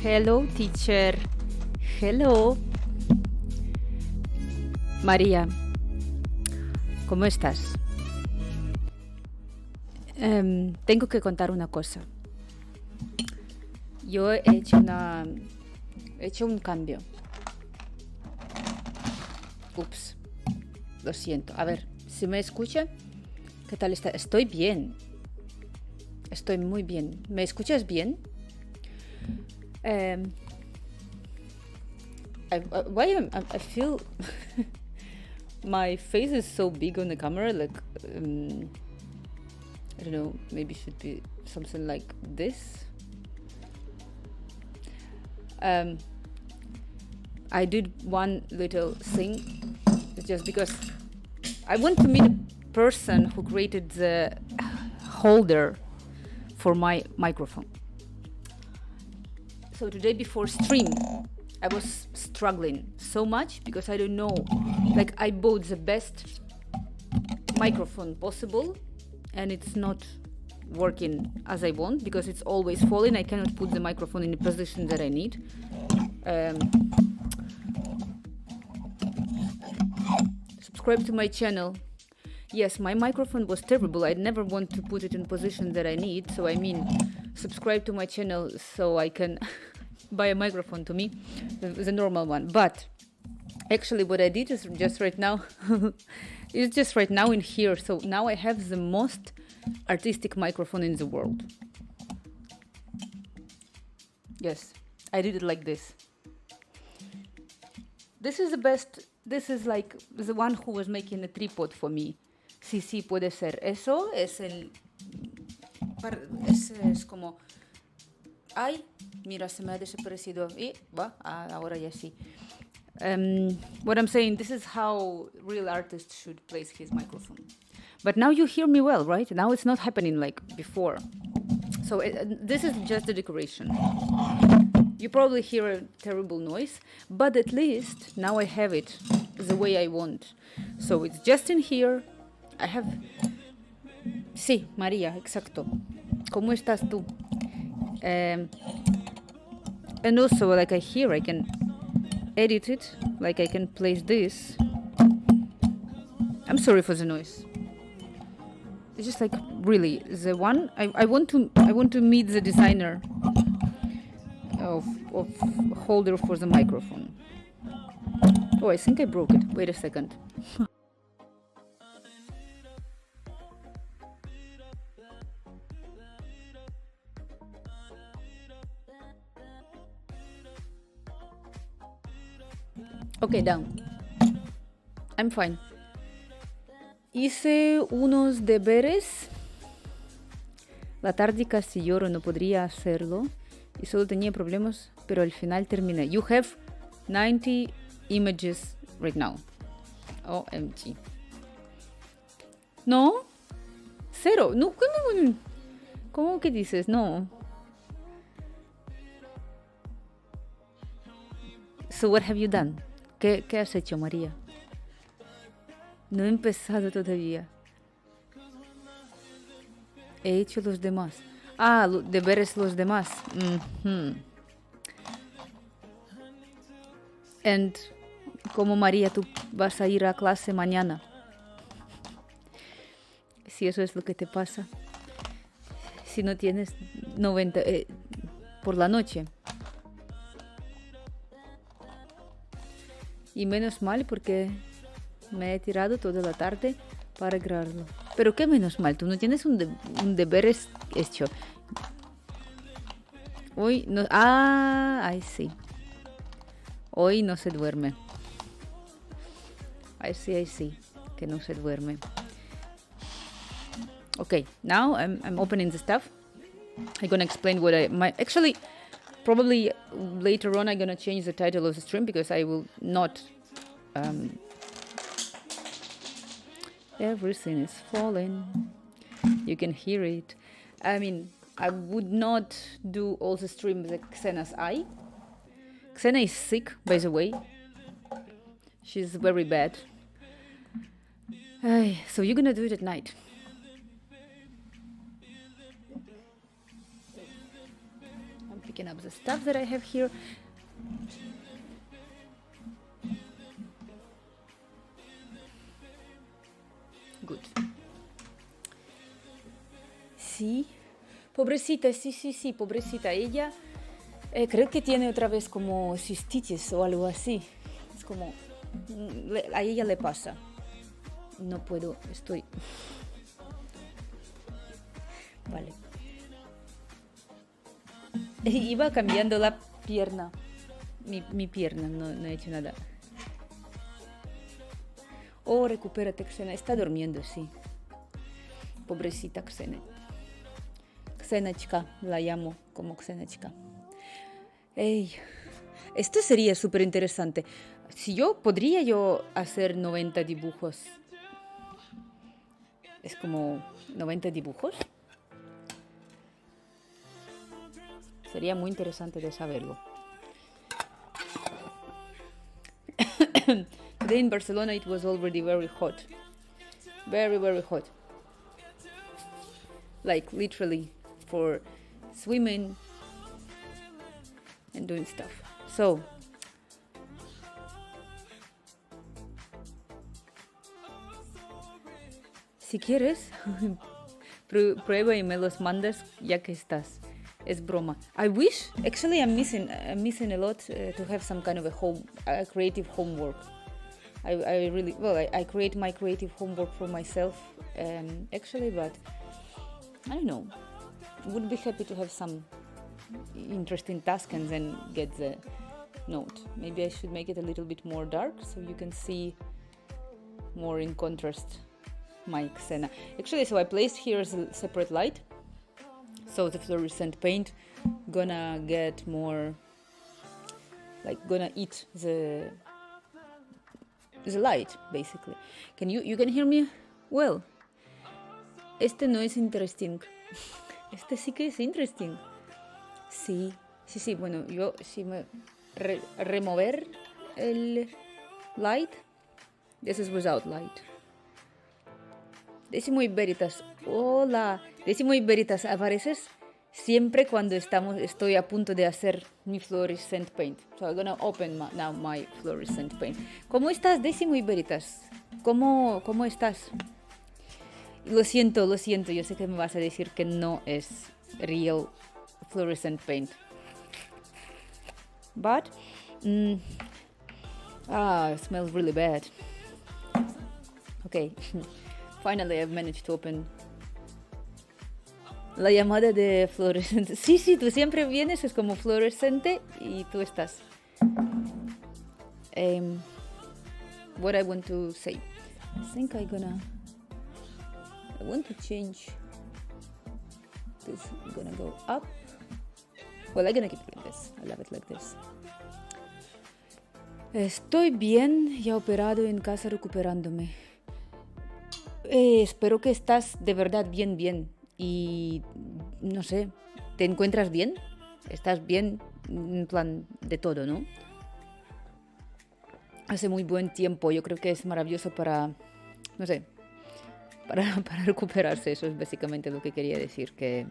Hello, teacher. Hello. María, ¿cómo estás? Tengo que contar una cosa. Yo he hecho un cambio. Ups, lo siento. A ver, ¿si me escucha? ¿Qué tal está? Estoy bien. Estoy muy bien. ¿Me escuchas bien? I feel my face is so big on the camera, like I don't know, maybe it should be something like this. I did one little thing just because I want to meet a person who created the holder for my microphone. So today before stream, I was struggling so much because I don't know, like I bought the best microphone possible and it's not working as I want because it's always falling. I cannot put the microphone in the position that I need. Subscribe to my channel. Yes, my microphone was terrible. I never want to put it in position that I need. So I mean, subscribe to my channel so I can buy a microphone to me, the normal one. But actually what I did is just right now, it's just right now in here. So now I have the most artistic microphone in the world. Yes, I did it like this. This is the best, this is like the one who was making a tripod for me. Sí, puede ser. Eso es el... Es como... Ay, mira, se me ha desaparecido. Y, ahora ya sí. What I'm saying, this is how real artists should place his microphone. But now you hear me well, right? Now it's not happening like before. So this is just the decoration. You probably hear a terrible noise, but at least now I have it the way I want. So it's just in here. I have... Sí, María, exacto. ¿Cómo estás tú? And also, like I can edit it, like I can place this. I'm sorry for the noise. It's just like really the one I want to meet the designer of holder for the microphone. Oh, I think I broke it. Wait a second. Okay, down. I'm fine. Hice unos deberes. La tarde casi lloro, no podría hacerlo. Y solo tenía problemas, pero al final terminé. You have 90 images right now. OMG. ¿No? Cero. No, ¿cómo que dices? No. So what have you done? ¿Qué has hecho, María? No he empezado todavía. He hecho los demás. Deberes los demás. And como María, tú vas a ir a clase mañana. Si eso es lo que te pasa. Si no tienes 90 por la noche. Y menos mal porque me he tirado toda la tarde para grabarlo. Pero qué menos mal, tú no tienes un deber hecho. Hoy no... ay sí. Hoy no se duerme. Ay sí, que no se duerme. Okay, now I'm opening the stuff. I'm gonna explain what actually, probably later on I'm gonna change the title of the stream because I will not... everything is falling. You can hear it. I mean, I would not do all the streams like Xena's eye. Xena is sick, by the way. She's very bad. So you're gonna do it at night. I'm picking up the stuff that I have here. Good. Sí. Pobrecita, sí, pobrecita. Ella creo que tiene otra vez como cistitis o algo así. Es como... a ella le pasa. No puedo, estoy... Vale. Iba cambiando la pierna. Mi pierna, no he hecho nada. Oh, recupérate, Xena. Está durmiendo, sí. Pobrecita Xena. Xenachka, la llamo como Xenachka. Ey, esto sería súper interesante. Si podría yo hacer 90 dibujos. Es como 90 dibujos. Sería muy interesante de saberlo. Today in Barcelona it was already very hot. Very, very hot. Like literally for swimming and doing stuff. So, si quieres, prueba y me los mandas ya que estás. Es broma. I wish, actually I'm missing a lot to have some kind of a creative homework. I really, well, I create my creative homework for myself, actually, but I don't know. Would be happy to have some interesting tasks and then get the note. Maybe I should make it a little bit more dark so you can see more in contrast my Xena. Actually, so I placed here as a separate light. So the fluorescent paint gonna get more, like gonna eat the light, basically. You can hear me well? Este no es interesting. Este sí que es interesting. Sí. Bueno, yo si me remover el light, this is without light. Decimo y Veritas, hola. Decimo y Veritas, apareces siempre cuando estoy a punto de hacer mi fluorescent paint. So I'm gonna open now my fluorescent paint. ¿Cómo estás, Decimo y Veritas? ¿Cómo estás? Lo siento, yo sé que me vas a decir que no es real fluorescent paint. But, it smells really bad. Okay, finally I've managed to open la llamada de fluorescente. Sí, tú siempre vienes, es como fluorescente y tú estás. What I want to say. I think I want to change this. I'm gonna go up. Well, I'm gonna keep it like this. I love it like this. Estoy bien, ya operado en casa recuperándome. Espero que estás de verdad bien. Y no sé, ¿te encuentras bien? ¿Estás bien en plan de todo, no? Hace muy buen tiempo, yo creo que es maravilloso para, no sé, para recuperarse. Eso es básicamente lo que quería decir, que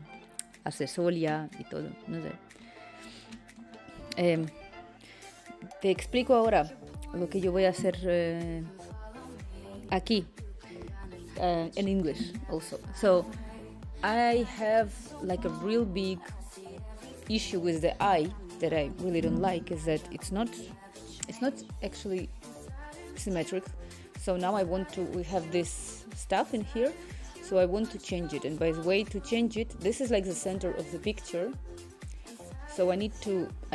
hace sol ya y todo, no sé. Te explico ahora lo que yo voy a hacer aquí, in English also. So, I have like a real big issue with the eye that I really don't like, is that it's not actually symmetric. So now we have this stuff in here, so I want to change it. And by the way, to change it, this is like the center of the picture. So I'm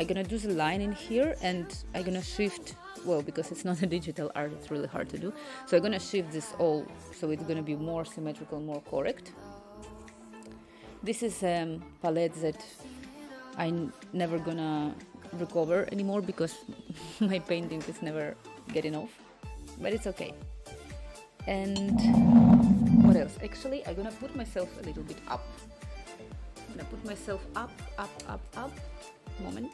gonna do the line in here, and I'm gonna shift, well, because it's not a digital art, it's really hard to do. So I'm gonna shift this all, so it's gonna be more symmetrical, more correct. This is a palette that I'm never gonna recover anymore because my painting is never getting off, but it's okay. And what else? Actually, I'm gonna put myself a little bit up. I'm gonna put myself up. Moment.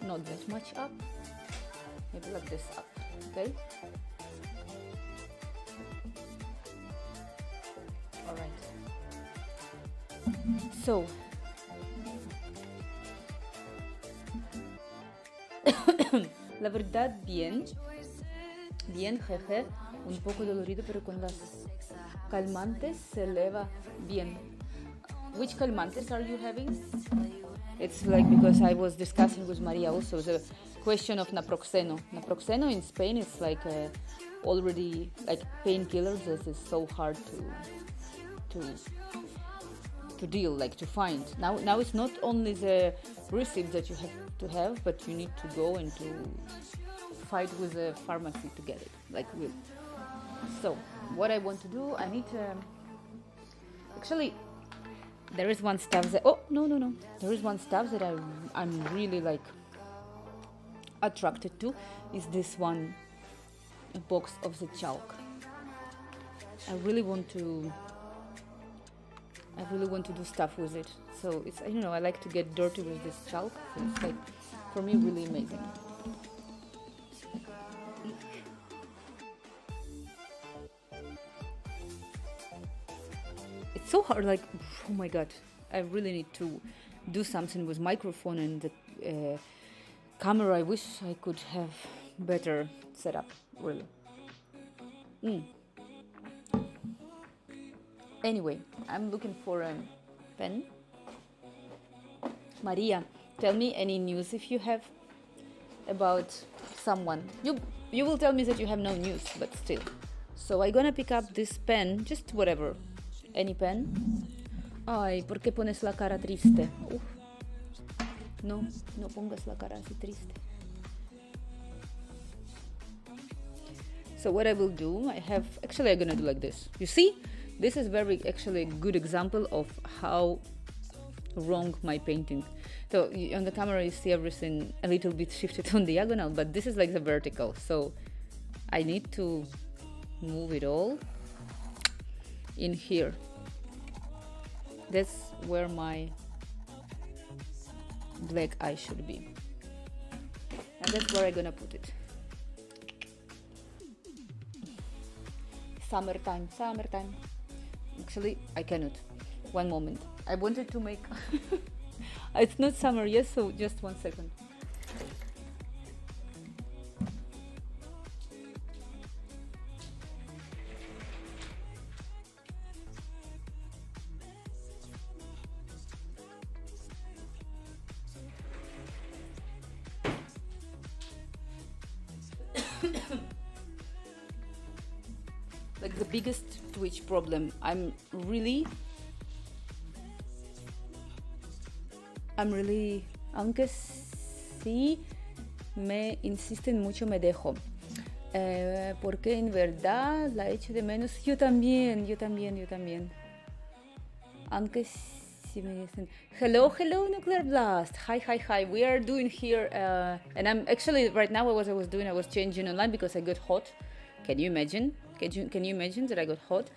Not that much up. Maybe like this up. Okay. All right. So, la verdad, bien, jeje, un poco dolorido, pero con las calmantes se eleva bien. Which calmantes are you having? It's like because I was discussing with Maria also the question of naproxeno. Naproxeno in Spain is like already like painkillers. This is so hard to deal, like to find. Now it's not only the receipt that you have to have, but you need to go and to fight with the pharmacy to get it. Like real. So what I want to do, I need to actually. There is one stuff that no. There is one stuff that I'm really like attracted to is this one box of the chalk. I really want to do stuff with it. So it's I like to get dirty with this chalk. So it's like for me really amazing. So hard, like oh my god, I really need to do something with microphone and the camera. I wish I could have better setup, really. Anyway, I'm looking for a pen. Maria, tell me any news if you have about someone. You will tell me that you have no news, but still. So I'm gonna pick up this pen, just whatever. Any pen? Ay, ¿por qué pones la cara triste? No pongas la cara así triste. So what I will do, I'm gonna do like this. You see? This is actually a good example of how wrong my painting. So on the camera you see everything a little bit shifted on diagonal, but this is like the vertical. So I need to move it all in here. That's where my black eye should be, and that's where I'm gonna put it. Summertime. Actually, I cannot. One moment. I wanted to make it's not summer yet, so just 1 second. Like the biggest Twitch problem, I'm really, aunque sí me insisten mucho, me dejo. Porque en verdad la echo de menos. Yo también. Aunque sí me dicen, hello, Nuclear Blast. Hi. We are doing here, and I'm actually right now. What I was doing, I was changing online because I got hot. Can you imagine? Can you imagine that I got hot?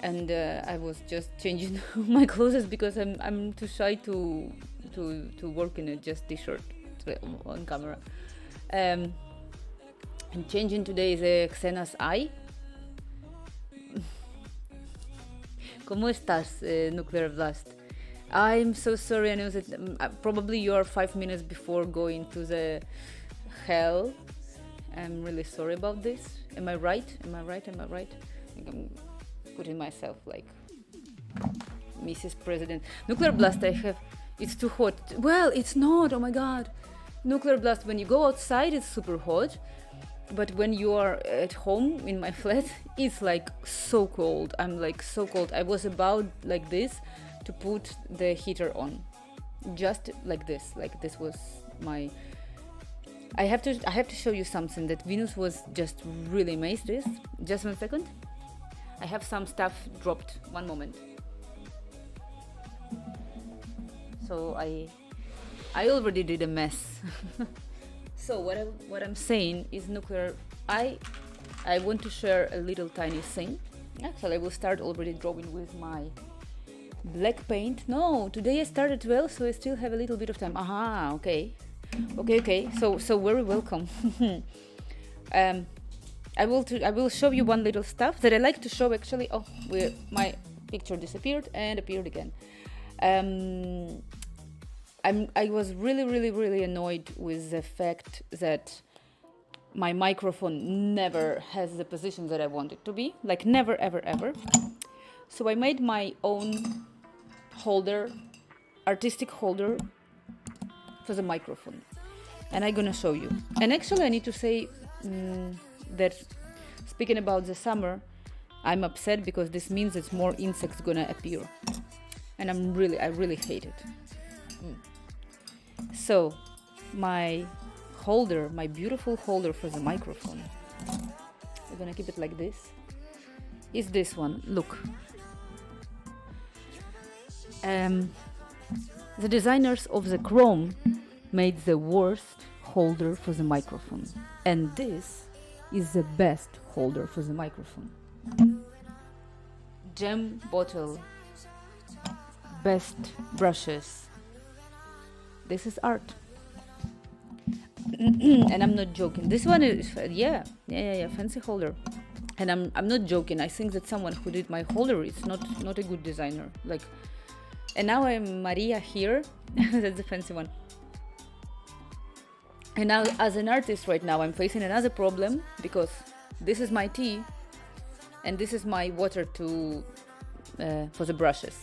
And I was just changing my clothes because I'm too shy to work in a just t-shirt on camera. I'm changing today the Xena's eye. ¿Cómo estás, Nuclear Blast? I'm so sorry. I know that probably you are 5 minutes before going to the hell. I'm really sorry about this. Am I right? I think I'm putting myself like Mrs. President. Nuclear Blast, it's too hot. Well, it's not. Oh my god. Nuclear Blast, when you go outside, it's super hot. But when you are at home in my flat, it's like so cold. I'm like so cold. I was about like this to put the heater on. Just like this. Like this was my... I have to show you something that Venus was just really amazed with. Just 1 second. I have some stuff dropped. One moment. So I already did a mess. So what I'm saying is, Nuclear, I want to share a little tiny thing. Actually, I will start already drawing with my black paint. No, today I started well, so I still have a little bit of time. Aha, okay. So very welcome. I will show you one little stuff that I like to show actually. Oh, my picture disappeared and appeared again. I was really annoyed with the fact that my microphone never has the position that I want it to be, like never, ever. So I made my own holder, artistic holder for the microphone, and I'm gonna show you. And actually I need to say that speaking about the summer, I'm upset because this means that more insects gonna appear, and I really hate it. So my holder, my beautiful holder for the microphone, I'm gonna keep it like this, is this one. Look, the designers of the Chrome made the worst holder for the microphone, and this is the best holder for the microphone. Gem bottle, best brushes. This is art. And I'm not joking. This one is yeah, fancy holder. And I'm not joking. I think that someone who did my holder is not a good designer. Like, and now I'm Maria here. That's the fancy one. And now as an artist right now, I'm facing another problem because this is my tea and this is my water to for the brushes.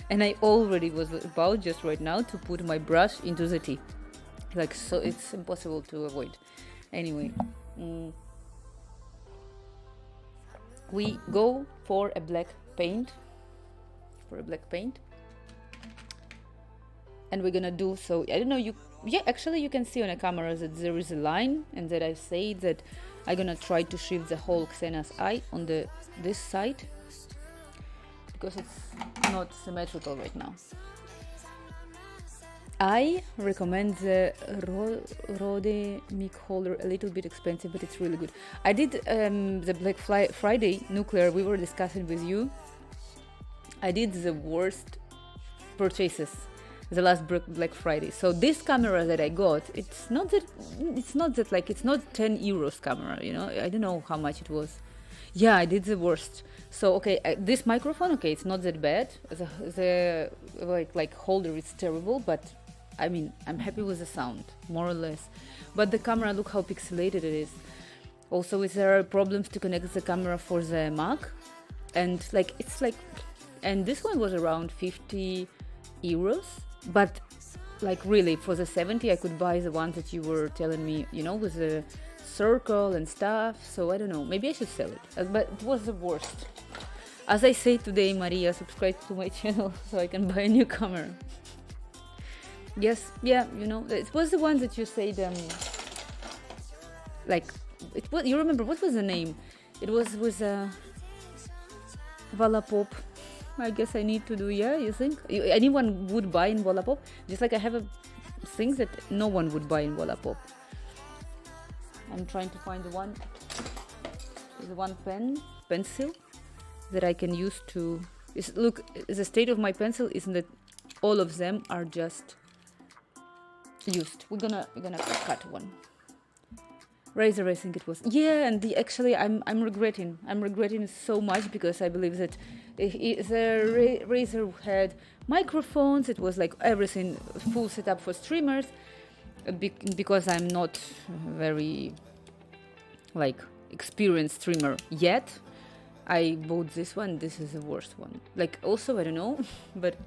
And I already was about just right now to put my brush into the tea. Like, so it's impossible to avoid. Anyway, we go for a black paint. And we're gonna do so. I don't know, actually you can see on a camera that there is a line, and that I say that I'm gonna try to shift the whole Xena's eye on this side because it's not symmetrical right now. I recommend the Rode mic holder, a little bit expensive, but it's really good. I did the Black Friday nuclear, we were discussing with you. I did the worst purchases the last Black Friday. So this camera that I got, it's not that like, it's not 10 euros camera, you know, I don't know how much it was. Yeah, I did the worst. So okay, this microphone, okay, it's not that bad. The like holder is terrible, but I mean, I'm happy with the sound, more or less. But the camera, look how pixelated it is. Also, there are problems to connect the camera for the Mac, and like it's like, and this one was around 50 euros. But like really, for the 70, I could buy the one that you were telling me, you know, with the circle and stuff. So I don't know, maybe I should sell it. But it was the worst. As I say today, Maria, subscribe to my channel so I can buy a new camera. Yes, yeah, you know, it was the one that you said, like, it was, you remember, what was the name? It was with Wallapop. I guess I need to do, yeah, you think? Anyone would buy in Wallapop? Just like I have a things that no one would buy in Wallapop. I'm trying to find the one pencil that I can use to, look, the state of my pencil isn't that all of them are just used. We're gonna cut one. Razor, I think it was. Yeah, and actually I'm regretting so much because I believe that the Razor had microphones. It was like everything full setup for streamers. Because I'm not very like experienced streamer yet, I bought this one. This is the worst one. Like, also, I don't know, but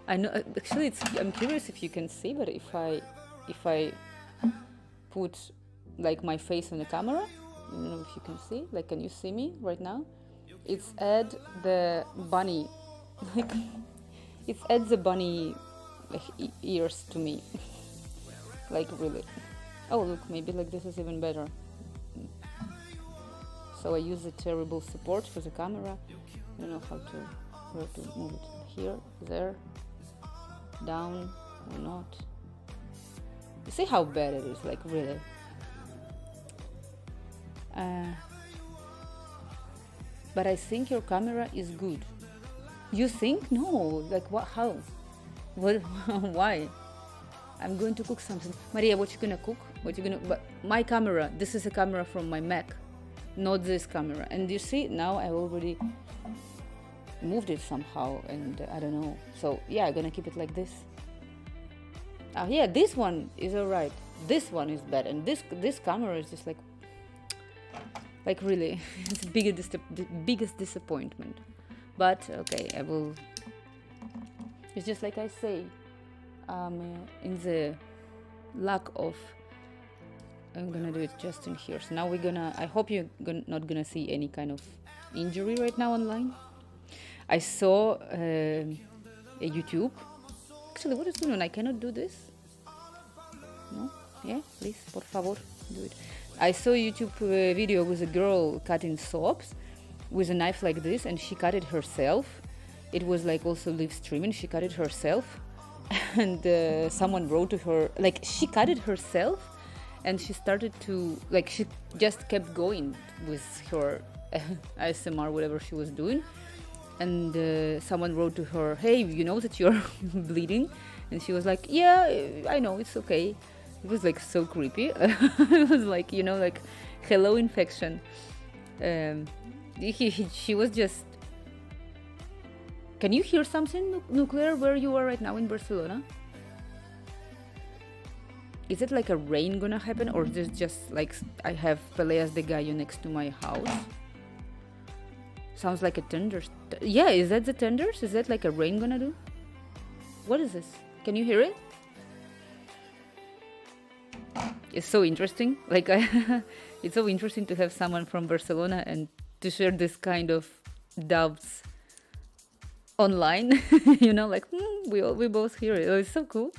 I know actually I'm curious if you can see, but if I put like my face on the camera, I don't know if you can see, like, can you see me right now? It's add the bunny, like it adds the bunny like ears to me. Like, really. Oh, look, maybe like this is even better. So I use a terrible support for the camera. I don't know where to move it. Here, there, down, or not. You see how bad it is, like, really. But I think your camera is good. You think? No, like, what? How? What? Why? I'm going to cook something. Maria, what you gonna cook? But my camera, this is a camera from my Mac, not this camera. And you see, now I already moved it somehow, and I don't know. So yeah, I'm gonna keep it like this. Yeah, this one is alright. This one is bad, and this camera is just like really, it's the biggest disappointment. But okay, I will. It's just like I say, in the lack of. I'm gonna do it just in here. So now we're gonna. I hope you're not gonna see any kind of injury right now online. I saw a YouTube. Actually, what is going on? I cannot do this. No? Yeah, please, por favor, do it. I saw a YouTube video with a girl cutting soaps with a knife like this, and she cut it herself. It was like also live streaming. She cut it herself, and someone wrote to her like she cut it herself, and she started to like she just kept going with her ASMR, whatever she was doing. And someone wrote to her, hey, you know that you're bleeding? And she was like, yeah, I know, it's okay. It was like so creepy. It was like, you know, like, hello, infection. She was just... Can you hear something nuclear where you are right now in Barcelona? Is it like a rain gonna happen, or is it just like I have Peleas de Gallo next to my house? Sounds like a thunder. Yeah, is that the thunders? Is that like a rain gonna do? What is this? Can you hear it? It's so interesting. Like, it's so interesting to have someone from Barcelona and to share this kind of doubts online. You know, like we both hear it. Oh, it's so cool.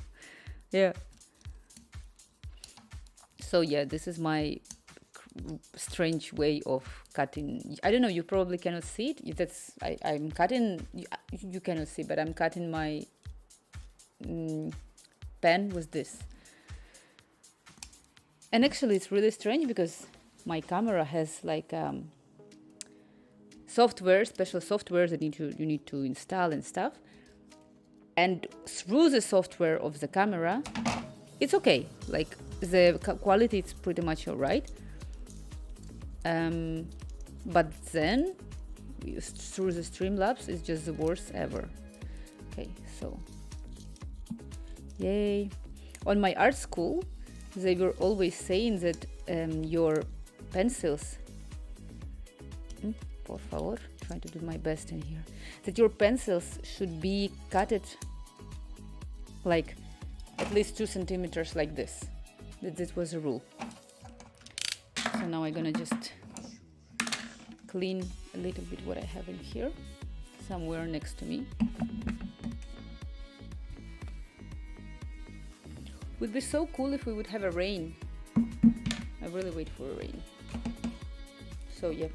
Yeah. So yeah, this is my strange way of cutting. I don't know, you probably cannot see it. I'm cutting, you cannot see, but I'm cutting my pen with this. And actually it's really strange because my camera has like software, special software that you need to install and stuff. And through the software of the camera, it's okay. Like the quality is pretty much all right. But then through the Streamlabs it's just the worst ever. Okay, so yay. On my art school they were always saying that your pencils por favor, trying to do my best in here, that your pencils should be cutted like at least 2 centimeters like this. This was a rule. So now I'm gonna just clean a little bit what I have in here, somewhere next to me. Would be so cool if we would have a rain. I really wait for a rain. So yeah.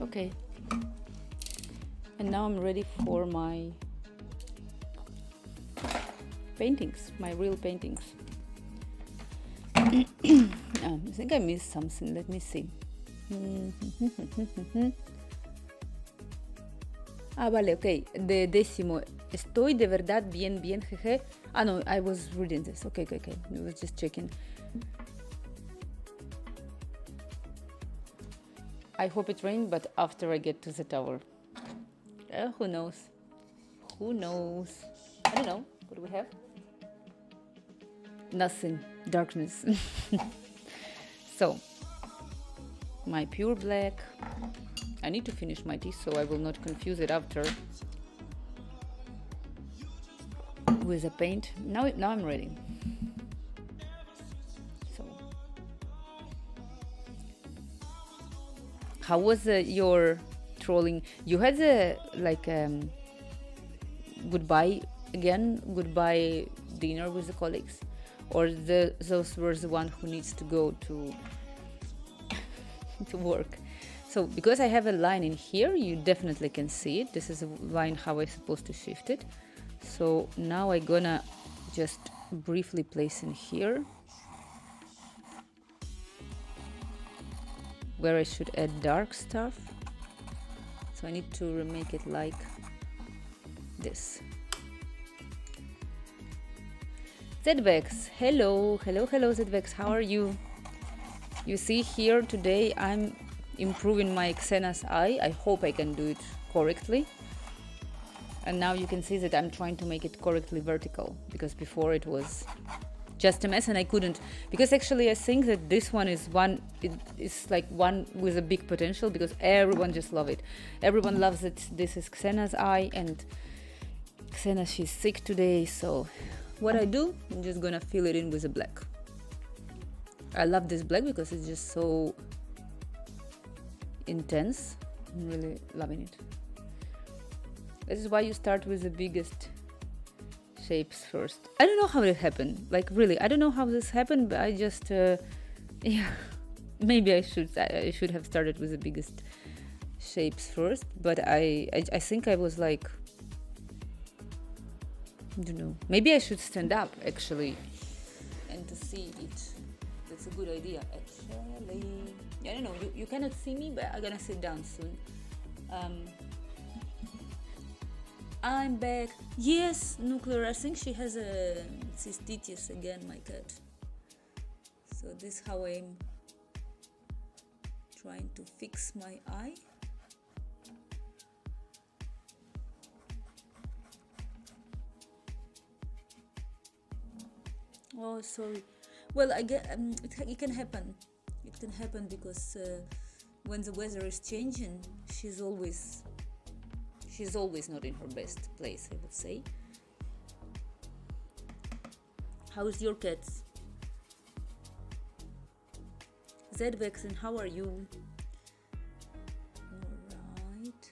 Okay. And now I'm ready for my paintings, my real paintings. I think I missed something. Let me see. Vale, okay. De décimo. Estoy de verdad bien, jeje. No, I was reading this. Okay. I was just checking. I hope it rained, but after I get to the tower. Who knows? Who knows? I don't know. What do we have? Nothing. Darkness. So, my pure black. I need to finish my tea so I will not confuse it after with a paint. Now I'm ready. So, how was your trolling? You had goodbye dinner with the colleagues, or those were the one who needs to go to work? So because I have a line in here, you definitely can see it. This is a line how I'm supposed to shift it. So now I'm gonna just briefly place in here where I should add dark stuff. So I need to remake it like this. Zvex, hello, hello, hello, Zvex, how are you? You see here today I'm improving my Xena's eye. I hope I can do it correctly. And now you can see that I'm trying to make it correctly vertical, because before it was just a mess and I couldn't. Because actually I think that this one is it's like one with a big potential, because everyone just love it. Everyone loves it. This is Xena's eye, and Xena, she's sick today, so what I do, I'm just gonna fill it in with a black. I love this black because it's just so intense. I'm really loving it. This is why you start with the biggest shapes first. I don't know how it happened. Like really, I don't know how this happened, but I just, yeah, maybe I should have started with the biggest shapes first. But I think I was like, I don't know. Maybe I should stand up actually, and to see it. That's a good idea actually. I don't know. You cannot see me, but I'm gonna sit down soon. I'm back. Yes, Nuclear. I think she has a cystitis again, my cat. So this is how I'm trying to fix my eye. Oh, sorry. Well, I get it can happen. It can happen because when the weather is changing, she's always not in her best place, I would say. How's your cats? Zvex, and how are you? Alright.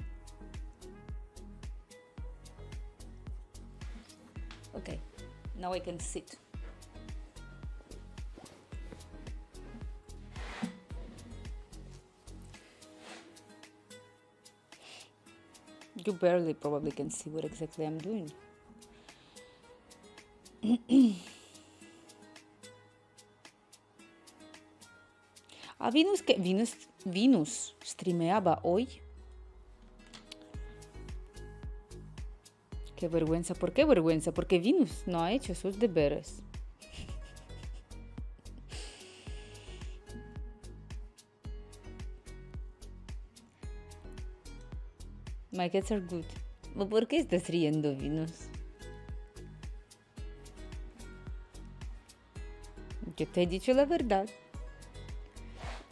Okay, now I can sit. You barely probably can see what exactly I'm doing. Venus streameaba hoy. Qué vergüenza. ¿Por qué vergüenza? Porque Venus no ha hecho sus deberes. My cats are good. ¿Por qué estás riendo, Venus? Yo te he dicho la verdad.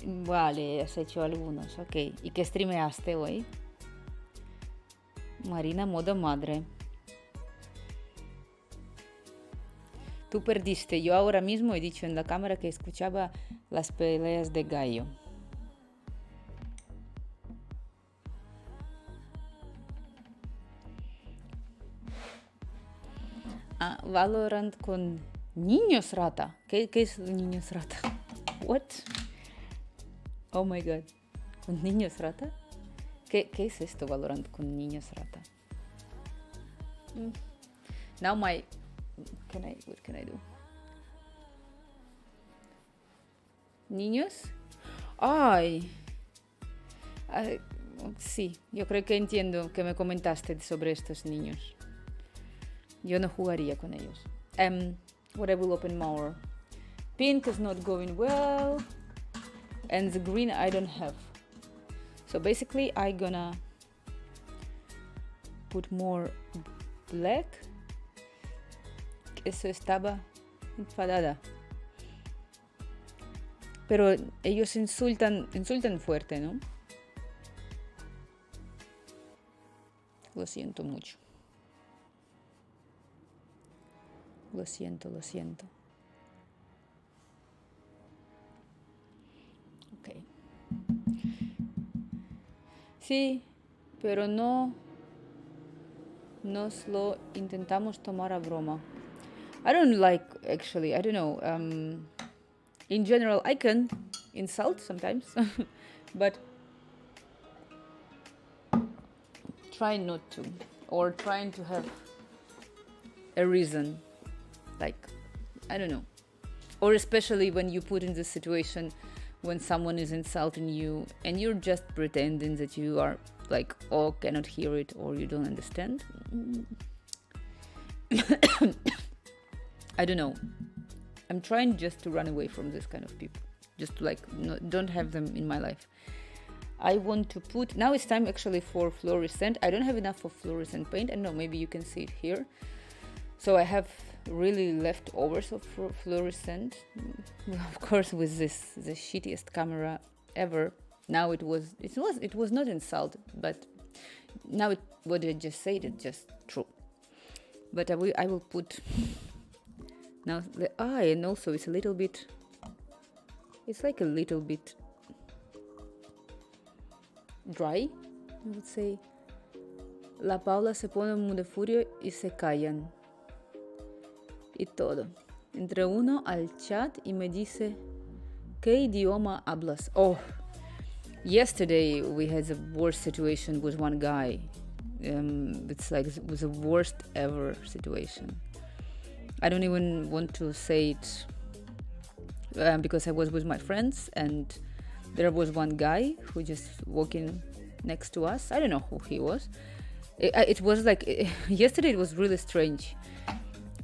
Vale, has hecho algunos, ok. ¿Y qué streameaste hoy? Marina modo madre. Tú perdiste. Yo ahora mismo he dicho en la cámara que escuchaba las peleas de gallo. Valorant con niños rata. ¿Qué es niños rata? What? Oh my god. ¿Con niños rata? ¿Qué es esto, Valorant con niños rata? Now what can I do? ¿Niños? Ay. Sí, yo creo que entiendo que me comentaste sobre estos niños. Yo no jugaría con ellos. What I will open more. Pink is not going well. And the green I don't have. So basically I'm gonna put more black. Eso estaba enfadada. Pero ellos insultan fuerte, ¿no? Lo siento mucho. Lo siento. Ok. Sí, pero no nos lo intentamos tomar a broma. I don't like, actually, I don't know. In general, I can insult sometimes, but try not to, or trying to have a reason. Like, I don't know. Or especially when you put in this situation when someone is insulting you and you're just pretending that you are like, oh, cannot hear it or you don't understand. I don't know. I'm trying just to run away from this kind of people. Just to like, don't have them in my life. I want to put, now it's time actually for fluorescent. I don't have enough of fluorescent paint. I don't know, maybe you can see it here. So I have really leftovers of fluorescent. Of course, with this, the shittiest camera ever. Now it was not insult, but now what I just said, it's just true. But I will put now the eye, and also it's a little bit, it's like a little bit dry, I would say. La Paula se pone muy de furio y se callan. Y todo. Entre uno al chat y me dice, ¿qué idioma hablas? Oh, yesterday we had a worst situation with one guy. It's like it was the worst ever situation. I don't even want to say it because I was with my friends and there was one guy who just walking next to us. I don't know who he was. It was like yesterday. It was really strange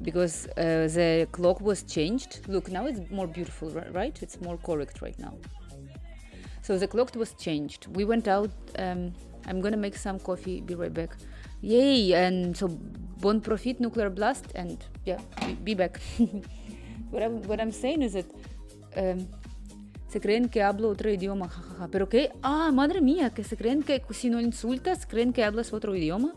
because the clock was changed. Look, now it's more beautiful, right? It's more correct right now. So the clock was changed. We went out. I'm gonna make some coffee. Be right back. Yay! And so bon profit, nuclear blast, and yeah, be back. What I'm saying is that se creen que hablo otro idioma, jajaja. Pero que, madre mía, que se creen que si no insultas, creen que hablas otro idioma.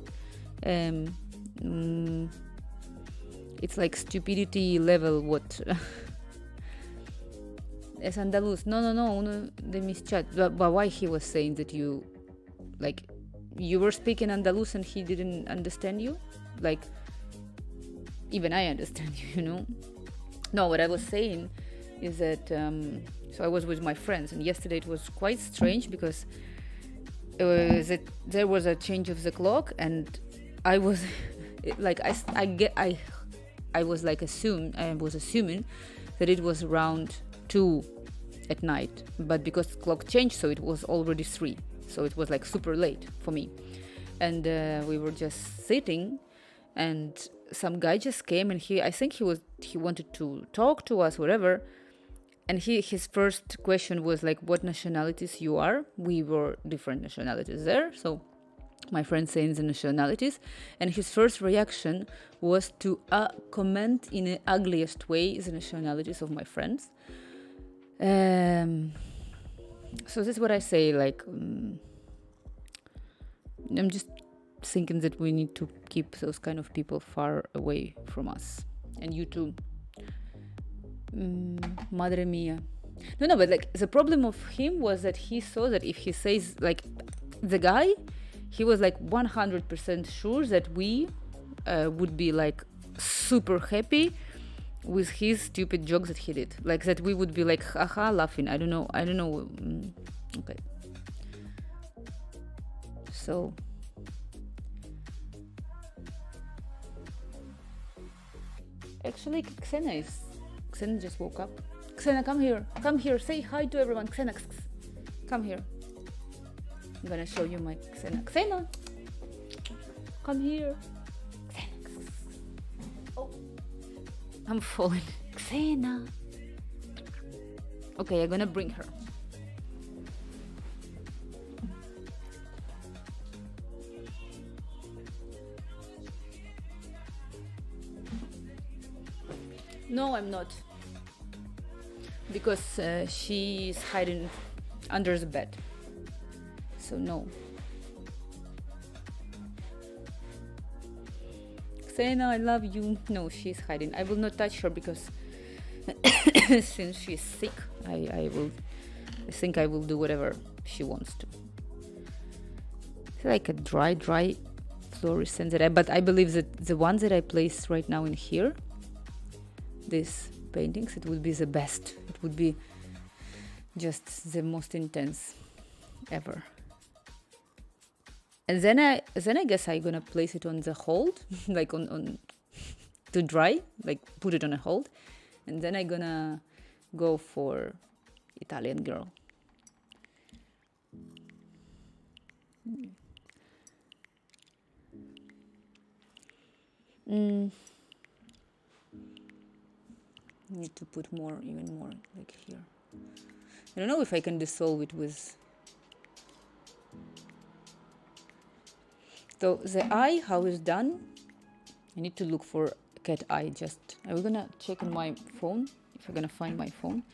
It's like stupidity level, what? Es andaluz. No, uno de mis chats. But why he was saying that you were speaking Andalus and he didn't understand you? Like, even I understand you, you know? No, what I was saying is that, so I was with my friends, and yesterday it was quite strange because there was a change of the clock, and I was like, I was assuming that it was around 2 at night, but because the clock changed, so it was already 3. So it was like super late for me. And we were just sitting, and some guy just came, and I think he wanted to talk to us, whatever. And his first question was like, what nationalities you are? We were different nationalities there. So my friend saying the nationalities, and his first reaction was to comment in the ugliest way the nationalities of my friends. So this is what I say, like, I'm just thinking that we need to keep those kind of people far away from us. And you too. Madre mia. No, but like the problem of him was that he saw that if he says, like, the guy, he was like 100% sure that we would be like super happy with his stupid jokes that he did, like that we would be like haha laughing. I don't know. Okay, so actually Xena just woke up. Xena, come here, say hi to everyone. Xena, come here. I'm gonna show you my Xena, come here. Oh, I'm falling. Xena. Okay, I'm gonna bring her. No, I'm not. Because she's hiding under the bed. So no. Xena, I love you. No, she's hiding. I will not touch her because since she's sick, I think I will do whatever she wants to. It's like a dry fluorescent but I believe that the ones that I place right now in here, these paintings, it would be the best. It would be just the most intense ever. And then I guess I'm gonna place it on the hold, like on to dry, like put it on a hold, and then I'm gonna go for Italian girl. Need to put more, even more, like here. I don't know if I can dissolve it with. So the eye, how it's done, I need to look for cat eye. I'm gonna check on my phone, if I'm gonna find my phone.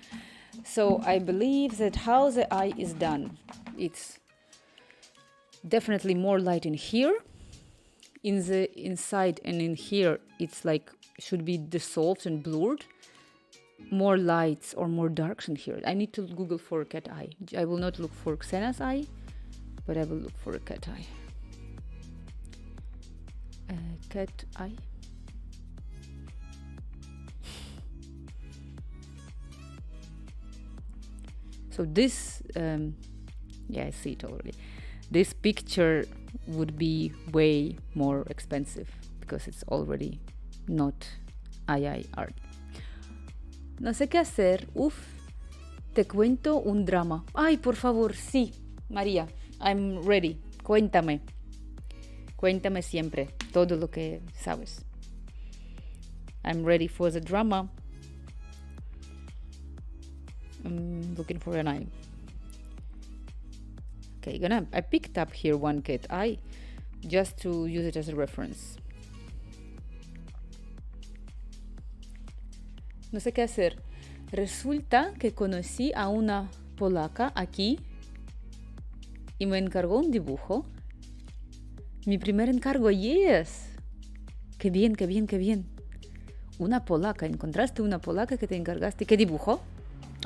So I believe that how the eye is done, it's definitely more light in here. In the inside and in here, it's like, should be dissolved and blurred. More lights or more darks in here. I need to Google for a cat eye. I will not look for Xena's eye, but I will look for a cat eye. Cat eye. So this, yeah, I see it already. This picture would be way more expensive because it's already not eye art. No sé qué hacer. Uf, te cuento un drama. Ay, por favor, sí, María, I'm ready. Cuéntame. Cuéntame siempre todo lo que sabes. I'm ready for the drama. I'm looking for an eye. Okay, I picked up here one cat eye just to use it as a reference. No sé qué hacer. Resulta que conocí a una polaca aquí y me encargó un dibujo. Mi primer encargo, yes. Qué bien, qué bien, qué bien. Una polaca, encontraste una polaca que te encargaste. ¿Qué dibujo?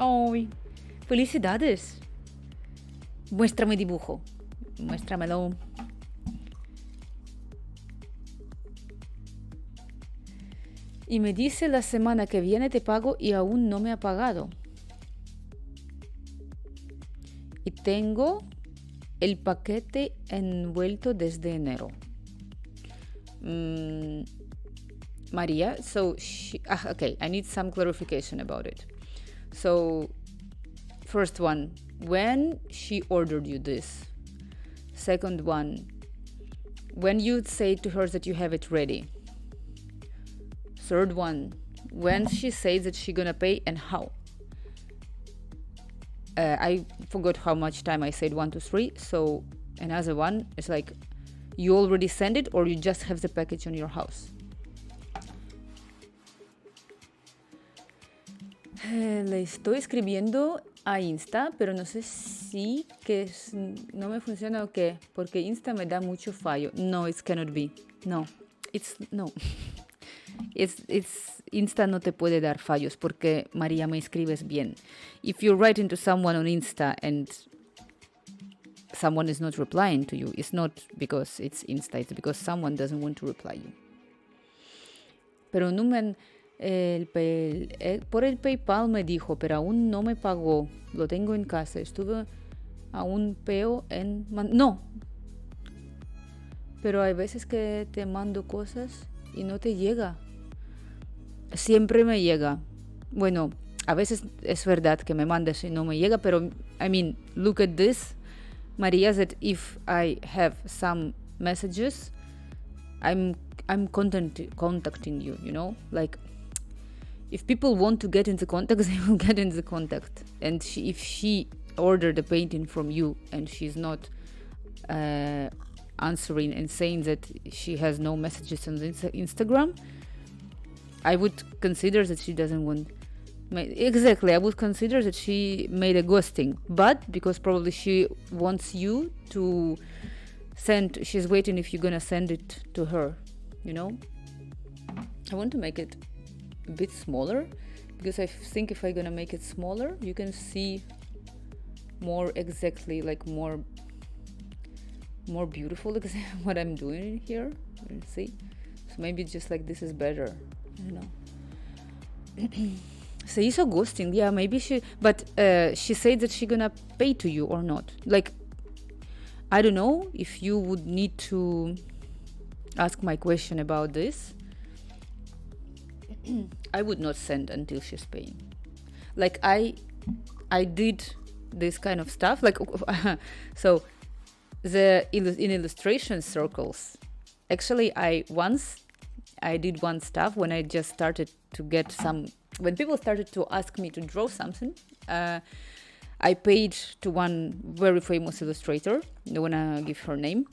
¡Ay! ¡Felicidades! Muéstrame dibujo. Muéstramelo. Y me dice la semana que viene te pago y aún no me ha pagado. Y tengo el paquete envuelto desde enero. Maria, so okay, I need some clarification about it. So, first one, when she ordered you this? Second one, when you say to her that you have it ready? Third one, when she says that she's gonna pay and how? I forgot how much time I said 1 to 3. So another one is like, you already send it or you just have the package on your house? Le estoy escribiendo a Insta, pero no sé si que no me funciona o qué, porque Insta me da mucho fallo. No, it cannot be. No, no. It's Insta no te puede dar fallos porque María me escribes bien. If you write into someone on Insta and someone is not replying to you, it's not because it's Insta, it's because someone doesn't want to reply you. Pero no me... por el PayPal me dijo, pero aún no me pagó. Lo tengo en casa. Estuve a un peo en... No. Pero hay veces que te mando cosas y no te llega. Siempre me llega. Bueno, a veces es verdad que me mandas y no me llega, pero I mean, look at this, Maria, that if I have some messages, I'm contacting you, you know? Like, if people want to get into contact, they will get into contact. And if she ordered a painting from you and she's not answering and saying that she has no messages on Instagram, I would consider that she doesn't want... Exactly, I would consider that she made a ghosting. But because probably she wants you to send... She's waiting if you're gonna send it to her, you know? I want to make it a bit smaller, because I think if I'm gonna make it smaller, you can see more exactly, like more beautiful what I'm doing here. You see? So maybe just like this is better. I don't know. Se hizo ghosting, yeah, maybe she... But she said that she's gonna pay to you or not. Like, I don't know if you would need to ask my question about this. I would not send until she's paying. Like, I did this kind of stuff. Like, so in illustration circles, actually, I once I did one stuff when I just started to get some, when people started to ask me to draw something, I paid to one very famous illustrator, I don't wanna give her name,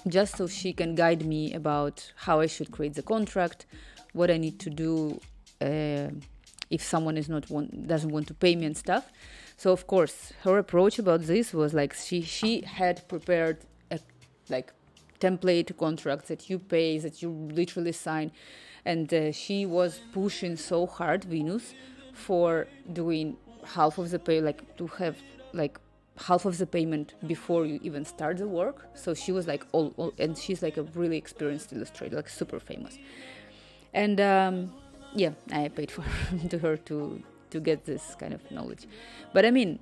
just so she can guide me about how I should create the contract, what I need to do if someone doesn't want to pay me and stuff. So of course, her approach about this was like she had prepared a like template contract that you pay, that you literally sign, and she was pushing so hard, Venus, for doing half of the pay, like to have like half of the payment before you even start the work. So she was like all and she's like a really experienced illustrator, like super famous. And yeah, I paid for to her to get this kind of knowledge. But I mean,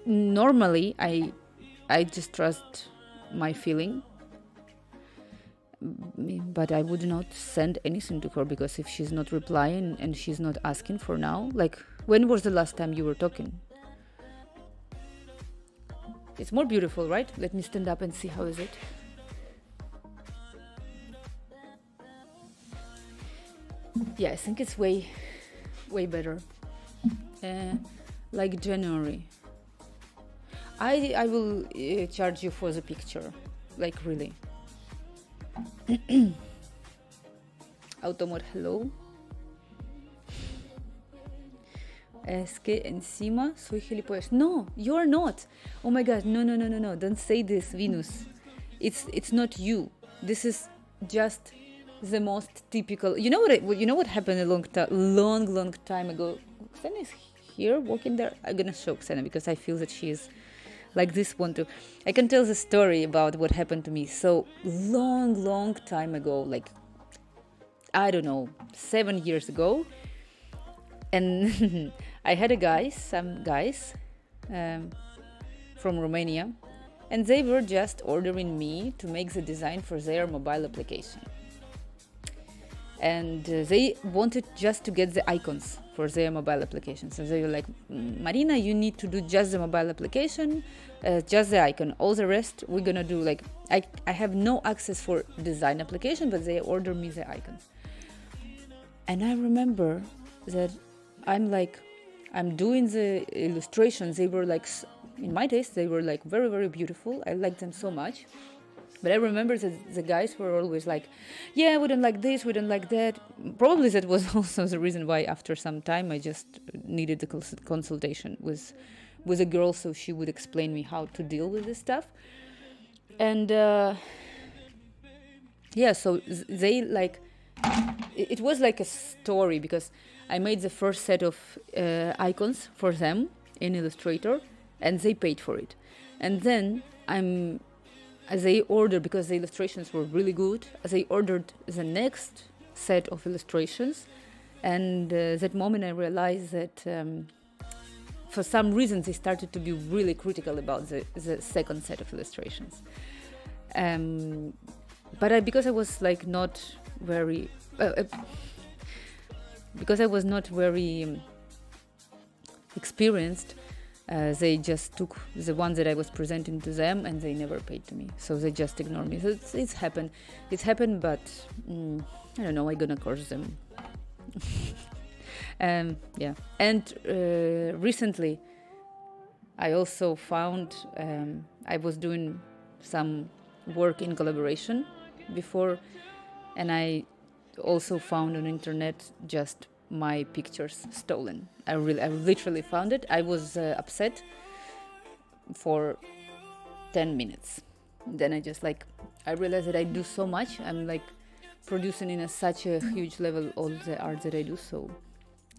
normally I just trust my feeling, but I would not send anything to her, because if she's not replying and she's not asking for now, like, when was the last time you were talking? It's more beautiful, right? Let me stand up and see how is it. Yeah, I think it's way better. Like January. I will charge you for the picture, like really. Automor, hello. Es que encima soy gilipollas. No, you're not. Oh my God, no. Don't say this, Venus. It's not you. This is just the most typical. You know what happened a long time ago. Xena is here walking there. I'm gonna show Xena because I feel that she is like this one too. I can tell the story about what happened to me so long time ago, like I don't know, 7 years ago. And I had some guys from Romania, and they were just ordering me to make the design for their mobile application. And they wanted just to get the icons for their mobile application. So they were like, Marina, you need to do just the mobile application, just the icon. All the rest, we're gonna do like, I have no access for design application, but they order me the icons. And I remember that I'm doing the illustrations. They were like, in my taste, they were like very beautiful. I liked them so much. But I remember that the guys were always like, yeah, we don't like this, we don't like that. Probably that was also the reason why after some time I just needed the consultation with a girl, so she would explain me how to deal with this stuff. And yeah, so they like, it was like a story, because I made the first set of icons for them in Illustrator, and they paid for it. And then they ordered, because the illustrations were really good, they ordered the next set of illustrations. And that moment I realized that for some reason they started to be really critical about the second set of illustrations. But because I was like not very experienced, they just took the ones that I was presenting to them, and they never paid to me. So they just ignored me. So it's happened. But I don't know. I'm gonna curse them. Yeah. And recently, I also found I was doing some work in collaboration before, and I also found on internet just my pictures stolen. I literally found it. I was upset for 10 minutes. Then I realized that I do so much. I'm like producing in such a huge level all the art that I do, so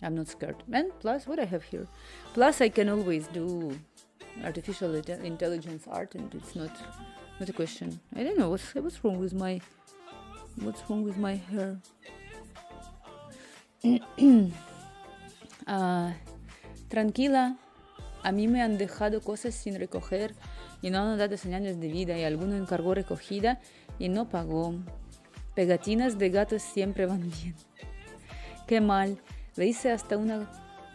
I'm not scared. And plus, what I have here. Plus, I can always do artificial intelligence art, and it's not a question. I don't know what's wrong with my hair. Tranquila, a mí me han dejado cosas sin recoger y no han dado señales de vida, y alguno encargó recogida y no pagó. Pegatinas de gatos siempre van bien. Qué mal, le hice hasta una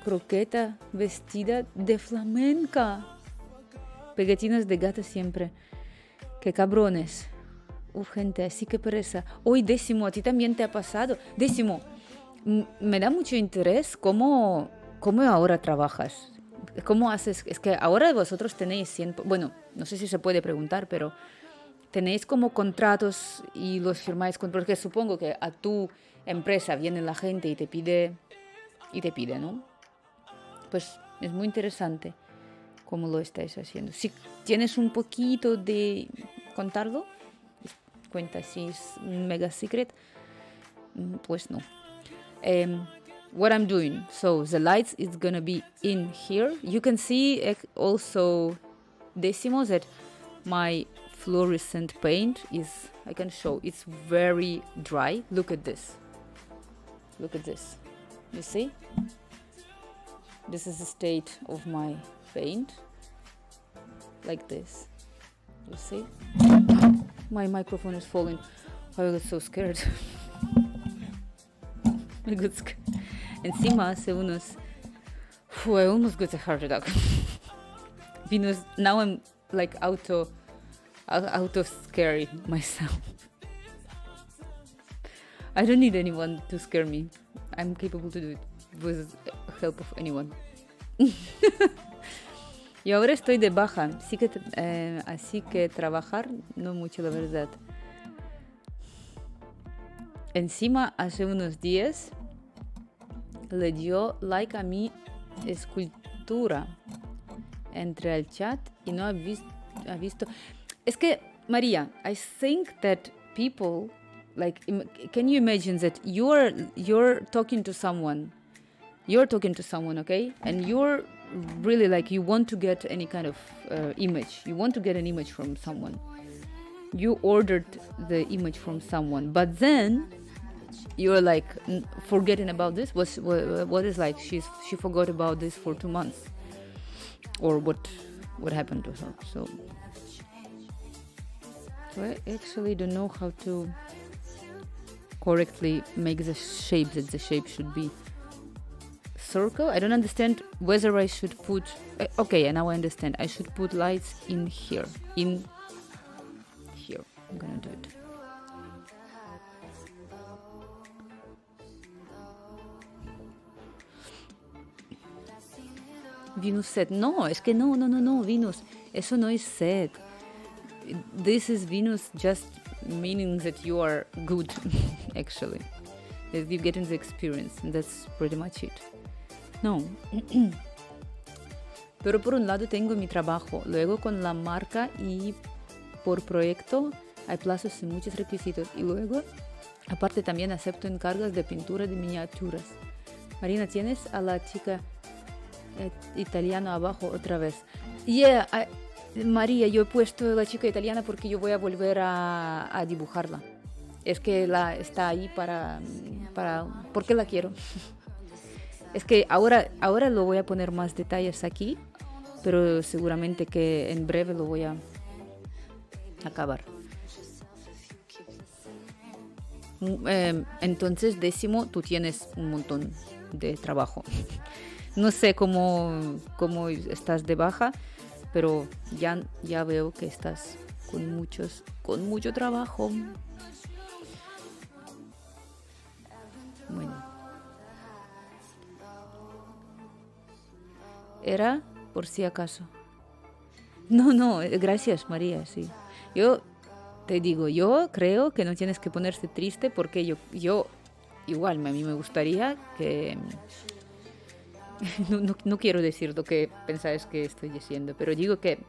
croqueta vestida de flamenca. Pegatinas de gato siempre. Qué cabrones. Gente, así que pereza. Hoy, Décimo, ¿a ti también te ha pasado? Décimo, me da mucho interés cómo ahora trabajas. ¿Cómo haces? Es que ahora vosotros tenéis bueno, no sé si se puede preguntar, pero tenéis como contratos y los firmáis porque supongo que a tu empresa viene la gente y te pide, ¿no? Pues es muy interesante cómo lo estáis haciendo. Si tienes un poquito de contarlo, cuenta si es un mega secret, pues no. What I'm doing, so the lights is gonna be in here. You can see also, Decimo, that my fluorescent paint is, I can show, it's very dry. Look at this. Look at this. You see? This is the state of my paint. Like this. You see? My microphone is falling. I got so scared. I got scared. Encima hace I almost got a heart attack. Venus, now I'm like out of scary myself. I don't need anyone to scare me. I'm capable to do it with help of anyone. Y ahora estoy de baja, así que trabajar no mucho, la verdad. Encima, hace unos días le dio like a mi escultura. Entré al chat y no ha visto. Es que, María, I think that people, like, can you imagine that you're talking to someone, okay? And you're really like, you want to get any kind of image. You want to get an image from someone. You ordered the image from someone, but then you're like forgetting about this. What is like she forgot about this for 2 months, or what happened to her? So I actually don't know how to correctly make the shape, that the shape should be circle. I don't understand whether I should put okay, and now I understand. I should put lights in here. I'm gonna do it. Venus said, no, es que no, Venus, eso no es set. This is Venus just meaning that you are good, actually. That you're getting the experience, and that's pretty much it. No. Pero por un lado tengo mi trabajo, luego con la marca y por proyecto hay plazos y muchos requisitos. Y luego, aparte también acepto encargos de pintura de miniaturas. Marina, ¿tienes a la chica italiana abajo otra vez? Yeah, María, yo he puesto la chica italiana porque yo voy a volver a dibujarla. Es que está ahí porque la quiero. Es que ahora lo voy a poner más detalles aquí, pero seguramente que en breve lo voy a acabar. Entonces, Décimo, tú tienes un montón de trabajo. No sé cómo estás de baja, pero ya veo que estás con mucho trabajo. Bueno. Era por si acaso. No, gracias, María, sí. Yo te digo, yo creo que no tienes que ponerse triste porque yo igual, a mí me gustaría que... No quiero decir lo que pensáis que estoy diciendo, pero digo que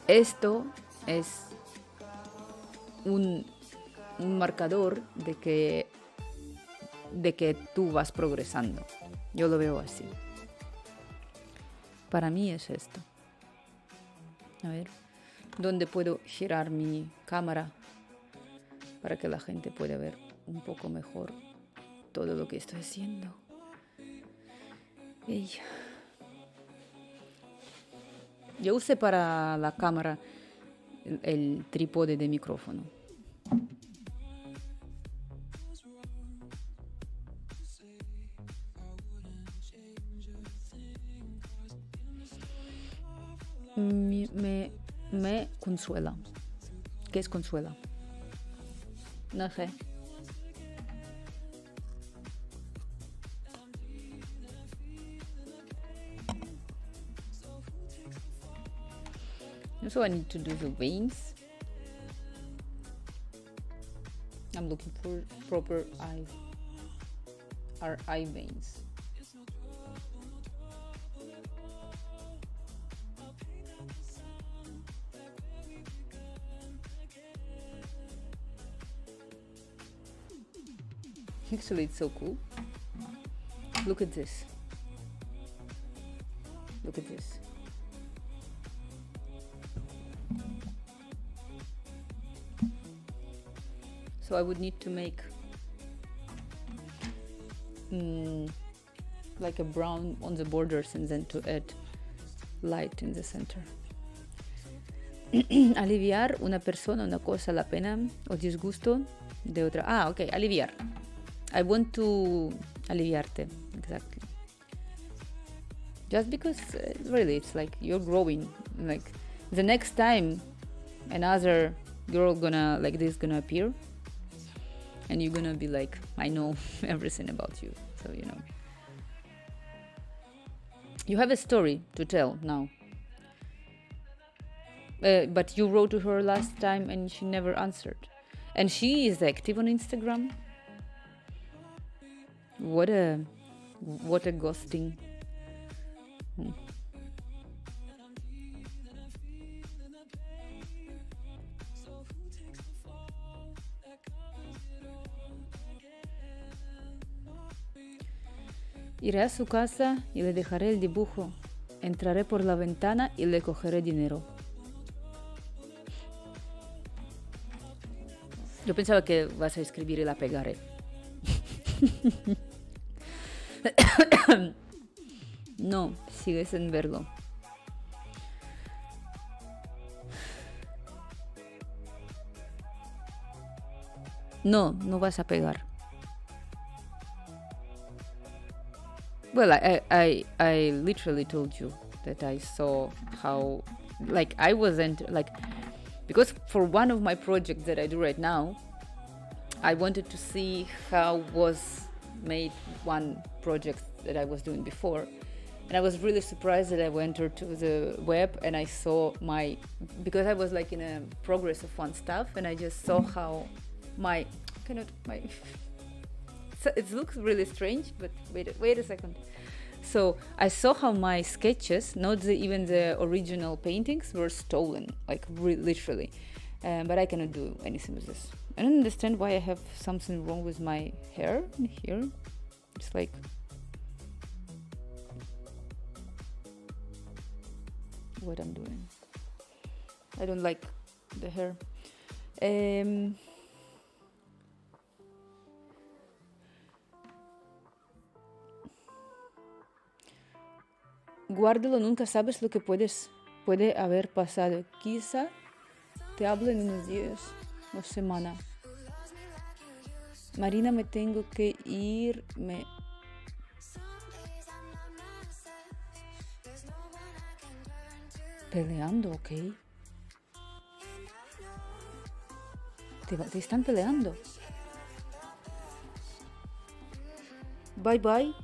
esto es un marcador de que tú vas progresando. Yo lo veo así. Para mí es esto. A ver, ¿dónde puedo girar mi cámara para que la gente pueda ver un poco mejor todo lo que estoy haciendo? Yo usé para la cámara el trípode de micrófono. Me Consuela. ¿Qué es Consuela? No sé. So I need to do the veins. I'm looking for proper eye veins. Actually, it's so cool. Look at this. Look at this. So I would need to make like a brown on the borders and then to add light in the center. Aliviar una persona, una cosa, la pena o disgusto de otra. Ah, okay, aliviar. I want to aliviarte, exactly. Just because really it's like you're growing. Like the next time another girl gonna like this gonna appear, and you're gonna be like, I know everything about you. So you know. You have a story to tell now. But you wrote to her last time and she never answered. And she is active on Instagram. What a ghosting. Iré a su casa y le dejaré el dibujo. Entraré por la ventana y le cogeré dinero. Yo pensaba que vas a escribir y la pegaré. No, sigues en verlo. No, no vas a pegar. Well, I literally told you that I saw how, like, I wasn't, like, because for one of my projects that I do right now, I wanted to see how was made one project that I was doing before. And I was really surprised that I went to the web and I saw because I was like in a progress of one stuff, and I just saw how so it looks really strange, but wait a second. So I saw how my sketches, not even the original paintings, were stolen, like literally. But I cannot do anything with this. I don't understand why I have something wrong with my hair here. It's like... what I'm doing. I don't like the hair. Guárdalo, nunca sabes lo que puede haber pasado. Quizá te hable en unos días o semana. Marina, me tengo que ir. Peleando, ok. Te están peleando. Bye bye.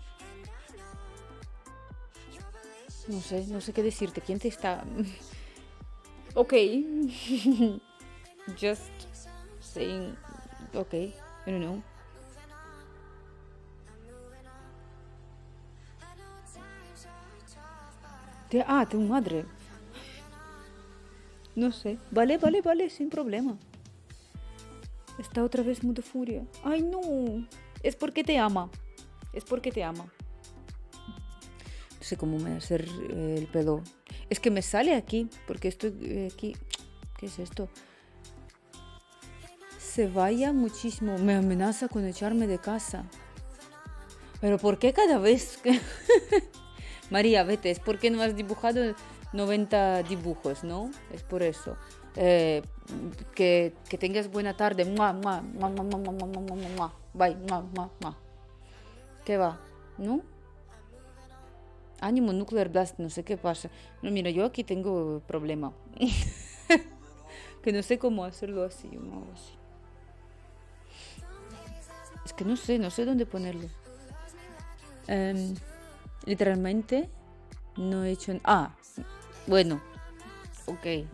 No sé qué decirte. ¿Quién te está...? Ok. Just saying... ok. I don't know. Tu madre. No sé. Vale, sin problema. Está otra vez modo furia. Ay, no. Es porque te ama. No sé cómo me va a hacer el pelo. Es que me sale aquí, porque estoy aquí. ¿Qué es esto? Se vaya muchísimo. Me amenaza con echarme de casa. Pero ¿por qué cada vez que... María, vete, es porque no has dibujado 90 dibujos, ¿no? Es por eso. Que tengas buena tarde. Mua, mua, mua, mua, mua, mua, mua, mua, mua. Bye. Mua, mua, mua. ¿Qué va? ¿No? Ánimo, Nuclear Blast, no sé qué pasa. No, mira, yo aquí tengo problema. Que no sé cómo hacerlo así o algo así. Es que no sé dónde ponerlo. Em, literalmente no he hecho... Ah, bueno, ok.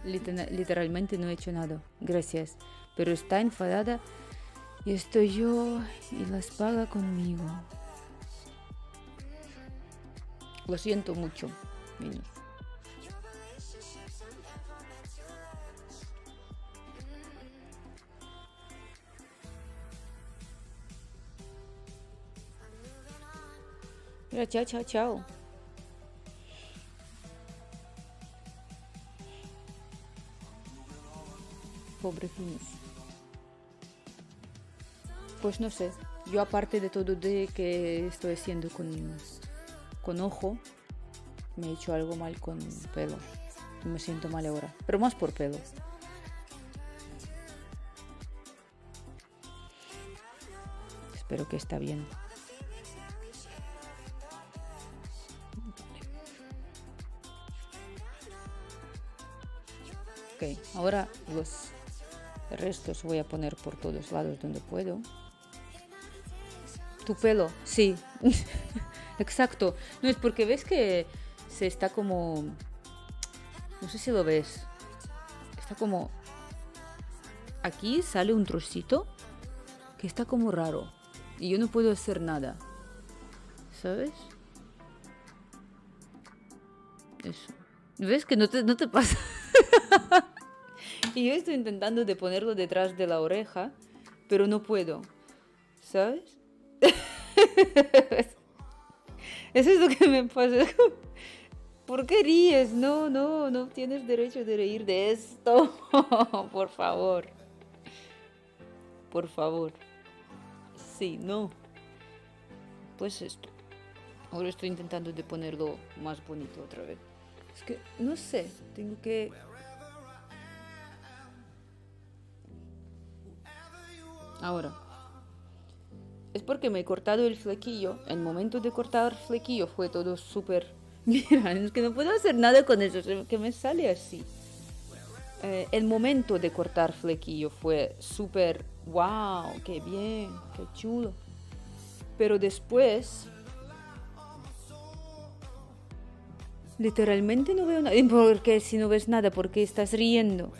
Literalmente no he hecho nada. Gracias. Pero está enfadada y estoy yo y las paga conmigo. Lo siento mucho. Menos. Mira, chao, chao, chao. Pobre Finis. Pues no sé. Yo aparte de todo de que estoy haciendo con ojo, me he hecho algo mal con pelo. Me siento mal ahora. Pero más por pelo. Espero que está bien. Ok, ahora los restos voy a poner por todos lados donde puedo. Tu pelo, sí. Exacto. No es porque ves que se está como... No sé si lo ves. Está como... Aquí sale un trocito que está como raro. Y yo no puedo hacer nada. ¿Sabes? Eso. ¿Ves que no te pasa? Y yo estoy intentando de ponerlo detrás de la oreja, pero no puedo. ¿Sabes? Eso es lo que me pasa. ¿Por qué ríes? No tienes derecho de reír de esto. Por favor. Por favor. Sí, no. Pues esto. Ahora estoy intentando de ponerlo más bonito otra vez. Es que, no sé, tengo que... Ahora. Es porque me he cortado el flequillo. El momento de cortar el flequillo fue todo súper... Mira, es que no puedo hacer nada con eso, que me sale así. El momento de cortar flequillo fue súper... ¡Wow! ¡Qué bien! ¡Qué chulo! Pero después... Literalmente no veo nada. Porque si no ves nada, ¿por qué estás riendo?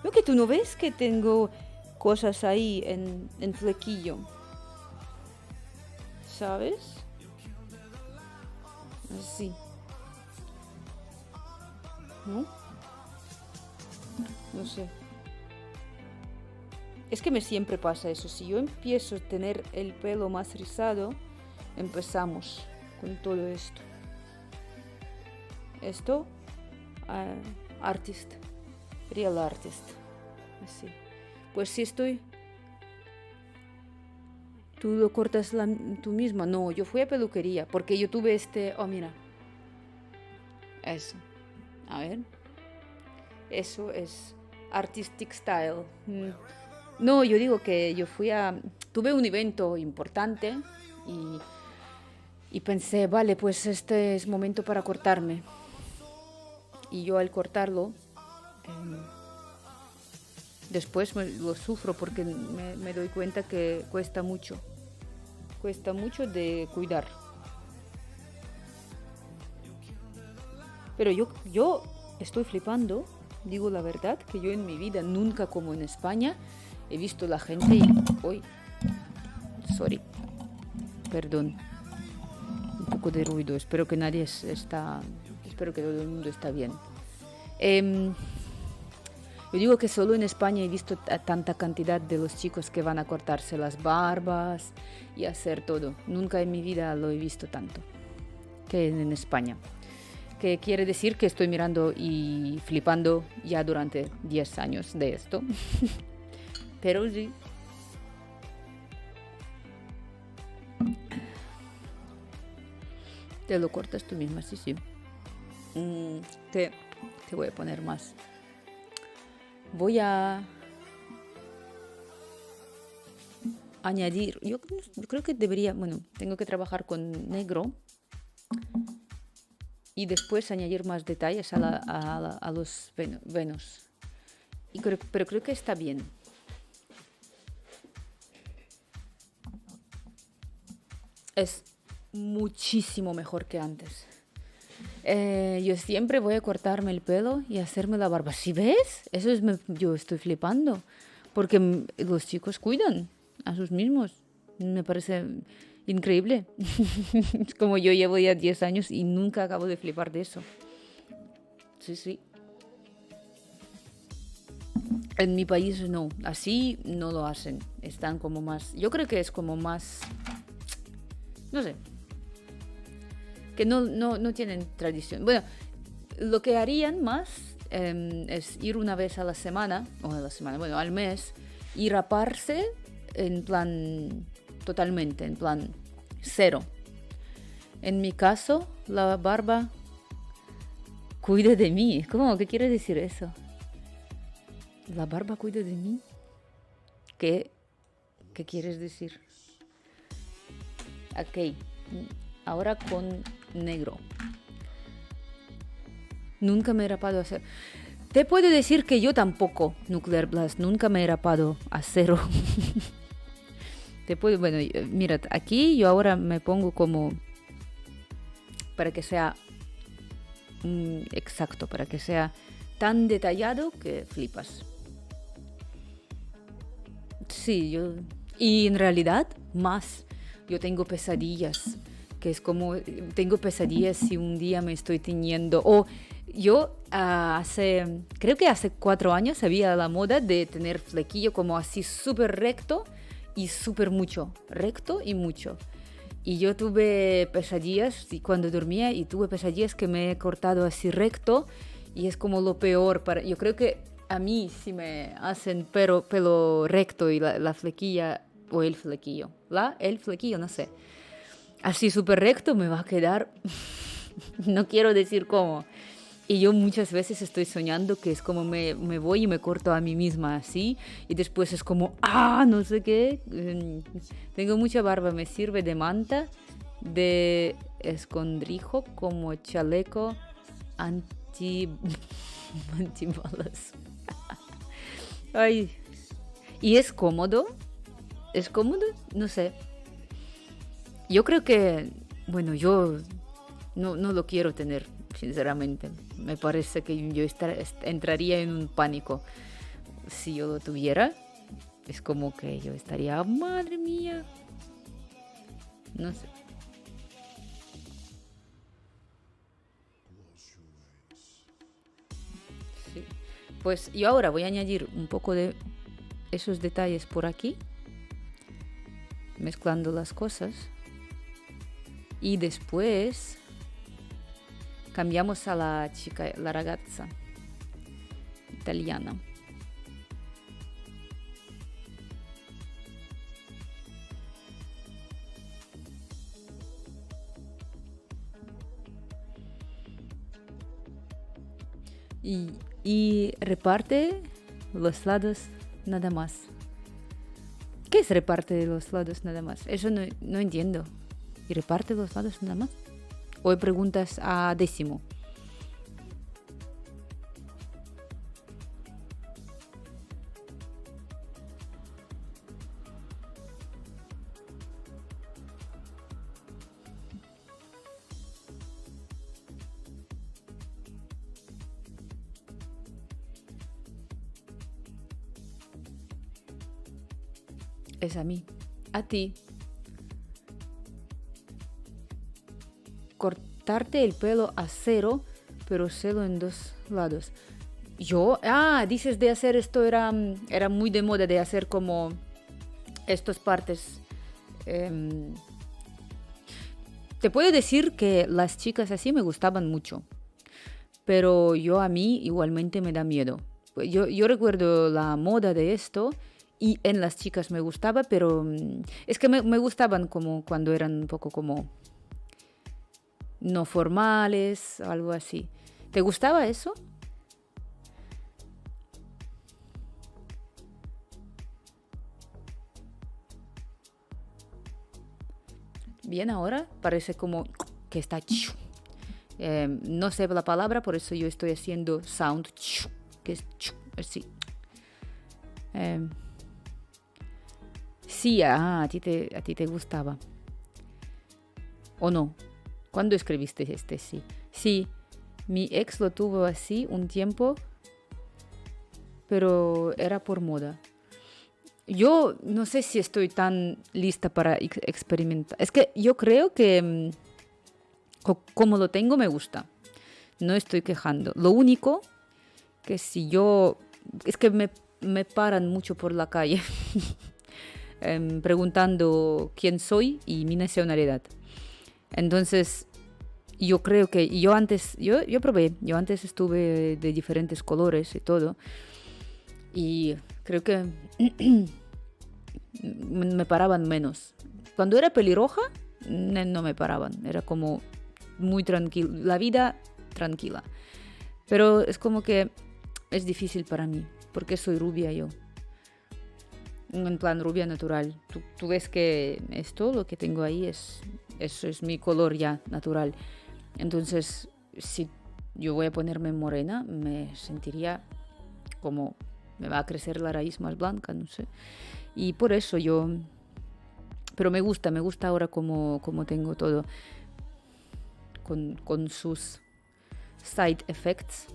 ¿No que tú no ves que tengo cosas ahí en flequillo? ¿Sabes? Así. ¿No? No sé. Es que me siempre pasa eso. Si yo empiezo a tener el pelo más rizado, empezamos con todo esto. Esto, artist, real artist. Así. Pues si estoy... ¿Tú lo cortas tú misma? No, yo fui a peluquería porque yo tuve este... Oh, mira. Eso. A ver. Eso es artistic style. No, yo digo que yo tuve un evento importante y pensé, vale, pues este es momento para cortarme. Y yo al cortarlo, después lo sufro porque me doy cuenta que cuesta mucho. Cuesta mucho de cuidar. Pero yo estoy flipando, digo la verdad, que yo en mi vida, nunca como en España, he visto la gente y... Uy, sorry, perdón, un poco de ruido, espero que nadie espero que todo el mundo está bien. Yo digo que solo en España he visto tanta cantidad de los chicos que van a cortarse las barbas y hacer todo. Nunca en mi vida lo he visto tanto que en España. Que quiere decir que estoy mirando y flipando ya durante 10 años de esto. Pero sí. Te lo cortas tú misma, sí, sí. Te voy a poner más. Voy a añadir, yo creo que debería, bueno, tengo que trabajar con negro. y después añadir más detalles a los venos. Pero creo que está bien. Es muchísimo mejor que antes. Yo siempre voy a cortarme el pelo y hacerme la barba. ¿Sí ves? Yo estoy flipando. Porque los chicos cuidan a sus mismos. Me parece increíble. Es como yo llevo ya 10 años y nunca acabo de flipar de eso. Sí, sí. En mi país no. Así no lo hacen. Están como más... Yo creo que es como más... No sé. Que no tienen tradición. Bueno, lo que harían más es ir una vez a la semana, bueno, al mes, y raparse en plan totalmente, en plan cero. En mi caso, la barba cuida de mí. ¿Cómo? ¿Qué quiere decir eso? ¿La barba cuida de mí? ¿Qué quieres decir? Ok, ahora con negro. Nunca me he rapado a cero. Te puedo decir que yo tampoco, Nuclear Blast, nunca me he rapado a cero. Bueno, mira, aquí yo ahora me pongo como para que sea exacto, para que sea tan detallado que flipas. Sí, y en realidad más. Yo tengo pesadillas, que es como, tengo pesadillas si un día me estoy tiñendo. O yo creo que hace 4 años había la moda de tener flequillo como así súper recto y súper mucho, recto y mucho. Y yo tuve pesadillas cuando dormía y tuve pesadillas que me he cortado así recto y es como lo peor. Yo creo que a mí si me hacen pelo recto y la flequilla o el flequillo, no sé, así súper recto me va a quedar, no quiero decir cómo. Y yo muchas veces estoy soñando que es como me voy y me corto a mí misma así y después es como, no sé qué. Tengo mucha barba, me sirve de manta, de escondrijo, como chaleco antibalas. Ay, ¿y es cómodo? ¿Es cómodo? No sé. Yo creo que, bueno, yo no lo quiero tener, sinceramente. Me parece que yo entraría en un pánico. Si yo lo tuviera, es como que yo estaría, madre mía. No sé. Sí. Pues yo ahora voy a añadir un poco de esos detalles por aquí, mezclando las cosas. Y después cambiamos a la chica, la ragazza italiana. Y reparte los lados nada más. ¿Qué es reparte los lados nada más? Eso no entiendo. ¿Y reparte los lados nada más? ¿O preguntas a décimo? Es a mí. A ti. Cortarte el pelo a cero, pero solo en 2 lados. Dices de hacer esto, era muy de moda de hacer como estas partes. Te puedo decir que las chicas así me gustaban mucho, pero a mí igualmente me da miedo. Yo recuerdo la moda de esto y en las chicas me gustaba, pero es que me gustaban como cuando eran un poco como no formales, algo así. ¿Te gustaba eso? Bien, ahora parece como que está No sé la palabra, por eso yo estoy haciendo sound, que es así. Sí, a ti te gustaba. ¿O no? ¿Cuándo escribiste este sí? Sí, mi ex lo tuvo así un tiempo, pero era por moda. Yo no sé si estoy tan lista para experimentar. Es que yo creo que como lo tengo me gusta. No estoy quejando. Lo único que si yo... Es que me paran mucho por la calle preguntando quién soy y mi nacionalidad. Entonces, yo creo que yo probé, yo antes estuve de diferentes colores y todo. Y creo que me paraban menos. Cuando era pelirroja, no me paraban. Era como muy tranquilo, la vida tranquila. Pero es como que es difícil para mí, porque soy rubia yo. En plan rubia natural. Tú ves que esto, lo que tengo ahí, eso es mi color ya natural. Entonces, si yo voy a ponerme morena, me sentiría como me va a crecer la raíz más blanca, no sé. Y por eso yo... Pero me gusta ahora como tengo todo. Con sus side effects.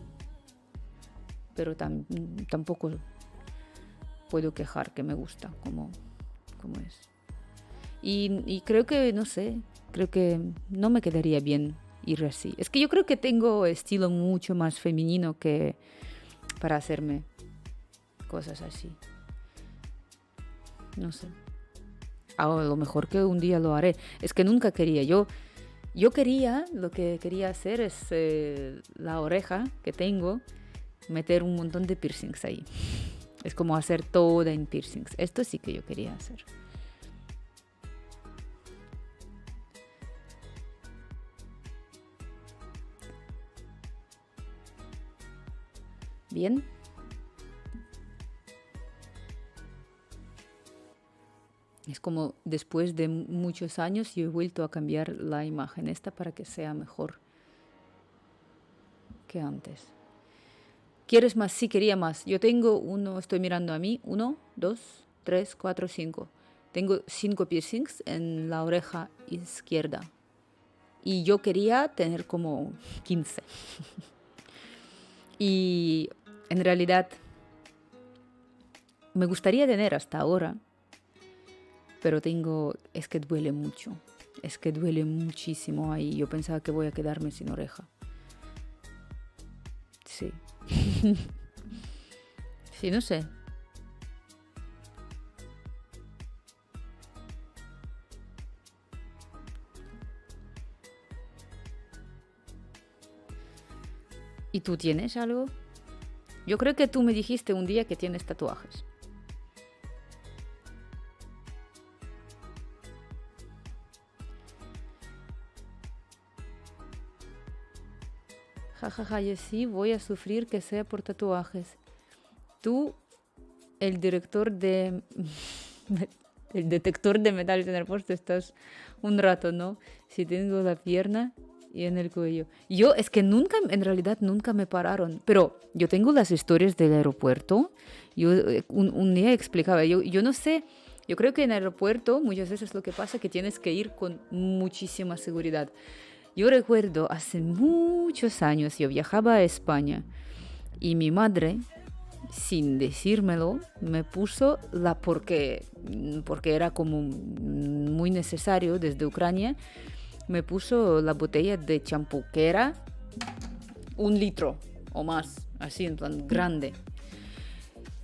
Pero tampoco puedo quejar que me gusta como es. Y creo que, no sé, creo que no me quedaría bien ir así. Es que yo creo que tengo estilo mucho más femenino que para hacerme cosas así. No sé. A lo mejor que un día lo haré. Es que nunca quería. Yo quería, lo que quería hacer es la oreja que tengo, meter un montón de piercings ahí. Es como hacer toda en piercings. Esto sí que yo quería hacer. Bien. Es como después de muchos años yo he vuelto a cambiar la imagen esta para que sea mejor que antes. ¿Quieres más? Sí, quería más. Yo tengo estoy mirando a mí, 1, 2, 3, 4, 5. Tengo 5 piercings en la oreja izquierda. Y yo quería tener como 15. Y en realidad me gustaría tener hasta ahora, pero es que duele mucho. Es que duele muchísimo ahí. Yo pensaba que voy a quedarme sin oreja. Sí. Sí, no sé. ¿Y tú tienes algo? Yo creo que tú me dijiste un día que tienes tatuajes. Jajaja, yo sí voy a sufrir que sea por tatuajes. Tú, el director de... el detector de metales en el puesto, estás un rato, ¿no? Si tengo la pierna y en el cuello. Yo, es que en realidad nunca me pararon. Pero yo tengo las historias del aeropuerto. Yo un día explicaba, yo no sé, yo creo que en el aeropuerto muchas veces lo que pasa es que tienes que ir con muchísima seguridad. Yo recuerdo hace muchos años, yo viajaba a España y mi madre, sin decírmelo, me puso porque era como muy necesario desde Ucrania, me puso la botella de champú, que era 1 litro o más, así en plan grande.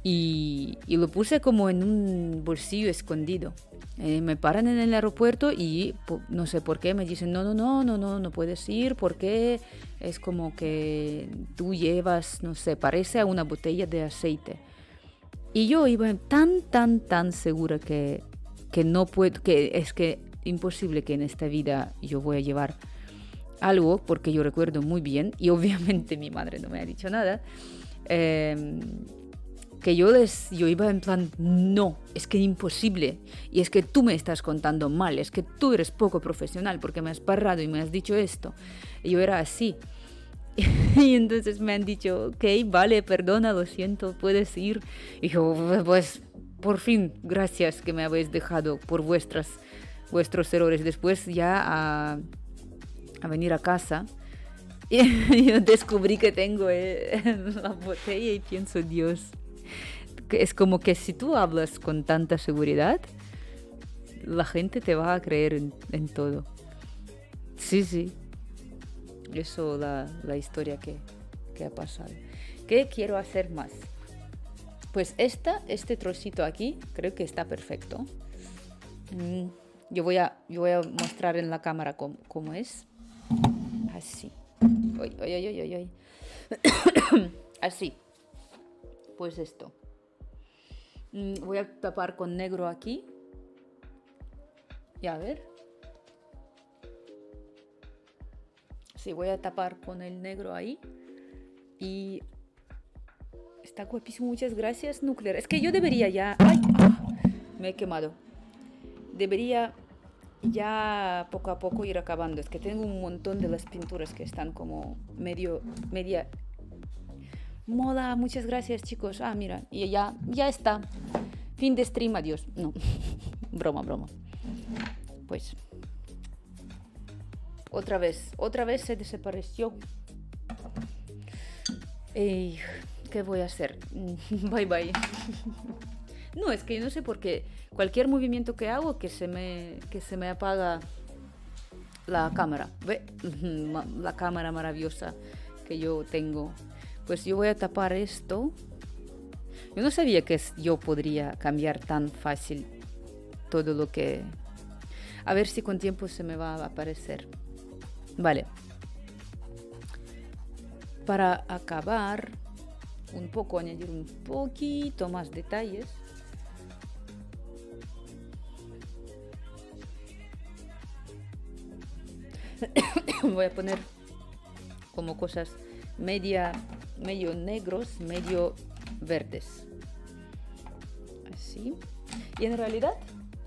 Y lo puse como en un bolsillo escondido. Me paran en el aeropuerto y no sé por qué me dicen no puedes ir porque es como que tú llevas, no sé, parece a una botella de aceite. Y yo iba tan segura que no puedo, que es que imposible que en esta vida yo voy a llevar algo, porque yo recuerdo muy bien, y obviamente mi madre no me ha dicho nada, que yo iba en plan, no, es que imposible, y es que tú me estás contando mal, es que tú eres poco profesional porque me has parrado y me has dicho esto. Y yo era así. Y entonces me han dicho, ok, vale, perdona, lo siento, puedes ir. Y yo, pues, por fin, gracias que me habéis dejado por vuestros errores. Después ya a venir a casa, y yo descubrí que tengo la botella y pienso, Dios, que es como que si tú hablas con tanta seguridad, la gente te va a creer en todo. Sí, sí. Eso la historia que ha pasado. ¿Qué quiero hacer más? Pues este trocito aquí creo que está perfecto. Yo voy a mostrar en la cámara cómo es. Así. Ay, ay, ay, ay, ay. Así. Pues esto. Voy a tapar con negro aquí. Y a ver. Sí, voy a tapar con el negro ahí. Y está guapísimo. Muchas gracias, Nuclear. Es que yo debería ya... ¡Ay! Me he quemado. Debería ya poco a poco ir acabando. Es que tengo un montón de las pinturas que están como media... Mola, muchas gracias, chicos. Ah, mira, y ya está. Fin de stream, adiós. No, broma. Pues... Otra vez se desapareció. ¿Qué voy a hacer? Bye. No, es que no sé por qué. Cualquier movimiento que hago que se me apaga la cámara. ¿Ve? La cámara maravillosa que yo tengo. Pues yo voy a tapar esto. Yo no sabía que yo podría cambiar tan fácil todo lo que... A ver si con tiempo se me va a aparecer. Vale. Para acabar un poco, añadir un poquito más detalles. Voy a poner como cosas medio negros, medio verdes. Así. Y en realidad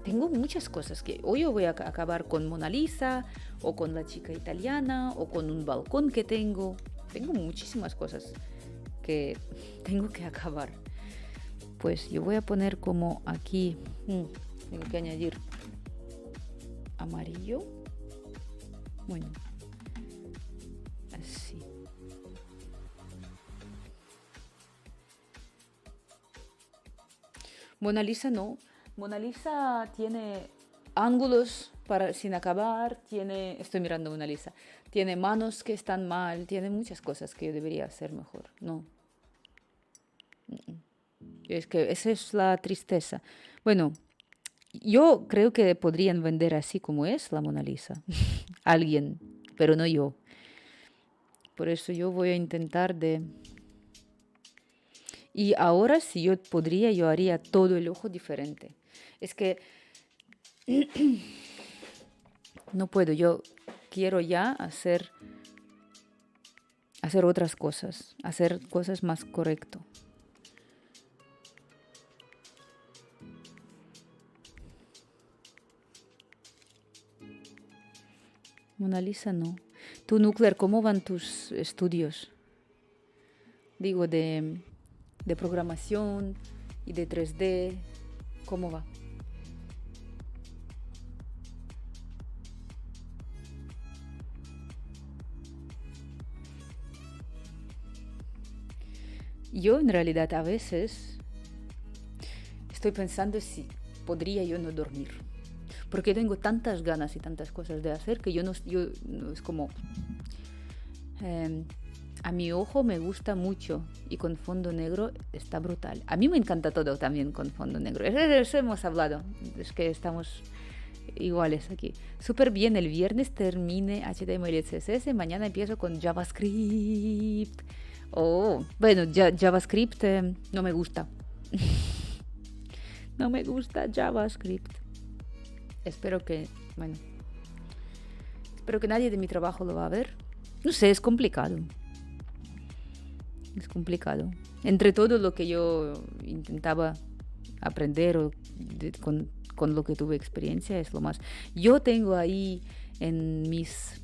tengo muchas cosas que hoy yo voy a acabar con Mona Lisa, o con la chica italiana, o con un balcón que tengo. Tengo muchísimas cosas que tengo que acabar. Pues yo voy a poner como aquí, tengo que añadir amarillo. Bueno, así. Mona Lisa no. Mona Lisa tiene ángulos sin acabar, estoy mirando Mona Lisa, tiene manos que están mal, tiene muchas cosas que yo debería hacer mejor. No. Es que esa es la tristeza. Bueno, yo creo que podrían vender así como es la Mona Lisa. Alguien, pero no yo. Por eso yo voy a intentar de... Y ahora si yo podría, yo haría todo el ojo diferente. Es que no puedo, yo quiero ya hacer otras cosas, hacer cosas más correcto. Mona Lisa no. Tú, Nuclear, ¿cómo van tus estudios? Digo, de programación y de 3D, ¿cómo va? Yo en realidad a veces estoy pensando si podría yo no dormir. Porque tengo tantas ganas y tantas cosas de hacer que yo no es como... a mi ojo me gusta mucho y con fondo negro está brutal. A mí me encanta todo también con fondo negro. Eso hemos hablado. Es que estamos iguales aquí. Súper bien. El viernes termine HTML y CSS. Mañana empiezo con JavaScript. Oh, bueno, JavaScript no me gusta. No me gusta JavaScript. Espero que nadie de mi trabajo lo va a ver. No sé, es complicado. Es complicado. Entre todo lo que yo intentaba aprender con lo que tuve experiencia, es lo más. Yo tengo ahí en mis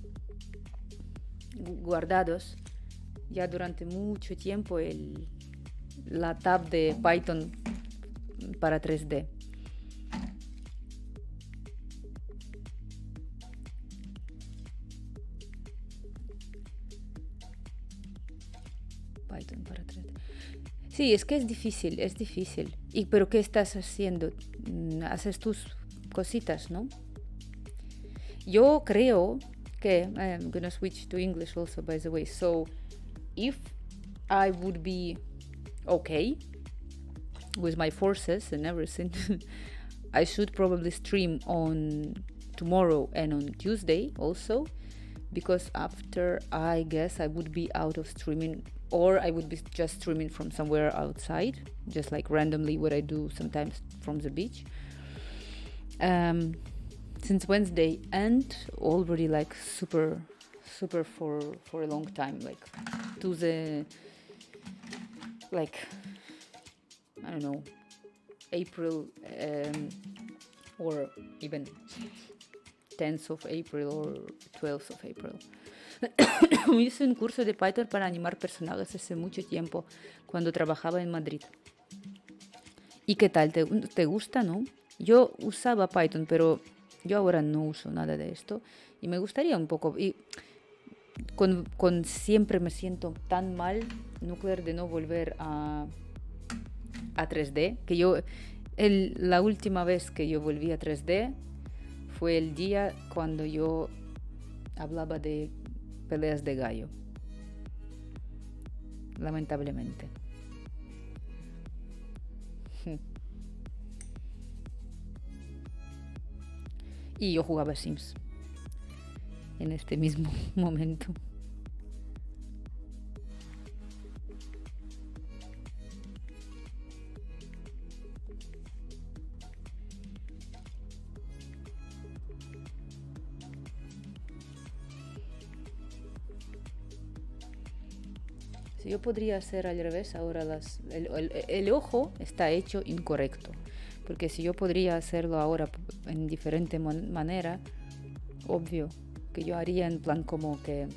guardados ya durante mucho tiempo la tab de Python para 3D. Python para 3D. Sí, es que es difícil, es difícil. ¿Pero qué estás haciendo? Haces tus cositas, ¿no? Yo creo que, I'm gonna switch to English also, by the way. So, if I would be okay with my forces and everything, I should probably stream on tomorrow and on Tuesday also, because after, I guess I would be out of streaming, or I would be just streaming from somewhere outside, just like randomly what I do sometimes from the beach. Since Wednesday, and already like super for a long time, like to the, like, I don't know, April, or even 10th of April or 12th of April. Hice un curso de Python para animar personajes hace mucho tiempo, cuando trabajaba en Madrid. ¿Y qué tal? ¿Te gusta, no? Yo usaba Python, pero yo ahora no uso nada de esto. Y me gustaría un poco... Y con siempre me siento tan mal, Nuclear, de no volver a 3D. Que yo... la última vez que yo volví a 3D fue el día cuando yo hablaba de peleas de gallo. Lamentablemente. Y yo jugaba Sims en este mismo momento. Si yo podría hacer al revés ahora, el ojo está hecho incorrecto, porque si yo podría hacerlo ahora en diferente manera, obvio que yo haría en plan como que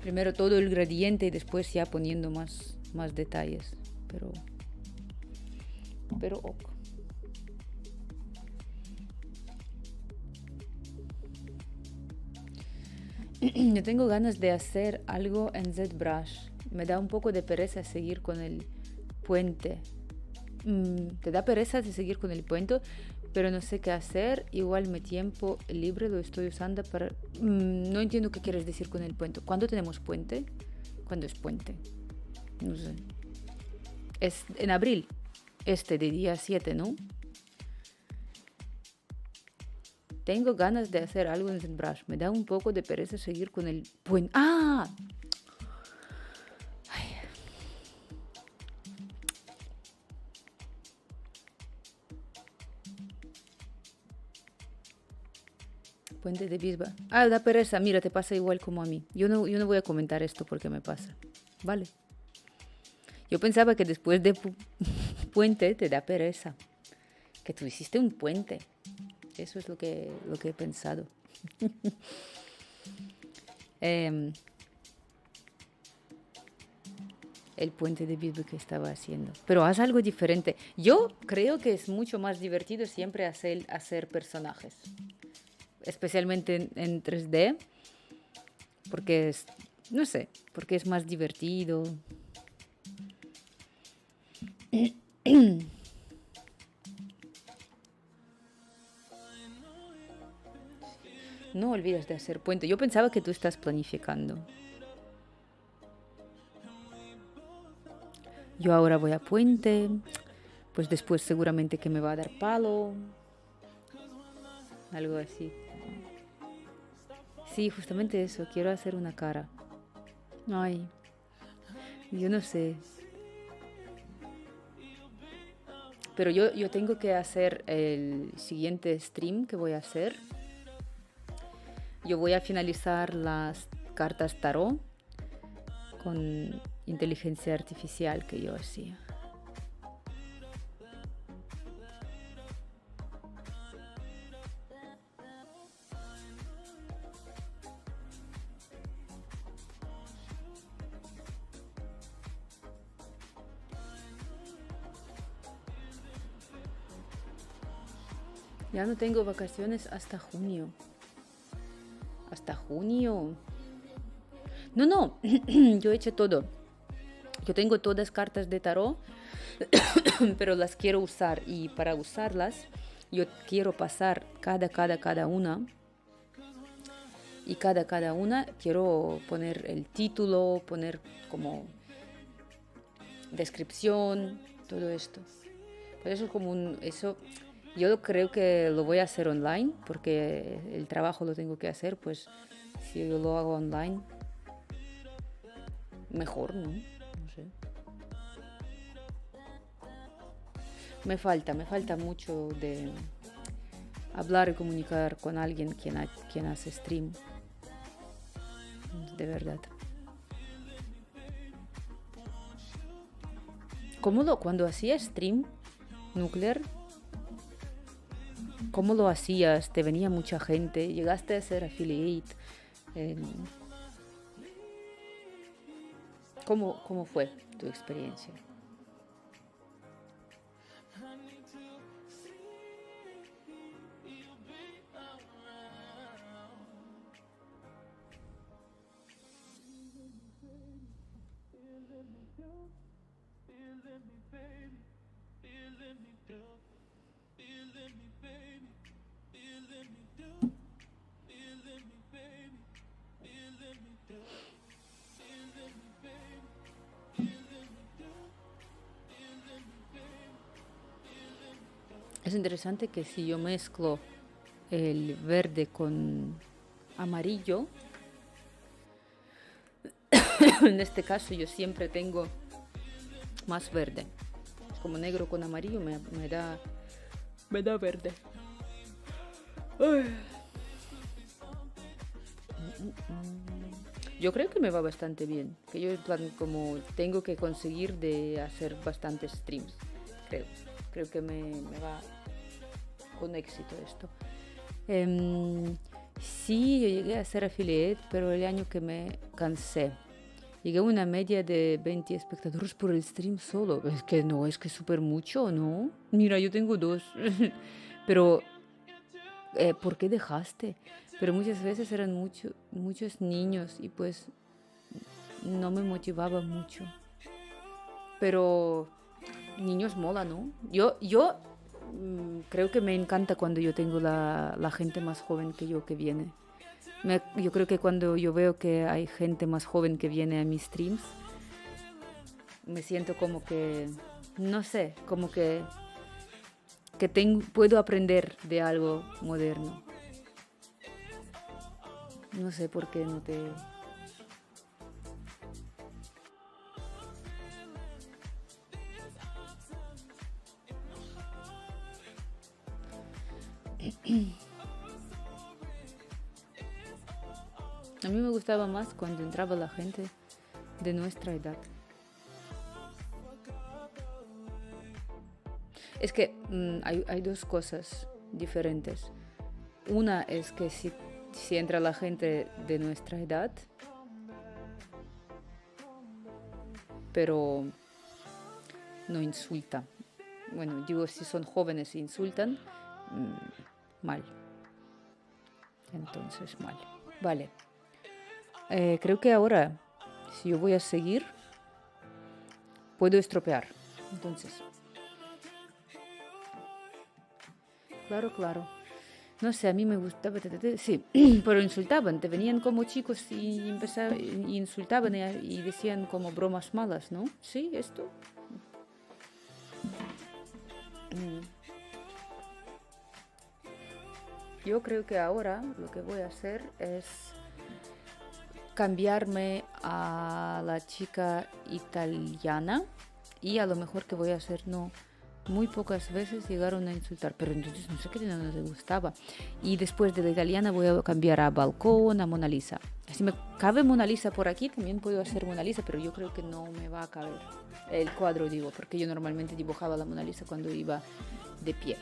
primero todo el gradiente y después ya poniendo más detalles, pero ok. Yo tengo ganas de hacer algo en ZBrush. Me da un poco de pereza seguir con el puente. ¿Te da pereza de seguir con el puente? Pero no sé qué hacer. Igual mi tiempo libre lo estoy usando para... no entiendo qué quieres decir con el puente. ¿Cuándo tenemos puente? ¿Cuándo es puente? No sé. Es en abril. De día 7, ¿no? Tengo ganas de hacer algo en ZBrush. Me da un poco de pereza seguir con el puente. ¡Ah! Ay. Puente de Bisba. Ah, da pereza. Mira, te pasa igual como a mí. Yo no voy a comentar esto porque me pasa. Vale. Yo pensaba que después de puente te da pereza. Que tú hiciste un puente. Eso es lo que he pensado. El puente de Bisbee que estaba haciendo. Pero haz algo diferente. Yo creo que es mucho más divertido siempre hacer personajes. Especialmente en 3D. Porque es, no sé, porque es más divertido. No olvides de hacer puente. Yo pensaba que tú estás planificando. Yo ahora voy a puente. Pues después seguramente que me va a dar palo. Algo así. Sí, justamente eso. Quiero hacer una cara. Ay. Yo no sé. Pero yo tengo que hacer el siguiente stream que voy a hacer. Yo voy a finalizar las cartas tarot con inteligencia artificial que yo hacía. Ya no tengo vacaciones hasta junio. Hasta junio. No, yo he hecho todo. Yo tengo todas cartas de tarot, pero las quiero usar. Y para usarlas, yo quiero pasar cada una. Y cada una quiero poner el título, poner como descripción, todo esto. Por eso es como eso. Yo creo que lo voy a hacer online, porque el trabajo lo tengo que hacer, pues si yo lo hago online, mejor, ¿no? No sé. Me falta mucho de hablar y comunicar con alguien quien hace stream. De verdad. Cuando hacía stream nuclear, ¿cómo lo hacías? ¿Te venía mucha gente? ¿Llegaste a ser affiliate? ¿Cómo fue tu experiencia? Es interesante que si yo mezclo el verde con amarillo, en este caso yo siempre tengo más verde. Es como negro con amarillo me da verde. Yo creo que me va bastante bien. Que yo en plan como tengo que conseguir de hacer bastantes streams. Creo que me va con éxito esto. Sí, yo llegué a ser affiliate, pero el año que me cansé. Llegué a una media de 20 espectadores por el stream solo. Es que es súper mucho, ¿no? Mira, yo tengo 2. Pero, ¿por qué dejaste? Pero muchas veces eran muchos niños y pues no me motivaba mucho. Pero niños mola, ¿no? Yo creo que me encanta cuando yo tengo la gente más joven que yo que viene. Yo creo que cuando yo veo que hay gente más joven que viene a mis streams, me siento como que, no sé, como que puedo aprender de algo moderno. No sé por qué no te... A mí me gustaba más cuando entraba la gente de nuestra edad. Es que hay dos cosas diferentes. Una es que si entra la gente de nuestra edad, pero no insulta. Bueno, digo, si son jóvenes e insultan, mal. Entonces, mal. Vale. Creo que ahora, si yo voy a seguir, puedo estropear. Entonces, claro. No sé, a mí me gustaba, sí, pero insultaban, te venían como chicos y insultaban y decían como bromas malas, ¿no? Sí, esto. Yo creo que ahora lo que voy a hacer es cambiarme a la chica italiana y a lo mejor que voy a hacer, Muy pocas veces llegaron a insultar, pero entonces no sé qué no les gustaba. Y después de la italiana voy a cambiar a balcón, a Mona Lisa. Si me cabe Mona Lisa por aquí, también puedo hacer Mona Lisa, pero yo creo que no me va a caber. El cuadro, digo, porque yo normalmente dibujaba la Mona Lisa cuando iba de pie.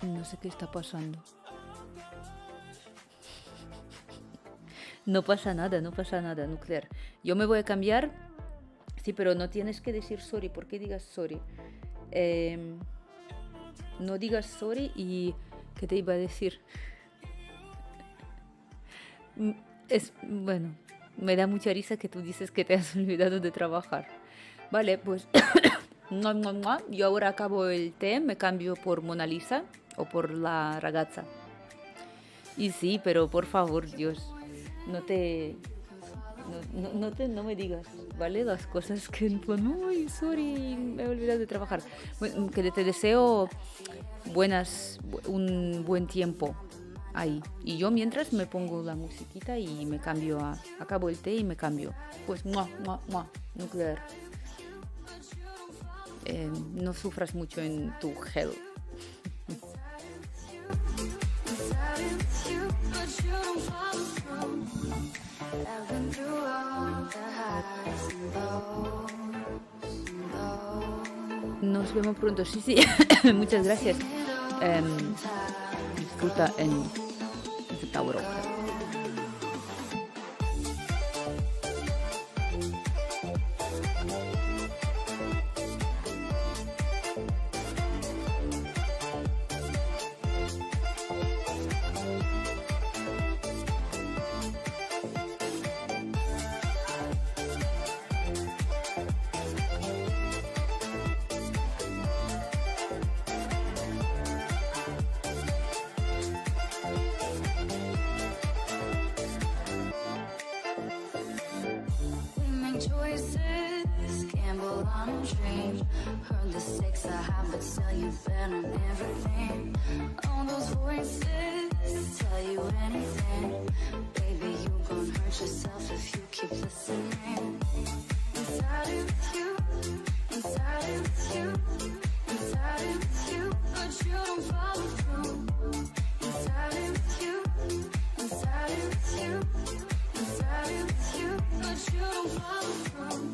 No sé qué está pasando. No pasa nada, Nuclear. Yo me voy a cambiar. Sí, pero no tienes que decir sorry. ¿Por qué digas sorry? No digas sorry y... ¿Qué te iba a decir? Bueno, me da mucha risa que tú dices que te has olvidado de trabajar. Vale, pues... Yo ahora acabo el té, me cambio por Mona Lisa o por la ragazza. Y sí, pero por favor, Dios, no te... No me digas, ¿vale? Las cosas que en plan, uy, sorry, me he olvidado de trabajar. Bueno, que te deseo un buen tiempo ahí. Y yo mientras me pongo la musiquita y me cambio acabo el té y me cambio. Pues, Nuclear. No sufras mucho en tu gel. Nos vemos pronto, sí. Muchas gracias. Disfruta en Tauro. Choices, gamble on a dream. Heard the stakes are high, but still you bet on everything. All those voices tell you anything. Baby, you gon' hurt yourself if you keep listening. Inside of you, inside of you, inside of you, but you don't follow through. Inside of you, inside of you, inside of you, but you don't follow through.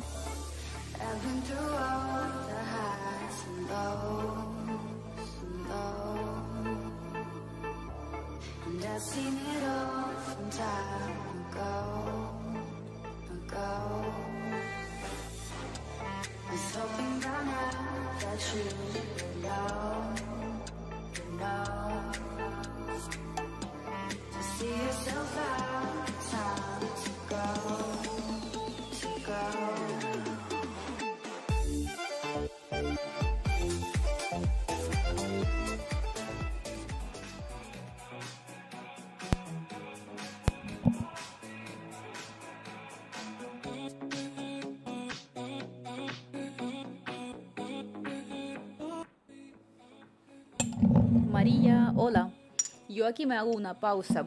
I've been through all the highs and lows, and I've seen it all from time ago. I was hoping by now that you would know, to see yourself out, time to go. María, hola. Yo aquí me hago una pausa,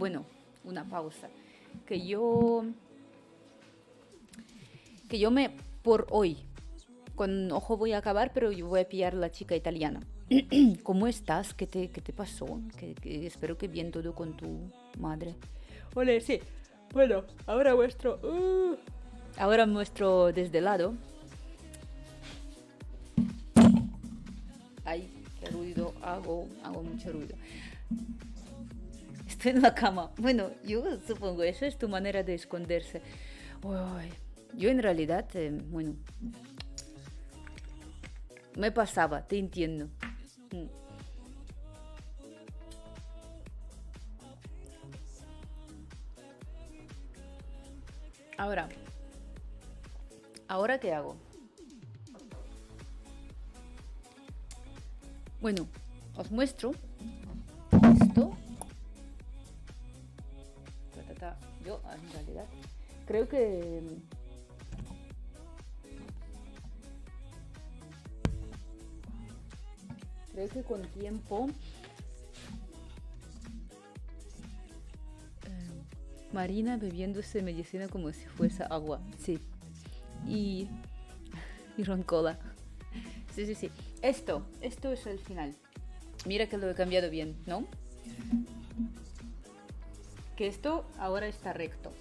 que yo por hoy, con ojo voy a acabar, pero yo voy a pillar la chica italiana. ¿Cómo estás? ¿Qué te pasó? Espero que bien todo con tu madre. Hola, sí. Bueno, ahora muestro desde el lado. Ay, qué ruido hago mucho ruido. Estoy en la cama. Bueno, yo supongo esa es tu manera de esconderse. Uy, yo en realidad, me pasaba, te entiendo. Ahora ¿qué hago? Bueno, os muestro esto. Yo en realidad creo que con tiempo Marina bebiéndose medicina como si fuese agua. Sí. Y, y roncola. Sí, sí, sí. Esto es el final. Mira que lo he cambiado bien, ¿no? Que esto ahora está recto.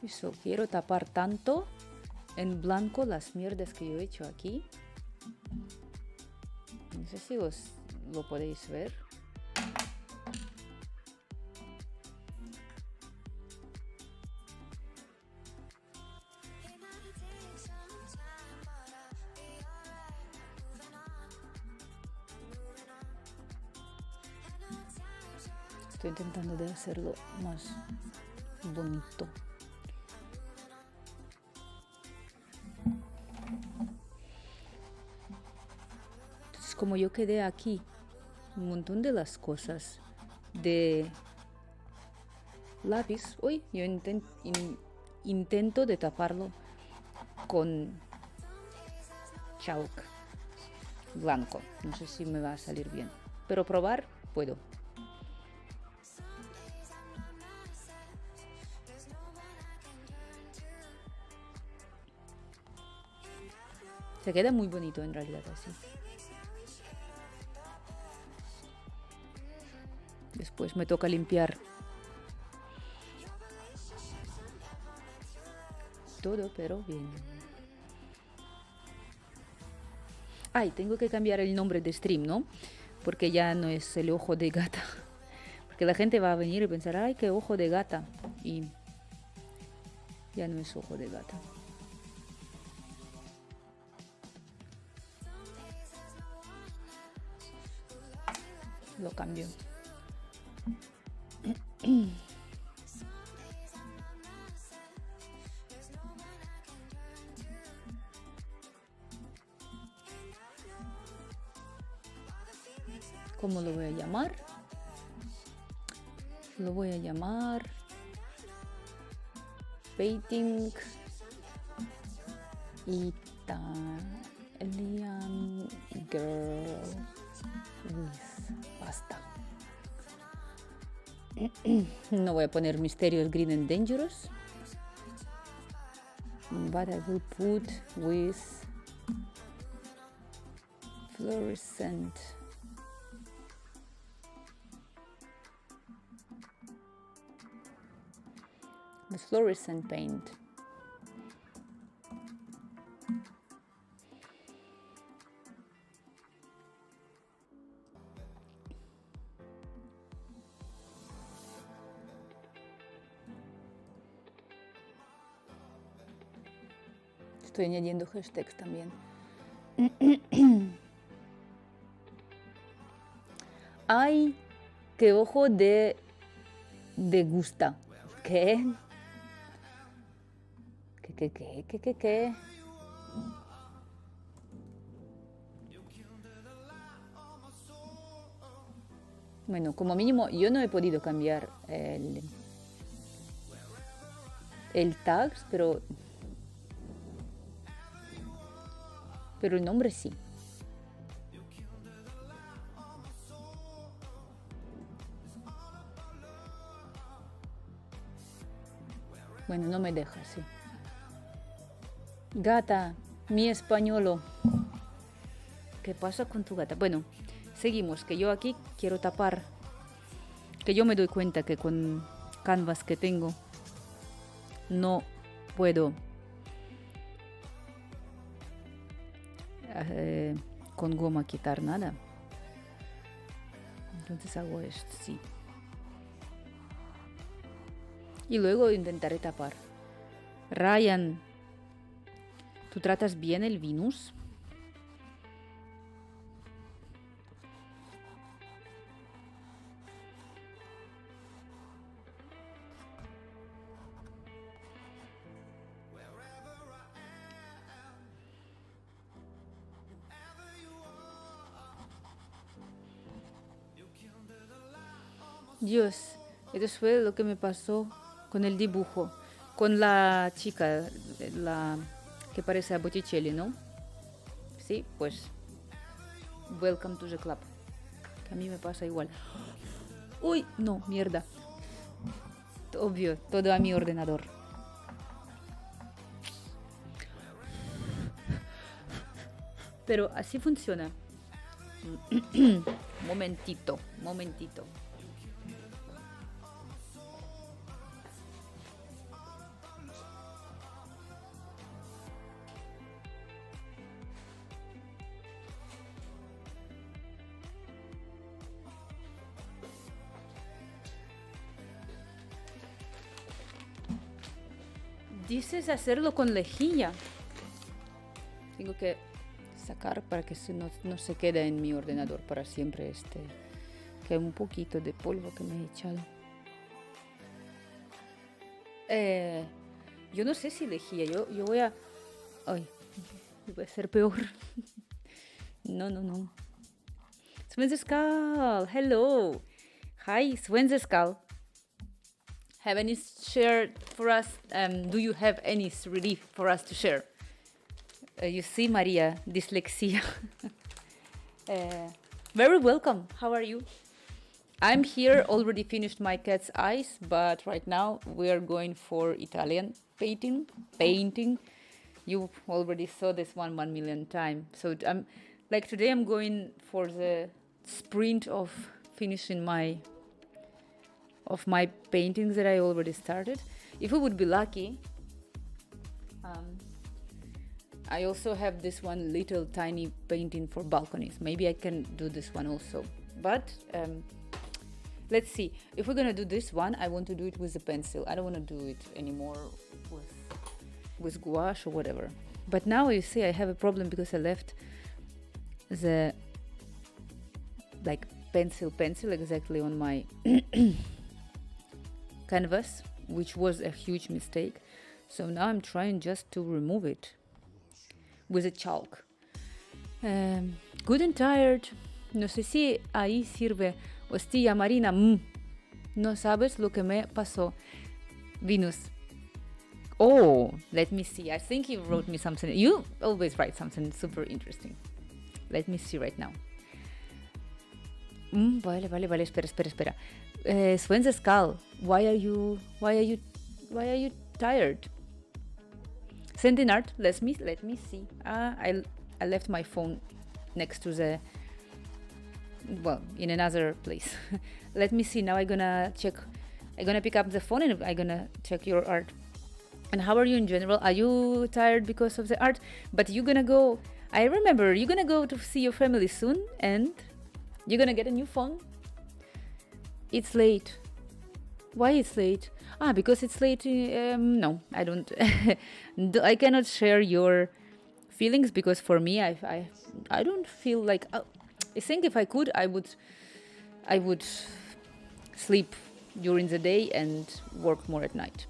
Eso, quiero tapar tanto en blanco las mierdas que yo he hecho aquí. No sé si os lo podéis ver. Estoy intentando de hacerlo más bonito. Entonces, como yo quedé aquí un montón de las cosas de lápiz, uy, yo intento de taparlo con chalk blanco. No sé si me va a salir bien, pero probar puedo. Se queda muy bonito en realidad así. Después me toca limpiar todo, pero bien. Ay, tengo que cambiar el nombre de stream, ¿no? Porque ya no es el ojo de gata. Porque la gente va a venir y pensar, ay, qué ojo de gata. Y ya no es ojo de gata. Lo cambio. ¿Cómo lo voy a llamar? Lo voy a llamar Painting Italian Girl with Pasta. No voy a poner Mysterious Green and Dangerous, but I will put with Fluorescent. The Fluorescent paint. Estoy añadiendo hashtags también. Ay, qué ojo de gusta. ¿Qué? ¿Qué? Bueno, como mínimo yo no he podido cambiar el tag, pero el nombre sí. Bueno, no me deja, sí. Gata, mi españolo. ¿Qué pasa con tu gata? Bueno, seguimos, que yo aquí quiero tapar. Que yo me doy cuenta que con canvas que tengo no puedo con goma quitar nada. Entonces hago esto, sí. Y luego intentaré tapar. Ryan, ¿tú tratas bien el Venus? Dios, eso fue lo que me pasó con el dibujo, con la chica, la que parece a Botticelli, ¿no? Sí, pues, welcome to the club. Que a mí me pasa igual. Uy, no, mierda. Obvio, todo a mi ordenador. Pero así funciona. Momentito. Dices hacerlo con lejilla. Tengo que sacar para que no se quede en mi ordenador para siempre que hay un poquito de polvo que me he echado. Yo no sé si lejilla, yo voy a... Ay, voy a ser peor. No. Svenskal, hello. Hi, Svenskal. Have any share for us? Do you have any relief for us to share? You see, Maria, dyslexia. Very welcome. How are you? I'm here, already finished my cat's eyes, but right now we are going for Italian painting. You already saw this 1 million times. So today I'm going for the sprint of finishing my paintings that I already started. If we would be lucky, I also have this one little tiny painting for balconies. Maybe I can do this one also. But let's see. If we're gonna do this one, I want to do it with a pencil. I don't want to do it anymore with gouache or whatever. But now you see I have a problem because I left the pencil exactly on my canvas, which was a huge mistake. So now I'm trying just to remove it with a chalk. Good and tired, No sé si ahí sirve. Hostia, Marina, no sabes lo que me pasó. Venus. Oh, let me see. I think you wrote me something. You always write something super interesting. Let me see right now. Vale. Espera. Sven's skull. Why are you tired? Sending art. Let me see. I left my phone next to the, well, in another place. Let me see. Now I'm gonna check. I'm gonna pick up the phone and I'm gonna check your art. And how are you in general? Are you tired because of the art? But you're gonna go. I remember you're gonna go to see your family soon, and you're gonna get a new phone. It's late. Why it's late? Because it's late. No, I don't. I cannot share your feelings because for me, I don't feel like. I think if I could, I would sleep during the day and work more at night.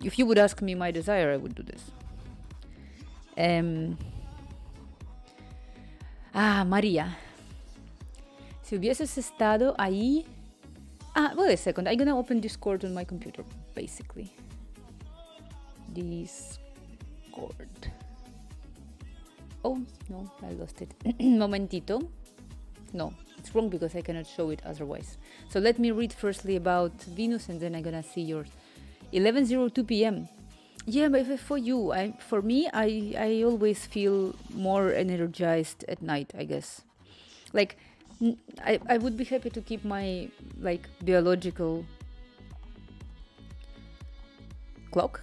If you would ask me my desire, I would do this. María. Si hubieses estado ahí. Wait a second. I'm gonna open Discord on my computer, basically. Discord. Oh, no, I lost it. Momentito. No, it's wrong because I cannot show it otherwise. So let me read firstly about Venus and then I'm gonna see yours. 11:02 p.m. Yeah, but for you, for me, I always feel more energized at night, I guess. Like, I would be happy to keep my, like, biological clock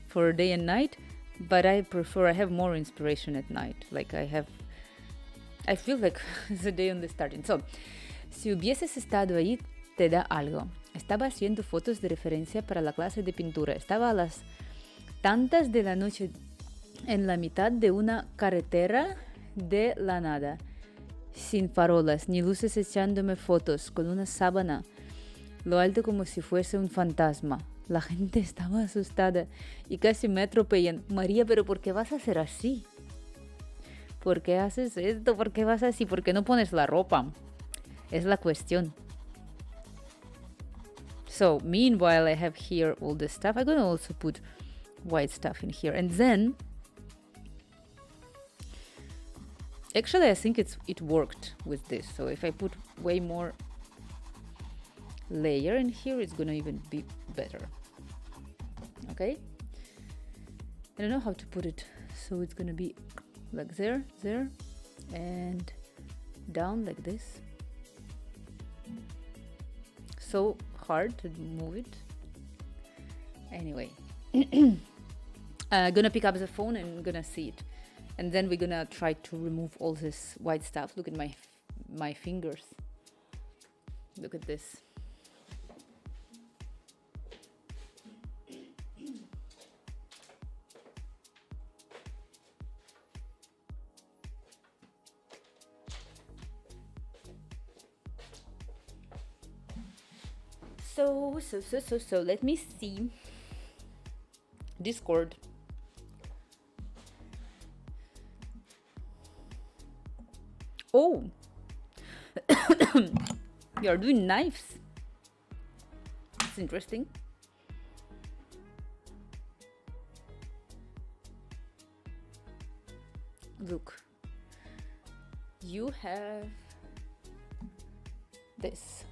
for day and night, but I have more inspiration at night. Like, I feel like the day only starting. So, si hubieses estado ahí, te da algo. Estaba haciendo fotos de referencia para la clase de pintura. Estaba a las tantas de la noche en la mitad de una carretera de la nada, sin farolas ni luces, echándome fotos con una sábana, lo alto como si fuese un fantasma. La gente estaba asustada y casi me atropellan. María, ¿pero por qué vas a hacer así? ¿Por qué haces esto? ¿Por qué vas así? ¿Por qué no pones la ropa? Es la cuestión. So, meanwhile, I have here all the stuff. I'm gonna also put white stuff in here. And then, actually, I think it worked with this. So if I put way more layer in here, it's gonna even be better. Okay? I don't know how to put it. So it's gonna be like there, and down like this. So hard to move it. Anyway, gonna pick up the phone and gonna see it, and then we're gonna try to remove all this white stuff. Look at my fingers. Look at this. So let me see. Discord. Oh, you're doing knives. It's interesting. Look, you have this.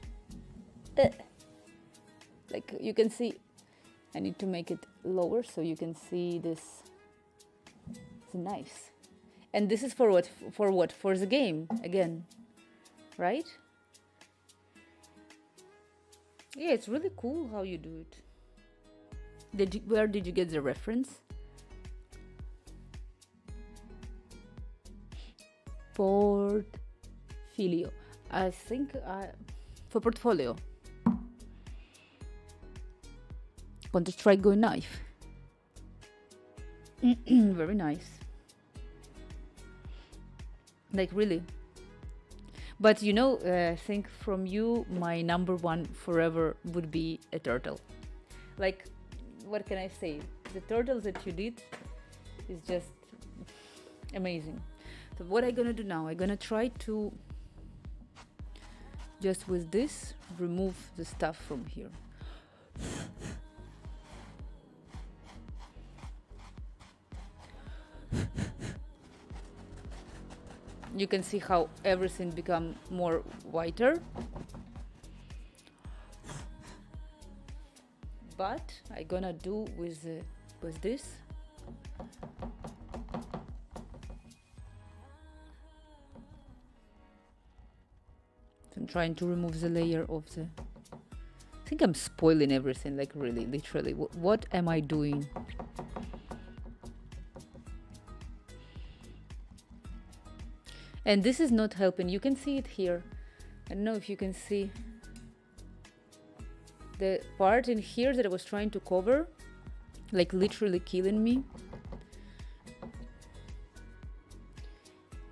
Like you can see, I need to make it lower so you can see this. The knives, and this is for what? For the game again, right? Yeah, it's really cool how you do it. Where did you get the reference? Portfolio. I think for portfolio. Counter-Strike Go knife. Very nice. Like really. But you know, I think from you, my number one forever would be a turtle. Like, what can I say? The turtle that you did is just Amazing. So what I'm gonna do now, I'm gonna try to just with this remove the stuff from here. You can see how everything become more whiter. But I'm gonna do with this. I'm trying to remove the layer of the. I think I'm spoiling everything, like really, literally. What am I doing? And this is not helping. You can see it here. I don't know if you can see the part in here that I was trying to cover, like literally killing me.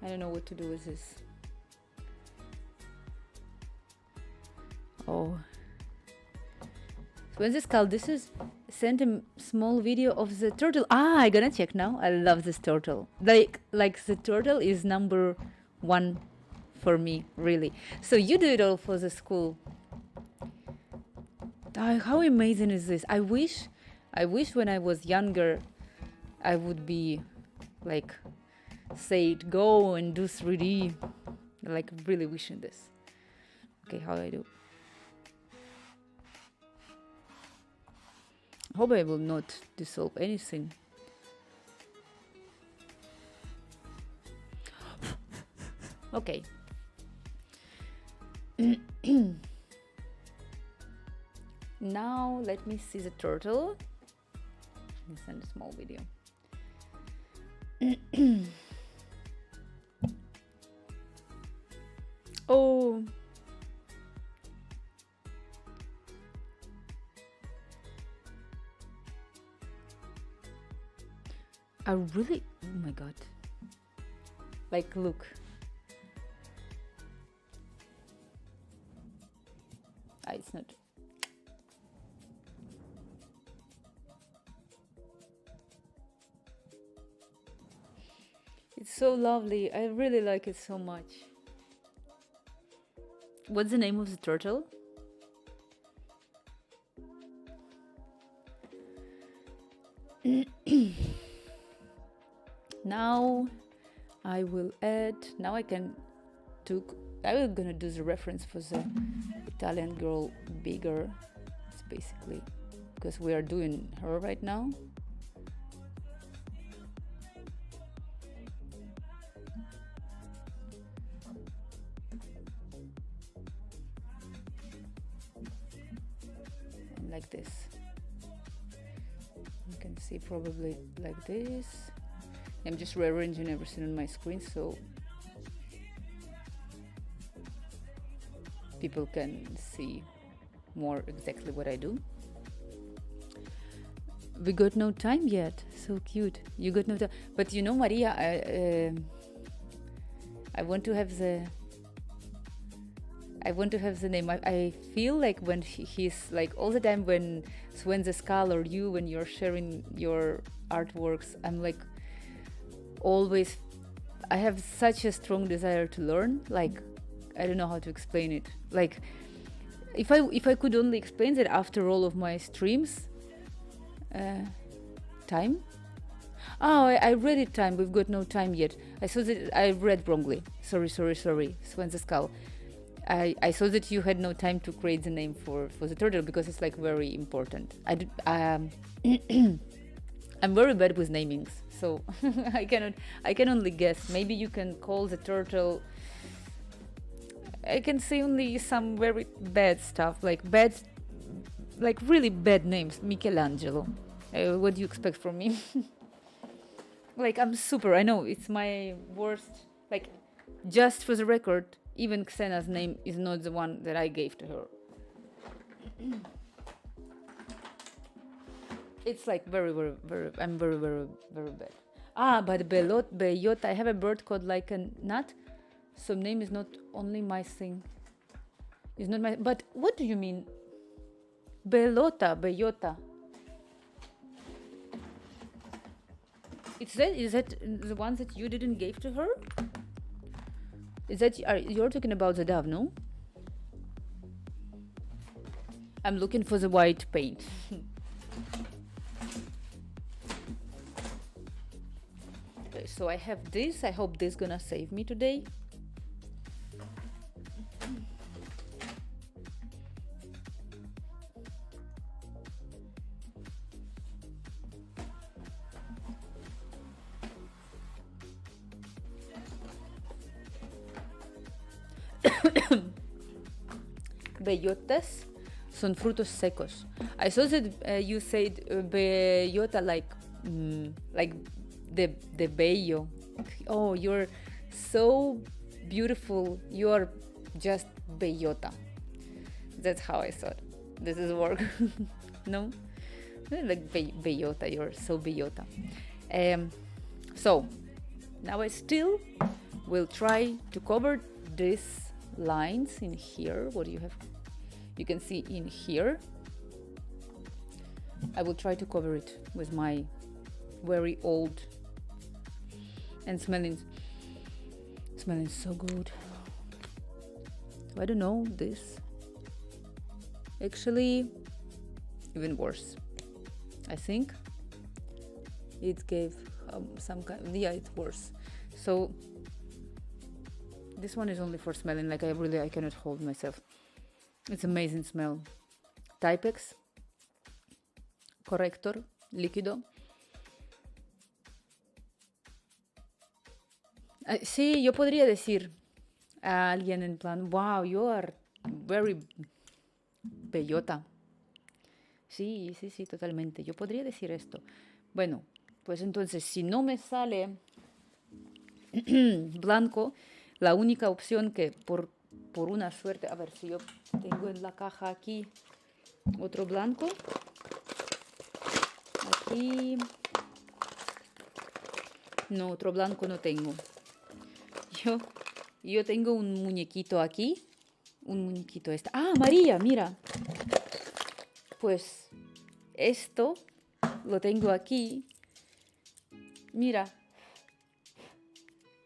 I don't know what to do with this. Oh. So when this called, this is sent a small video of the turtle. Ah, I gonna check now. I love this turtle. Like the turtle is number one for me, really. So you do it all for the school. How amazing is this? I wish when I was younger, I would be like, say it, go and do 3D. Like really wishing this. Okay, how do I do? Hope I will not dissolve anything. Okay. Now let me see the turtle. Let me send a small video. Oh. I really, oh my god. Like, look. It's not. It's so lovely. I really like it so much. What's the name of the turtle? Now I will add. Now I will gonna do the reference for the Italian girl bigger. It's basically because we are doing her right now. And like this. You can see probably like this. I'm just rearranging everything on my screen so people can see more exactly what I do. We got no time yet. So cute. You got no time. But you know, Maria, I want to have the name. I feel like when he's like all the time when Sven the Skull or you, when you're sharing your artworks, I'm like always, I have such a strong desire to learn. Like, I don't know how to explain it. Like, if I could only explain that after all of my streams, time. Oh, I read it time. We've got no time yet. I saw that I read wrongly. Sorry. Sven the Skull. I saw that you had no time to create the name for the turtle because it's like very important. I'm very bad with namings, so I can only guess. Maybe you can call the turtle. I can say only some very bad stuff, like really bad names. Michelangelo. What do you expect from me? Like, I'm super. I know it's my worst. Like, just for the record, even Xena's name is not the one that I gave to her. It's like very, I'm very bad. But Bellota, I have a bird called like a nut. So name is not only my thing. It's not my, but what do you mean? Bellota. Is that the ones that you didn't give to her? Is that you're talking about the dove, no? I'm looking for the white paint. Okay, so I have this. I hope this gonna save me today. Bellotas son frutos secos. I saw that you said bellota like the bello. Oh, you're so beautiful. You are just bellota. That's how I thought. This is work. No, like bellota. You're so bellota. So now I still will try to cover these lines in here. What do you have? You can see in here. I will try to cover it with my very old and smelling so good. I don't know, this actually even worse. I think it gave some kind, yeah, it's worse. So this one is only for smelling, like I cannot hold myself. It's amazing smell. Typex corrector líquido. Sí, yo podría decir a alguien en plan, wow, you are very bellota. Sí, totalmente. Yo podría decir esto. Bueno, pues entonces, si no me sale blanco, la única opción que por una suerte, a ver si yo tengo en la caja aquí otro blanco. Aquí. No, otro blanco no tengo. Yo tengo un muñequito aquí. Un muñequito este. Ah, María, mira. Pues esto lo tengo aquí. Mira.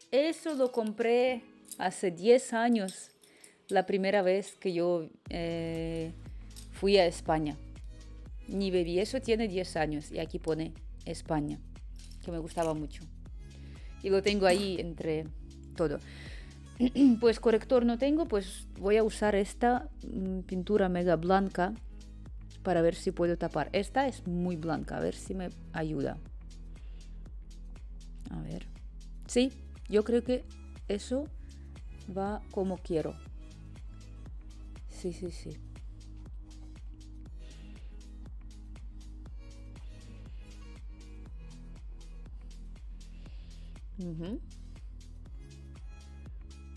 Eso lo compré hace 10 años. La primera vez que yo fui a España. Ni bebí, eso tiene 10 años y aquí pone España, que me gustaba mucho. Y lo tengo ahí entre todo. Pues corrector no tengo, pues voy a usar esta pintura mega blanca para ver si puedo tapar. Esta es muy blanca, a ver si me ayuda. A ver. Sí, yo creo que eso va como quiero. Sí.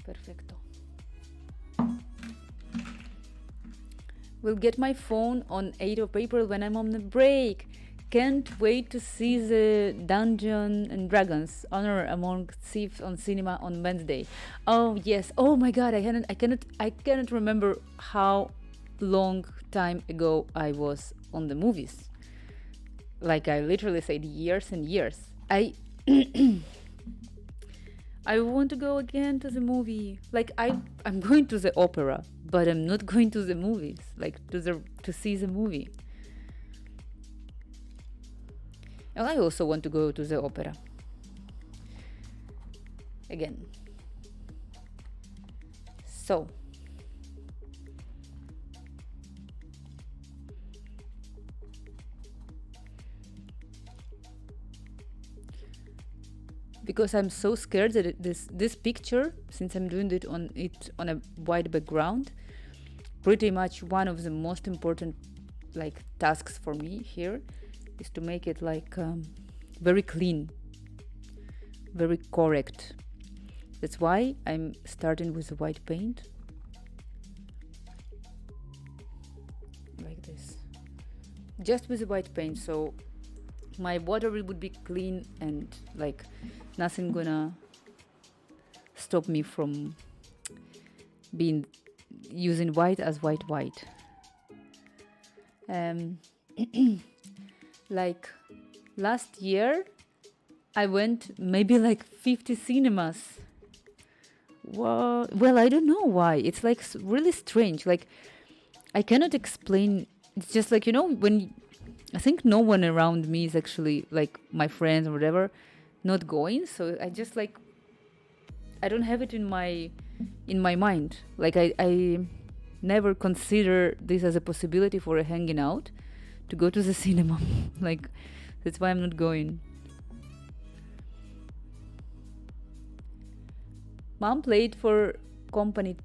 Perfecto. Will get my phone on 8th of April when I'm on the break. Can't wait to see the Dungeons and Dragons Honor Among Thieves on cinema on Wednesday. Oh yes. Oh my God. I cannot remember how long time ago I was on the movies. Like I literally said years and years. I want to go again to the movie. Like I'm going to the opera, but I'm not going to the movies. Like to see the movie. And I also want to go to the opera. Again. So. Because I'm so scared that this picture, since I'm doing it on a white background, pretty much one of the most important like tasks for me here is to make it like very clean, very correct. That's why I'm starting with the white paint like this, just with the white paint, so my water would be clean and like nothing gonna stop me from using white as white. Like last year I went maybe like 50 cinemas. Well, I don't know why. It's like really strange. Like, I cannot explain. It's just like, when I think no one around me is actually like my friends or whatever, not going. So I just like, I don't have it in my mind. Like, I never consider this as a possibility for a hanging out to go to the cinema. Like, that's why I'm not going. Mom paid for company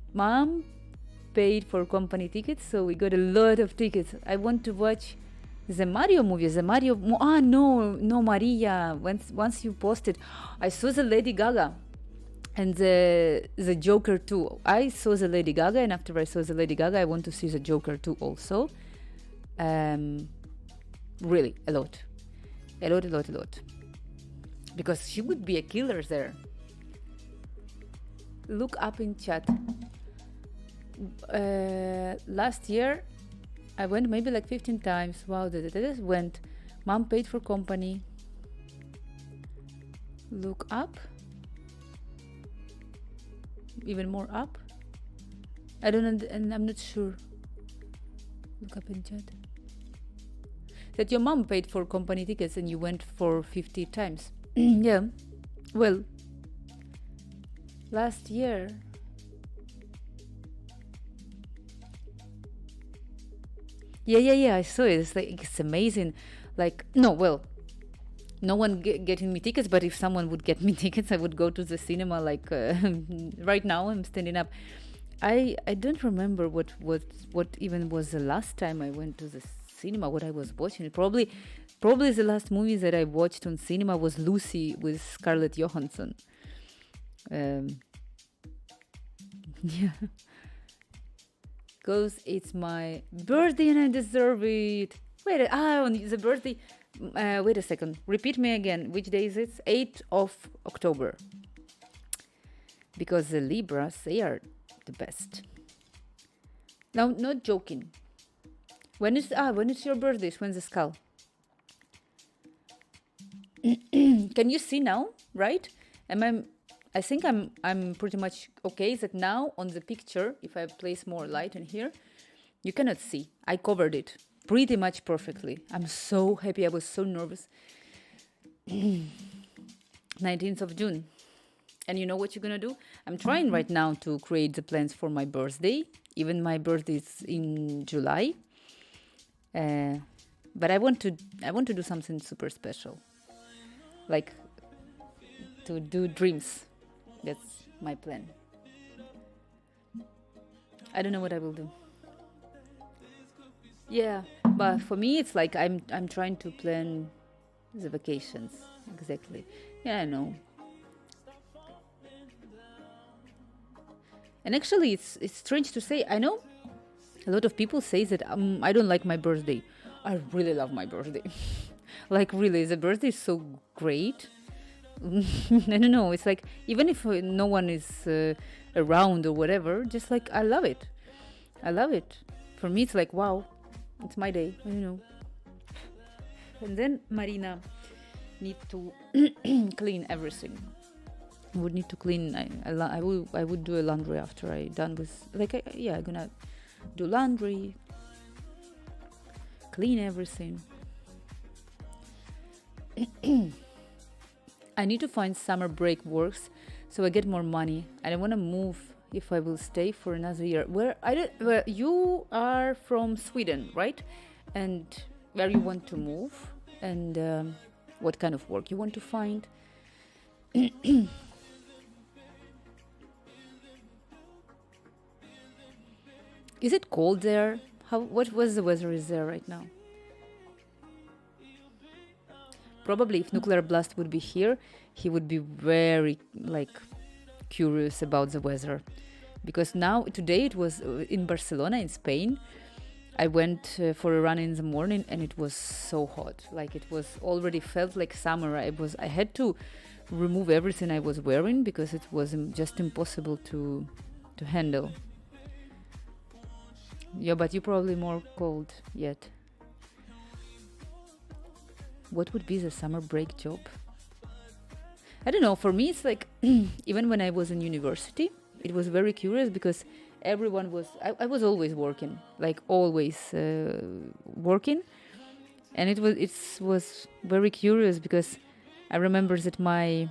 tickets, so we got a lot of tickets. I want to watch the Mario movie. No, Maria. Once you posted, I saw the Lady Gaga and the Joker too. I saw the Lady Gaga, and after I saw the Lady Gaga, I want to see the Joker too also. Really, a lot. Because she would be a killer there. Look up in chat. Last year, I went maybe like 15 times. Wow, went. Mom paid for company. Look up. Even more up. I don't know, and I'm not sure. Look up in chat. That your mom paid for company tickets and you went for 50 times. Yeah. Well, last year. Yeah, I saw it. It's amazing. Like, no one getting me tickets, but if someone would get me tickets, I would go to the cinema. Like, right now I'm standing up. I don't remember what even was the last time I went to the cinema, what I was watching. Probably the last movie that I watched on cinema was Lucy with Scarlett Johansson. Yeah. Because it's my birthday and I deserve it. On the birthday. Wait a second. Repeat me again. Which day is it? 8th of October. Because the Libras, they are the best. Now, not joking. When is your birthday? When's the skull? Can you see now? Right? I think I'm pretty much okay. That now on the picture, if I place more light in here, you cannot see. I covered it pretty much perfectly. I'm so happy. I was so nervous. 19th of June. And you know what you're gonna do? I'm trying right now to create the plans for my birthday. Even my birthday is in July. But I want to do something super special. Like to do dreams. That's my plan. I don't know what I will do. Yeah, but for me it's like I'm trying to plan the vacations. Exactly. Yeah, I know. And actually it's strange to say. I know a lot of people say that I don't like my birthday. I really love my birthday. Like, really, the birthday is so great. I don't know. It's like, even if no one is around or whatever, just like, I love it. For me, it's like, wow, it's my day. I don't know. And then Marina need to clean everything. I would need to clean. I would do a laundry after I done with. I'm gonna do laundry, clean everything. I need to find summer break works so I get more money. I don't want to move if I will stay for another year. Where you are from Sweden, right? And where you want to move and what kind of work you want to find. Is it cold there? What was the weather is there right now? Probably if Nuclear Blast would be here, he would be very curious about the weather, because today it was in Barcelona in Spain. I went for a run in the morning and it was so hot. Like, it was already felt like summer. I had to remove everything I was wearing because it was just impossible to handle. Yeah, but you're probably more cold yet. What would be the summer break job? I don't know, for me it's like even when I was in university, it was very curious because everyone was I was always working, like always working, and it was very curious because I remember that my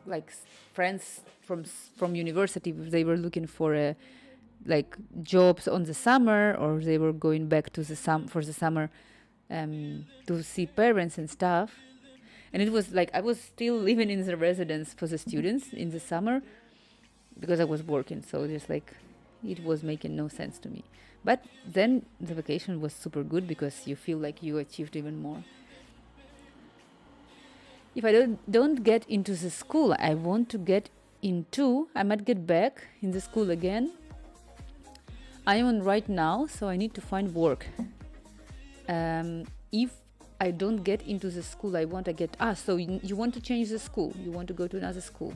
like friends from university, they were looking for like jobs on the summer, or they were going back to for the summer to see parents and stuff. And it was like I was still living in the residence for the students in the summer because I was working. So just like it was making no sense to me. But then the vacation was super good because you feel like you achieved even more. If I don't get into the school I want to get into, I might get back in the school again. I am on right now, so I need to find work. If I don't get into the school I want to get... so you want to change the school. You want to go to another school.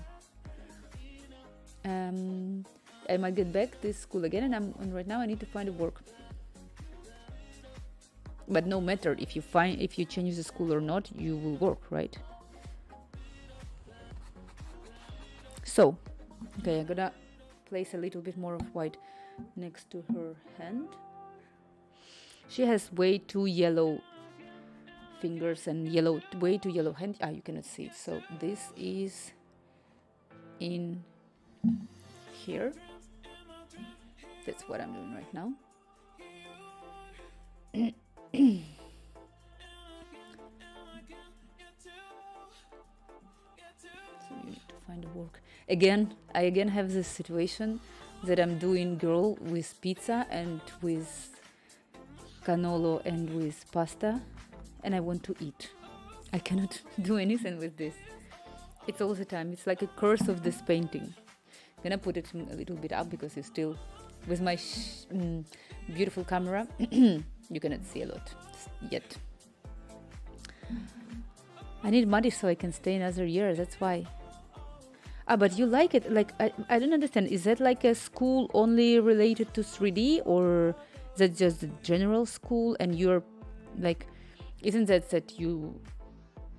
I might get back this school again, and I'm on right now I need to find a work. But no matter if you change the school or not, you will work, right? So, okay, I'm gonna place a little bit more of white next to her hand. She has way too yellow fingers and way too yellow hand. You cannot see it. So this is in here. That's what I'm doing right now. So you need to find a work. I again have this situation that I'm doing girl with pizza and with cannolo and with pasta, and I want to eat. I cannot do anything with this. It's all the time. It's like a curse of this painting. I'm gonna put it a little bit up because it's still with my beautiful camera. You cannot see a lot yet. I need money so I can stay another year. That's why. But you like it? Like I don't understand. Is that like a school only related to 3D, or is that just a general school? And you're like, isn't that you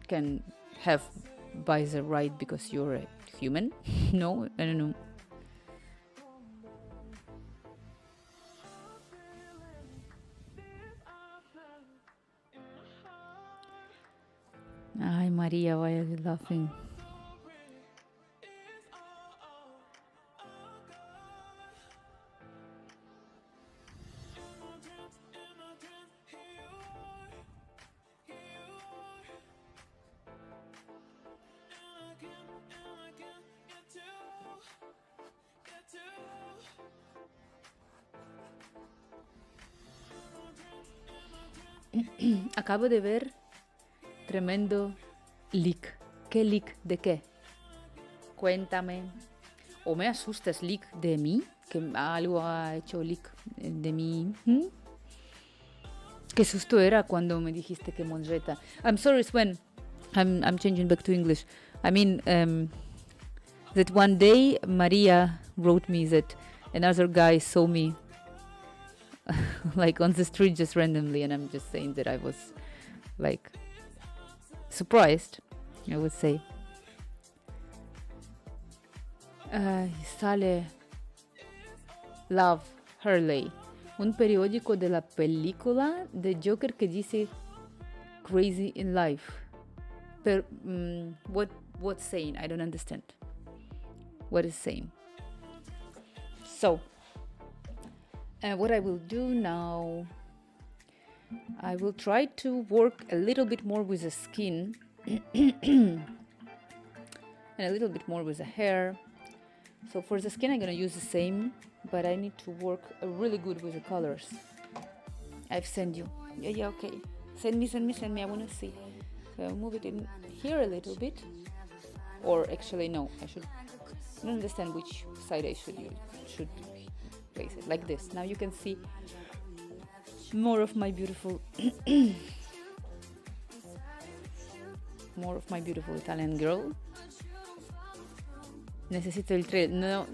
can have by the right because you're a human? No, I don't know. Hi Maria, why are you laughing? Acabo de ver tremendo leak. ¿Qué leak? ¿De qué? Cuéntame. ¿O me asustas leak de mí? ¿Que algo ha hecho leak de mí? Qué susto era cuando me dijiste que Monreta. I'm sorry, Sven. I'm changing back to English. I mean, that one day Maria wrote me that another guy saw me like on the street just randomly, and I'm just saying that I was like surprised, I would say. Sale Love Hurley, un periódico de la película de Joker que dice Crazy in Life. But what's saying? I don't understand. What is saying? So, what I will do now, I will try to work a little bit more with the skin and a little bit more with the hair. So for the skin I'm gonna use the same, but I need to work really good with the colors. I've sent you. Yeah, okay. Send me, I wanna see. So I'll move it in here a little bit. Or actually no, I don't understand which side I should place it, like this. Now you can see more of my beautiful Italian girl. Necesito el trailer. No,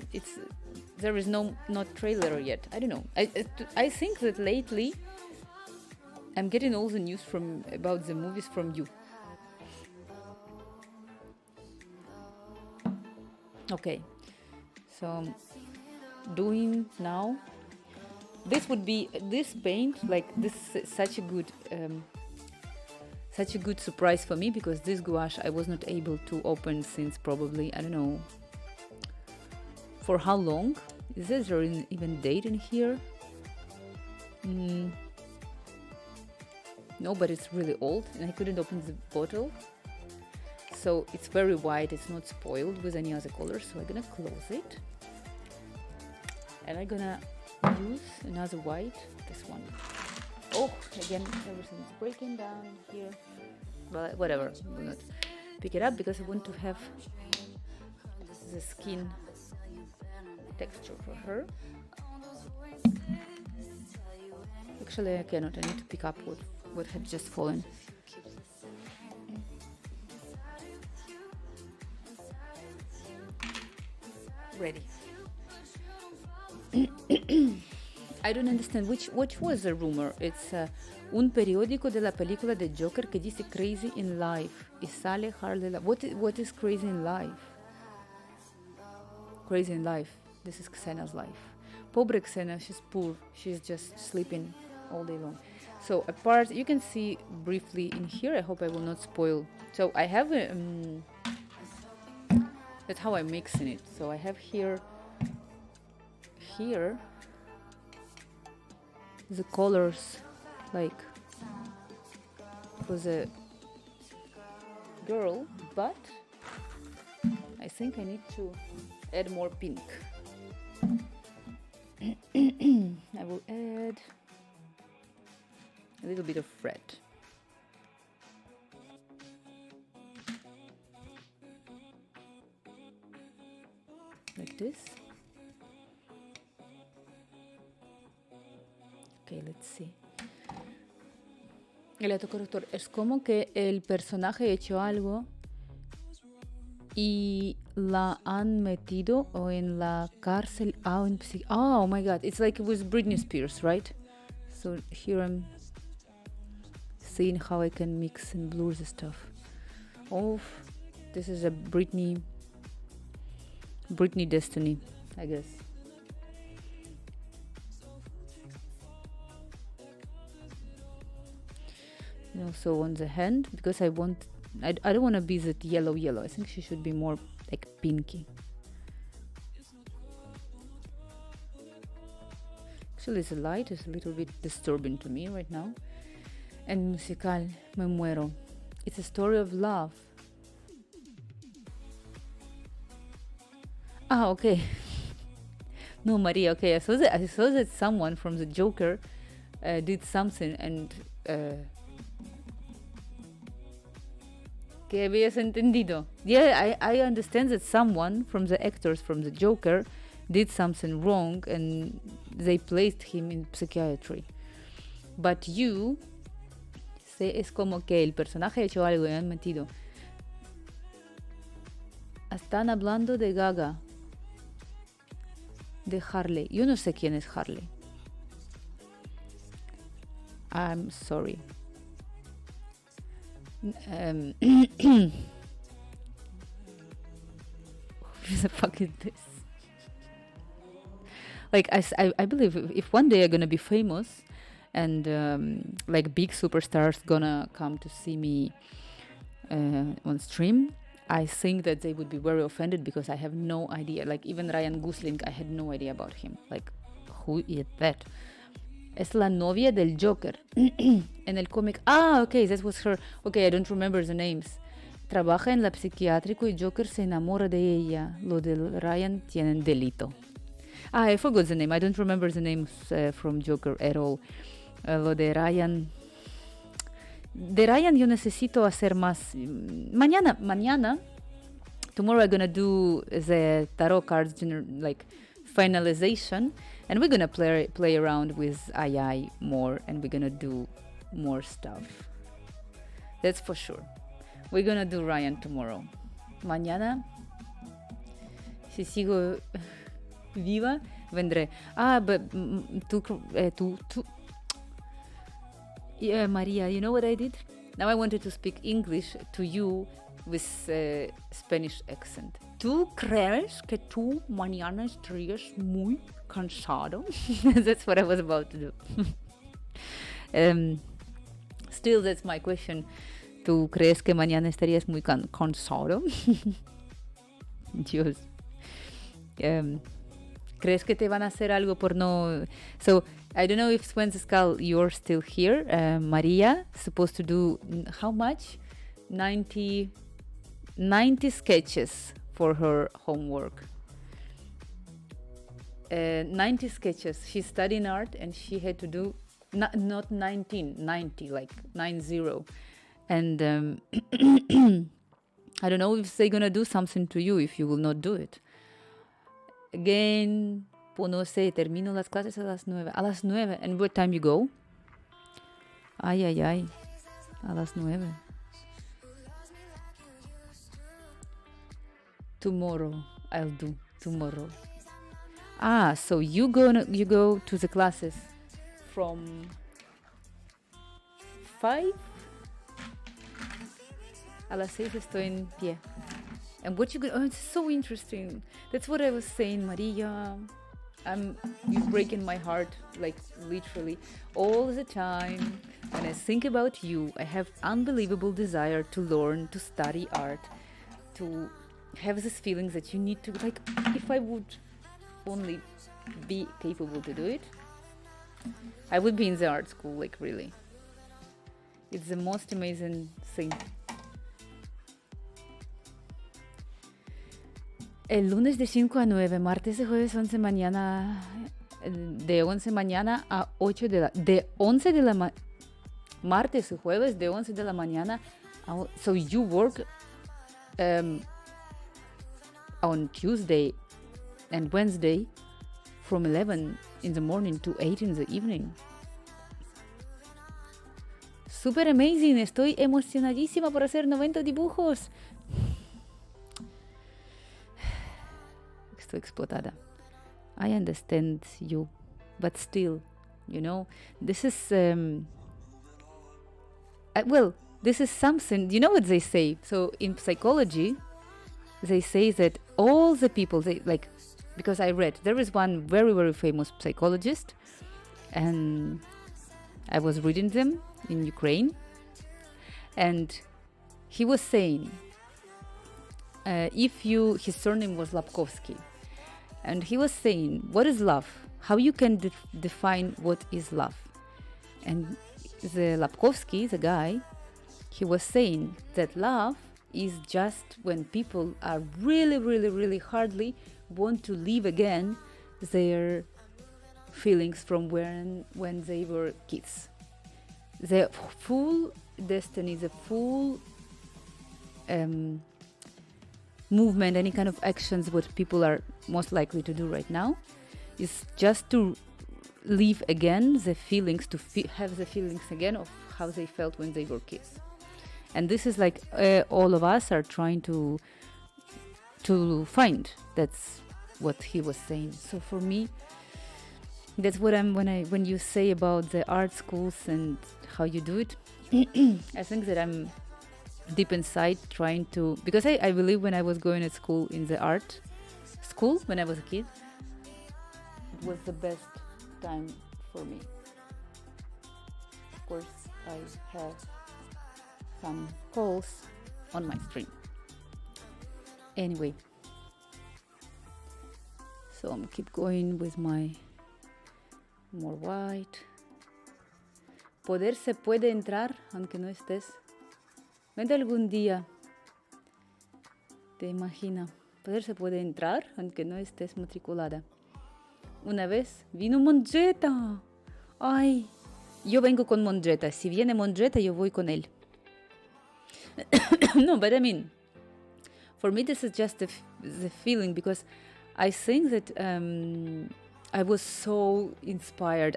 there is not trailer yet. I don't know. I think that lately I'm getting all the news about the movies from you. Okay, so doing now. This would be this paint, like this is such a good surprise for me, because this gouache I was not able to open since probably, I don't know for how long. Is there even date in here? No, but it's really old and I couldn't open the bottle. So it's very white, it's not spoiled with any other colors. So I'm gonna close it. And I'm gonna use another white, this one. Oh, again, everything's breaking down here. But whatever, I will not pick it up because I want to have the skin texture for her. Actually, I cannot. I need to pick up what had just fallen. Ready. I don't understand which was the rumor. It's un periodico della pellicola del Joker che dice Crazy in Life e sale Harley. What is Crazy in Life? Crazy in Life. This is Xena's life. Pobre Xena, she's poor. She's just sleeping all day long. So apart, you can see briefly in here. I hope I will not spoil. So I have that's how I'm mixing it. So I have here the colors, like for the girl, but I think I need to add more pink. I will add a little bit of red. Like this. Okay, let's see. El autocorrector es como que el personaje ha hecho algo y la han metido o en la cárcel. Oh my god, it's like with Britney Spears, right? So here I'm seeing how I can mix and blur the stuff. Oh, this is a Britney Destiny, I guess. And also on the hand, because I don't want to be that yellow. I think she should be more like pinky. Actually, the light is a little bit disturbing to me right now. And musical, me muero. It's a story of love. Ah, okay. No, Maria, okay. I saw that someone from the Joker did something and... ¿Qué habías entendido? Yeah, I understand that someone from the actors from the Joker did something wrong and they placed him in psychiatry. But you... es como que el personaje ha hecho algo y han metido. Están hablando de Gaga. De Harley. Yo no sé quién es Harley. I'm sorry. What the fuck is this? Like, I believe if one day I'm gonna be famous and like big superstars gonna come to see me on stream, I think that they would be very offended because I have no idea. Like, even Ryan Gosling, I had no idea about him. Like, who is that? Es la novia del Joker. En el cómic. Ah, okay, that was her. Okay, I don't remember the names. Trabaja en la psiquiátrico y Joker se enamora de ella. Lo de Ryan tienen delito. Ah, I forgot the name. I don't remember the names from Joker at all. Lo de Ryan... De Ryan yo necesito hacer más. Mañana. Tomorrow I'm gonna do the tarot cards, like finalization, and we're gonna play around with AI more, and we're gonna do more stuff. That's for sure. We're gonna do Ryan tomorrow. Mañana, si sigo viva, vendré. Ah, but tú. Yeah, Maria, you know what I did? Now I wanted to speak English to you with Spanish accent. ¿Tú crees que tú mañana estarías muy cansado? That's what I was about to do. Still, that's my question. ¿Tú crees que mañana estarías muy cansado? Dios. ¿Crees que te van a hacer algo por no? So, I don't know if Svenska, you're still here. Maria supposed to do how much? 90 sketches for her homework. 90 sketches. She's studying art and she had to do not 19, 90, like 90. And I don't know if they're gonna do something to you if you will not do it. Again, pues no sé, termino las clases a las 9. A las 9. And what time you go? Ay. A las 9. Tomorrow. I'll do tomorrow. So you go to the classes from 5. A las 6 estoy en pie. And what you go? Oh, it's so interesting. That's what I was saying, Maria. You're breaking my heart, like literally, all the time. When I think about you, I have unbelievable desire to learn, to study art, to have this feeling that you need to, like, if I would only be capable to do it, I would be in the art school, like really. It's the most amazing thing. El lunes de 5 a 9, martes y jueves 11 mañana, de 11 mañana a 8 de 11 de la martes y jueves de 11 de la mañana. So you work on Tuesday and Wednesday from 11 in the morning to 8 in the evening. Super amazing, estoy emocionadísima por hacer 90 dibujos. Estoy explotada. I understand you, but still, you know, this is this is something. You know what they say? So in psychology, they say that all the people, because I read, there is one very, very famous psychologist, and I was reading them in Ukraine, and he was saying, his surname was Lapkovsky, and he was saying, what is love? How you can define what is love? And the Lapkovsky, the guy, he was saying that love is just when people are really, really, really hardly want to live again their feelings from when they were kids. The full destiny, the full movement, any kind of actions, what people are most likely to do right now is just to live again the feelings, to have the feelings again of how they felt when they were kids. And this is like all of us are trying to find. That's what he was saying. So for me, that's what when you say about the art schools and how you do it, I think that I'm deep inside trying to, because I believe when I was going to school in the art school when I was a kid, it was the best time for me. Of course, I have some calls on my stream. Anyway, so I'm keep going with my more white. Poder se puede entrar aunque no estés. Vente algún día. Te imagina. Poder se puede entrar aunque no estés matriculada. Una vez vino Monjeta. Ay, yo vengo con Monjeta. Si viene Monjeta, yo voy con él. No, but I mean, for me this is just the feeling, because I think that I was so inspired.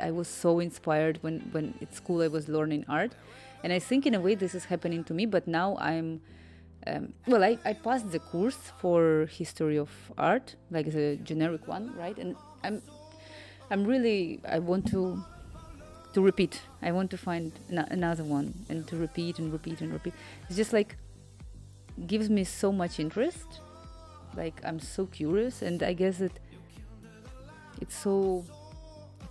When at school I was learning art. And I think in a way this is happening to me, but now I'm, I passed the course for history of art, like the generic one, right? And I'm really, I want to repeat. I want to find another one and to repeat and repeat and repeat. It's just like gives me so much interest. Like, I'm so curious, and I guess that it's so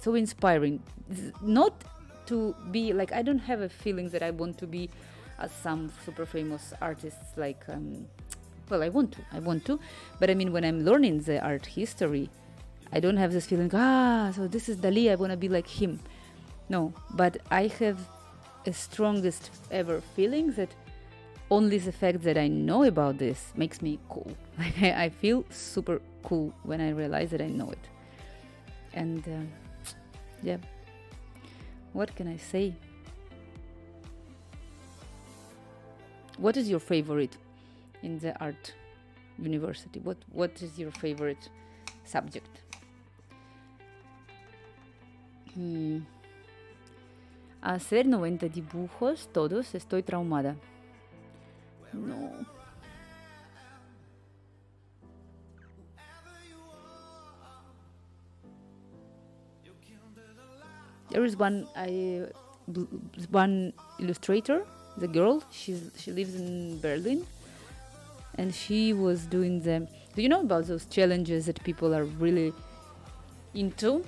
inspiring. It's not to be like, I don't have a feeling that I want to be as some super famous artists. Like, well, I want to, but I mean, when I'm learning the art history, I don't have this feeling. So this is Dali. I want to be like him. No, but I have a strongest ever feeling that only the fact that I know about this makes me cool. Like, I feel super cool when I realize that I know it. And yeah, what can I say? What is your favorite in the art university? What is your favorite subject? A hacer 90 dibujos todos estoy traumada. No. There is one illustrator, the girl. She lives in Berlin, and she was doing them. Do you know about those challenges that people are really into,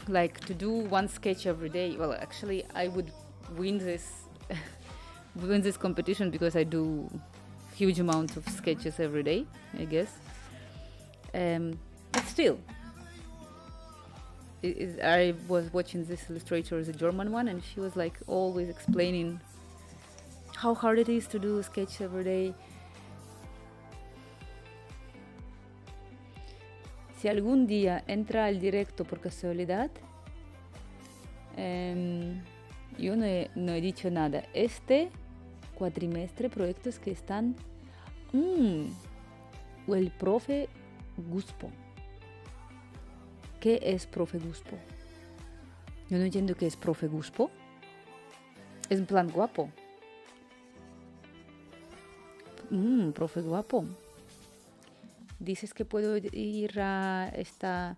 like to do one sketch every day? Well, actually, I would win this competition because I do huge amounts of sketches every day, I guess. But still, I was watching this illustrator, the German one, and she was like always explaining how hard it is to do a sketch every day. Si algún día entra al directo por casualidad, yo no he dicho nada. Este cuatrimestre, proyectos que están... o el profe Guspo. ¿Qué es profe Guspo? Yo no entiendo qué es profe Guspo. Es en plan guapo. Profe guapo. Dices que puedo ir a esta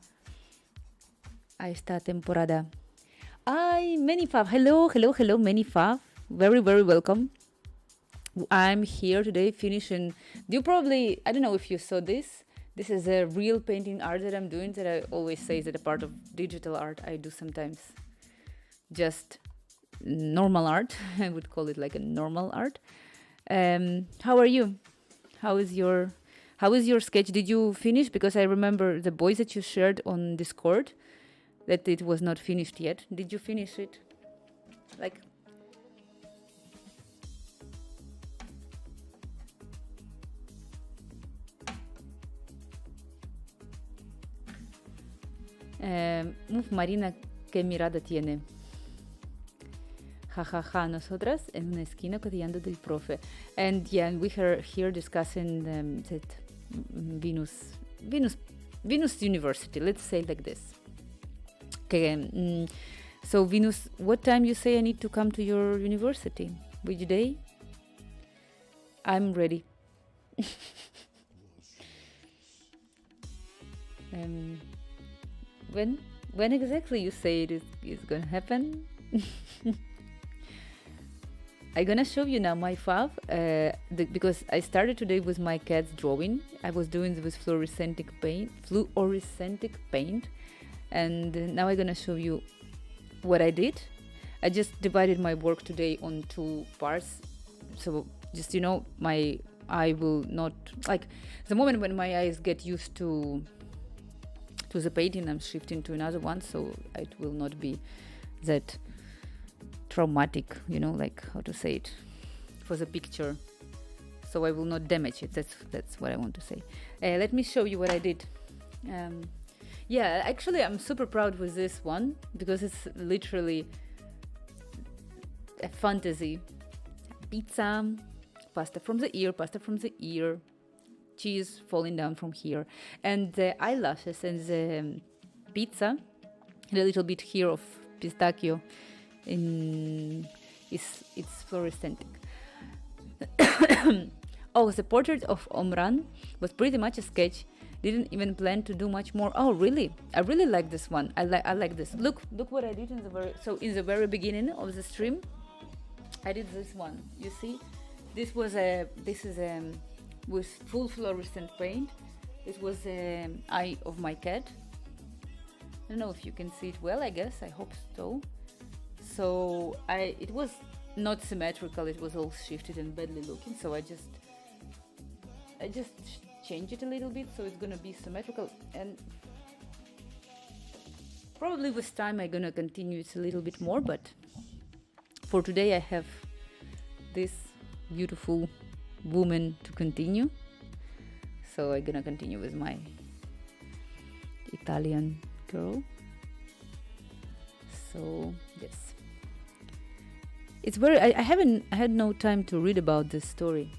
temporada. Ay, Manyfav. Hello, Manyfav. Very, very welcome. I'm here today finishing. I don't know if you saw this. This is a real painting art that I'm doing, that I always say is that a part of digital art. I do sometimes just normal art. I would call it like a normal art. How are you? How is your sketch? Did you finish? Because I remember the voice that you shared on Discord, that it was not finished yet. Did you finish it? Like... Marina, qué mirada tiene. Ja, nosotras en una esquina cotillando del profe. And yeah, we are here discussing that Venus University, let's say like this. Okay, so Venus, what time you say I need to come to your university? Which day? I'm ready. When exactly you say it is gonna happen? I'm gonna show you now my fav, because I started today with my cat's drawing. I was doing this with fluorescent paint, and now I'm gonna show you what I did. I just divided my work today on 2 parts, so just my eye will not, like, the moment when my eyes get used to the painting, I'm shifting to another one, so it will not be that traumatic, like how to say it, for the picture. So I will not damage it. That's what I want to say. Let me show you what I did. Yeah, actually, I'm super proud with this one because it's literally a fantasy. Pizza, pasta from the ear, cheese falling down from here, and the eyelashes and the pizza, a little bit here of pistachio, it's fluorescent. Oh, the portrait of Omran was pretty much a sketch. Didn't even plan to do much more. Oh, really? I really like this one. I like this. Look what I did in the very beginning of the stream. I did this one. You see, this is a with full fluorescent paint. It was an eye of my cat. I don't know if you can see it well, I guess. I hope so. So it was not symmetrical. It was all shifted and badly looking. So I just change it a little bit so it's gonna be symmetrical, and probably with time I'm gonna continue it a little bit more, but for today I have this beautiful woman to continue, so I'm gonna continue with my Italian girl. So yes, it's very I had no time to read about this story,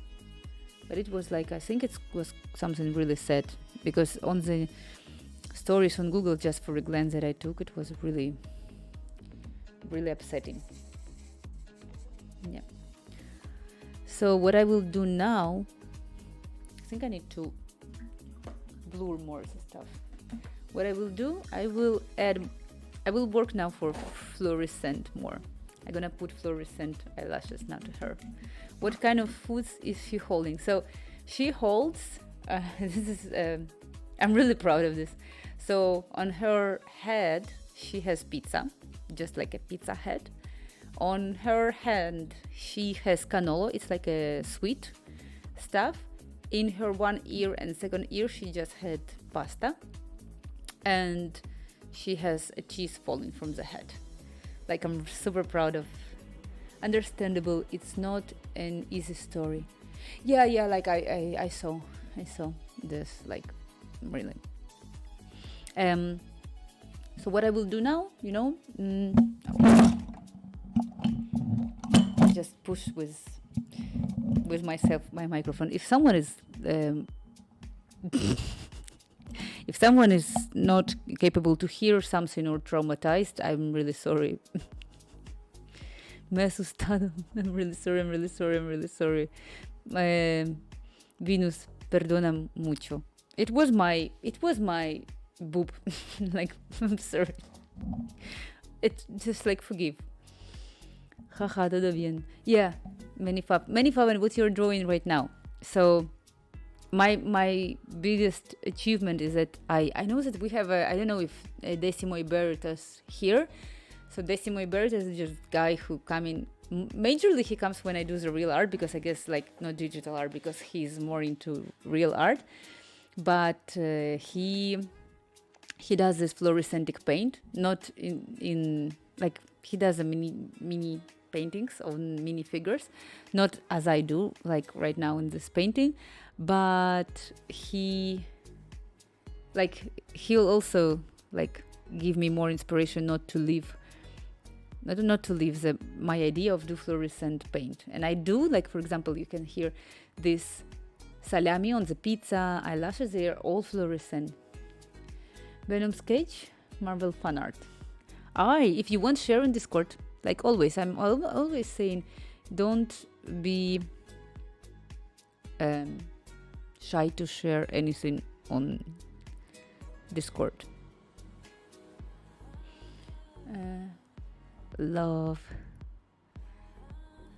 but it was like, I think it was something really sad, because on the stories on Google, just for a glance that I took, it was really, really upsetting. Yeah. So what I will do now, I think I need to blur more the stuff. What I will do, I will work now for fluorescent more. I'm gonna put fluorescent eyelashes now to her. What kind of foods is she holding? So she holds, this is, I'm really proud of this. So on her head, she has pizza, just like a pizza head. On her hand, she has cannolo. It's like a sweet stuff. In her one ear and second ear, she just had pasta. And she has a cheese falling from the head. Like, I'm super proud of. Understandable, it's not an easy story. Yeah, like I saw this, like, really. So what I will do now, just push with myself my microphone. If someone is if someone is not capable to hear something or traumatized, I'm really sorry. Me he asustado. I'm really sorry. Venus, perdona mucho. It was my boob. Like, I'm sorry. It's just like, forgive. Haha, todo bien. Yeah, many fab. And what you're drawing right now. So my biggest achievement is that I know that we have I don't know if Decimo Iberitas here. So Decimo Iberitas is just a guy who majorly he comes when I do the real art, because I guess, like, not digital art, because he's more into real art. But he does this fluorescent paint, not in like, he does a mini paintings on mini figures, not as I do, like right now in this painting, but he'll also, like, give me more inspiration not to leave my idea of do fluorescent paint. And I do, like, for example, you can hear this salami on the pizza, eyelashes, they are all fluorescent. Venom sketch, Marvel fan art. If you want, share in Discord. Like always, I'm always saying, don't be shy to share anything on Discord. Love.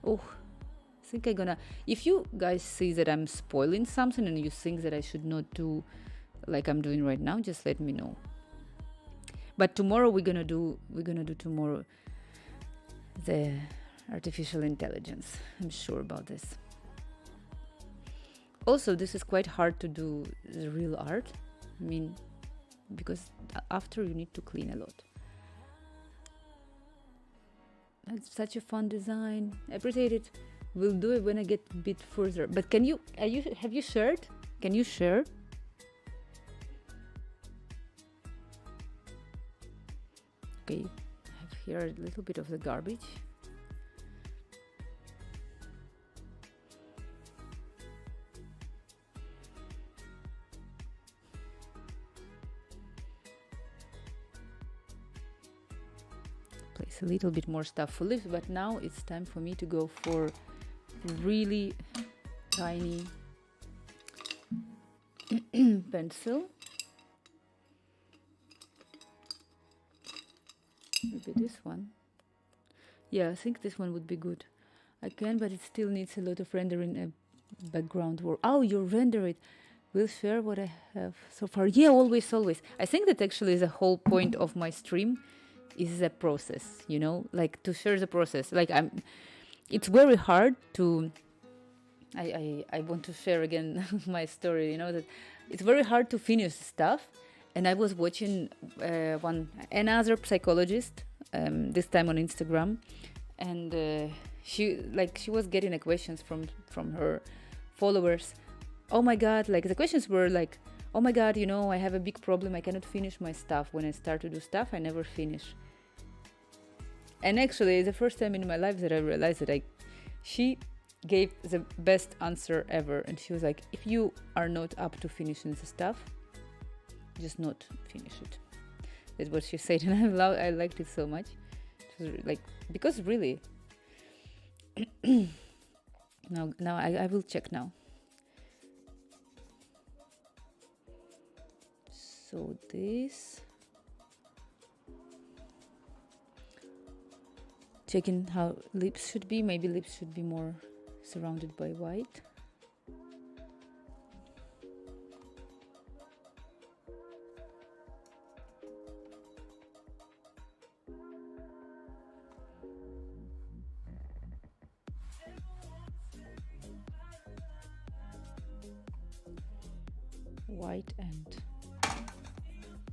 Oh, I think I'm gonna. If you guys see that I'm spoiling something and you think that I should not do like I'm doing right now, just let me know. But tomorrow we're gonna do tomorrow the artificial intelligence. I'm sure about this. Also, this is quite hard to do the real art. I mean, because after you need to clean a lot. That's such a fun design. I appreciate it. We'll do it when I get a bit further. But have you shared? Can you share? Okay, I have here a little bit of the garbage. Place a little bit more stuff for lips, but now it's time for me to go for really tiny pencil. Maybe this one. Yeah, I think this one would be good. I can, but it still needs a lot of rendering. background work. Oh, you render it. We'll share what I have so far. Yeah, always, always. I think that actually the whole point of my stream is the process, you know, like to share the process. Like it's very hard to, I want to share again my story, you know, that it's very hard to finish stuff. And I was watching another psychologist, this time on Instagram, and she was getting questions from her followers. Oh my god, like the questions were like, oh my god, you know, I have a big problem, I cannot finish my stuff. When I start to do stuff, I never finish. And actually, the first time in my life that I realized that she gave the best answer ever. And she was like, if you are not up to finishing the stuff, just not finish it. That's what she said, and I liked it so much. It was like, because really, now I will check now. So this, checking how lips should be. Maybe lips should be more surrounded by white.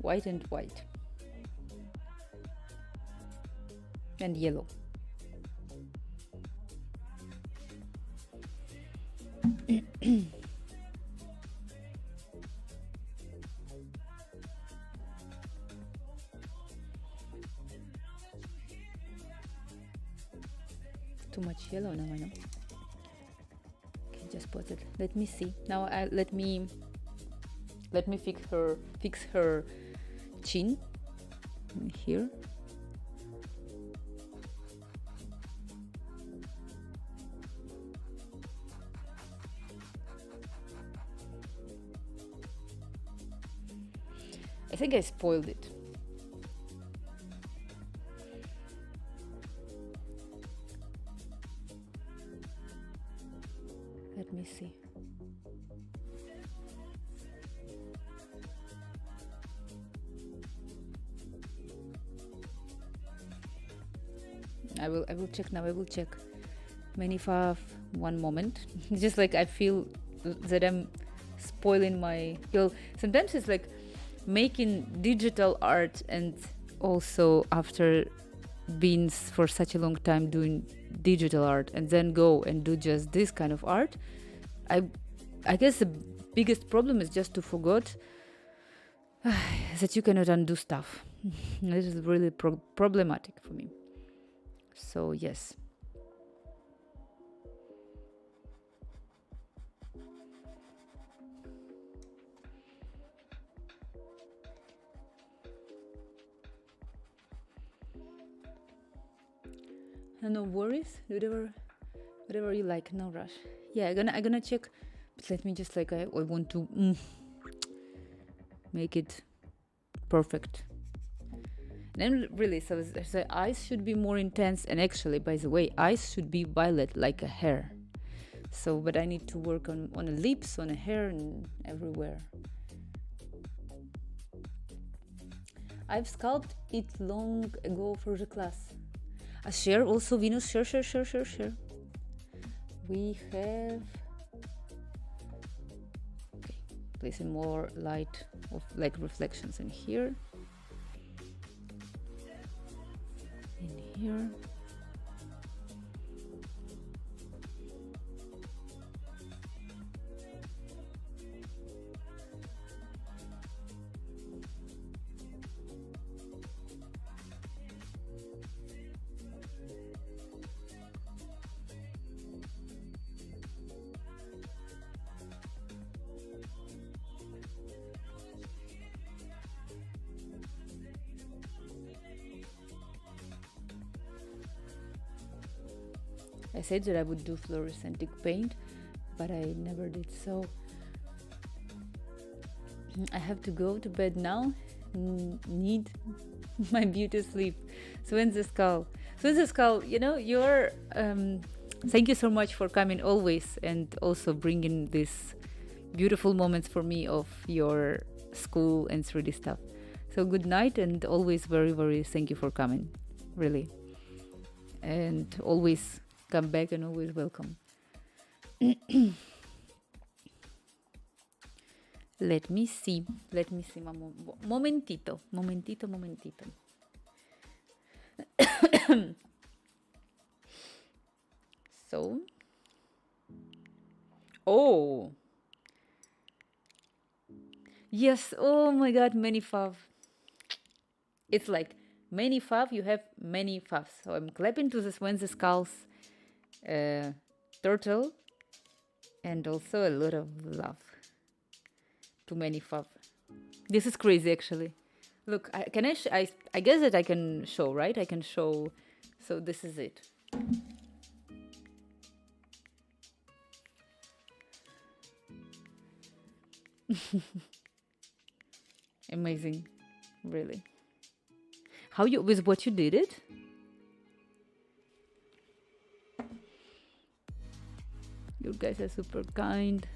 White and white and yellow. Too much yellow now, I know. Okay, just put it. Let me see. Now let me fix her chin here. I think I spoiled it. Let me see. I will check now. I will check. Manifav, one moment. Just like I feel that I'm spoiling my. Sometimes it's like making digital art, and also after being for such a long time doing digital art, and then go and do just this kind of art. I guess the biggest problem is just to forget that you cannot undo stuff. This is really problematic for me. So yes. No worries. Whatever you like. No rush. Yeah, I'm gonna check. But let me just I want to make it perfect. And then really, so the eyes should be more intense. And actually, by the way, eyes should be violet like a hair. So, but I need to work on the lips, on the hair, and everywhere. I've sculpted it long ago for the class. A share also, Venus, share. We have, okay, placing more light of like reflections in here, in here. I said that I would do fluorescent paint, but I never did so. I have to go to bed now. Need my beauty sleep. So in the skull, you know, you're Thank you so much for coming always and also bringing these beautiful moments for me of your school and 3D stuff. So good night and always very, very thank you for coming. Really. And always come back and always welcome. Let me see. Momentito. So. Oh. Yes. Oh my God. Many fav. It's like many fav. You have many favs. So I'm clapping to this Wednesday skulls turtle. And also a lot of love. To many fav. This is crazy actually. Look, I guess that I can show, right? I can show. So this is it. Amazing. Really. How you, with what you did it? You guys are super kind.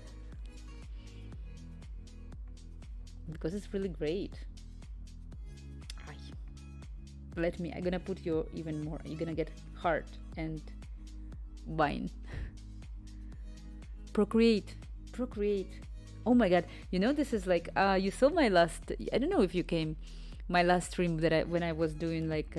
Because it's really great. Ay. Let me, I'm gonna put you even more. You're gonna get heart and wine. Procreate. Oh my God. You know, this is like, you saw my last, I don't know if you came, my last stream that when I was doing like,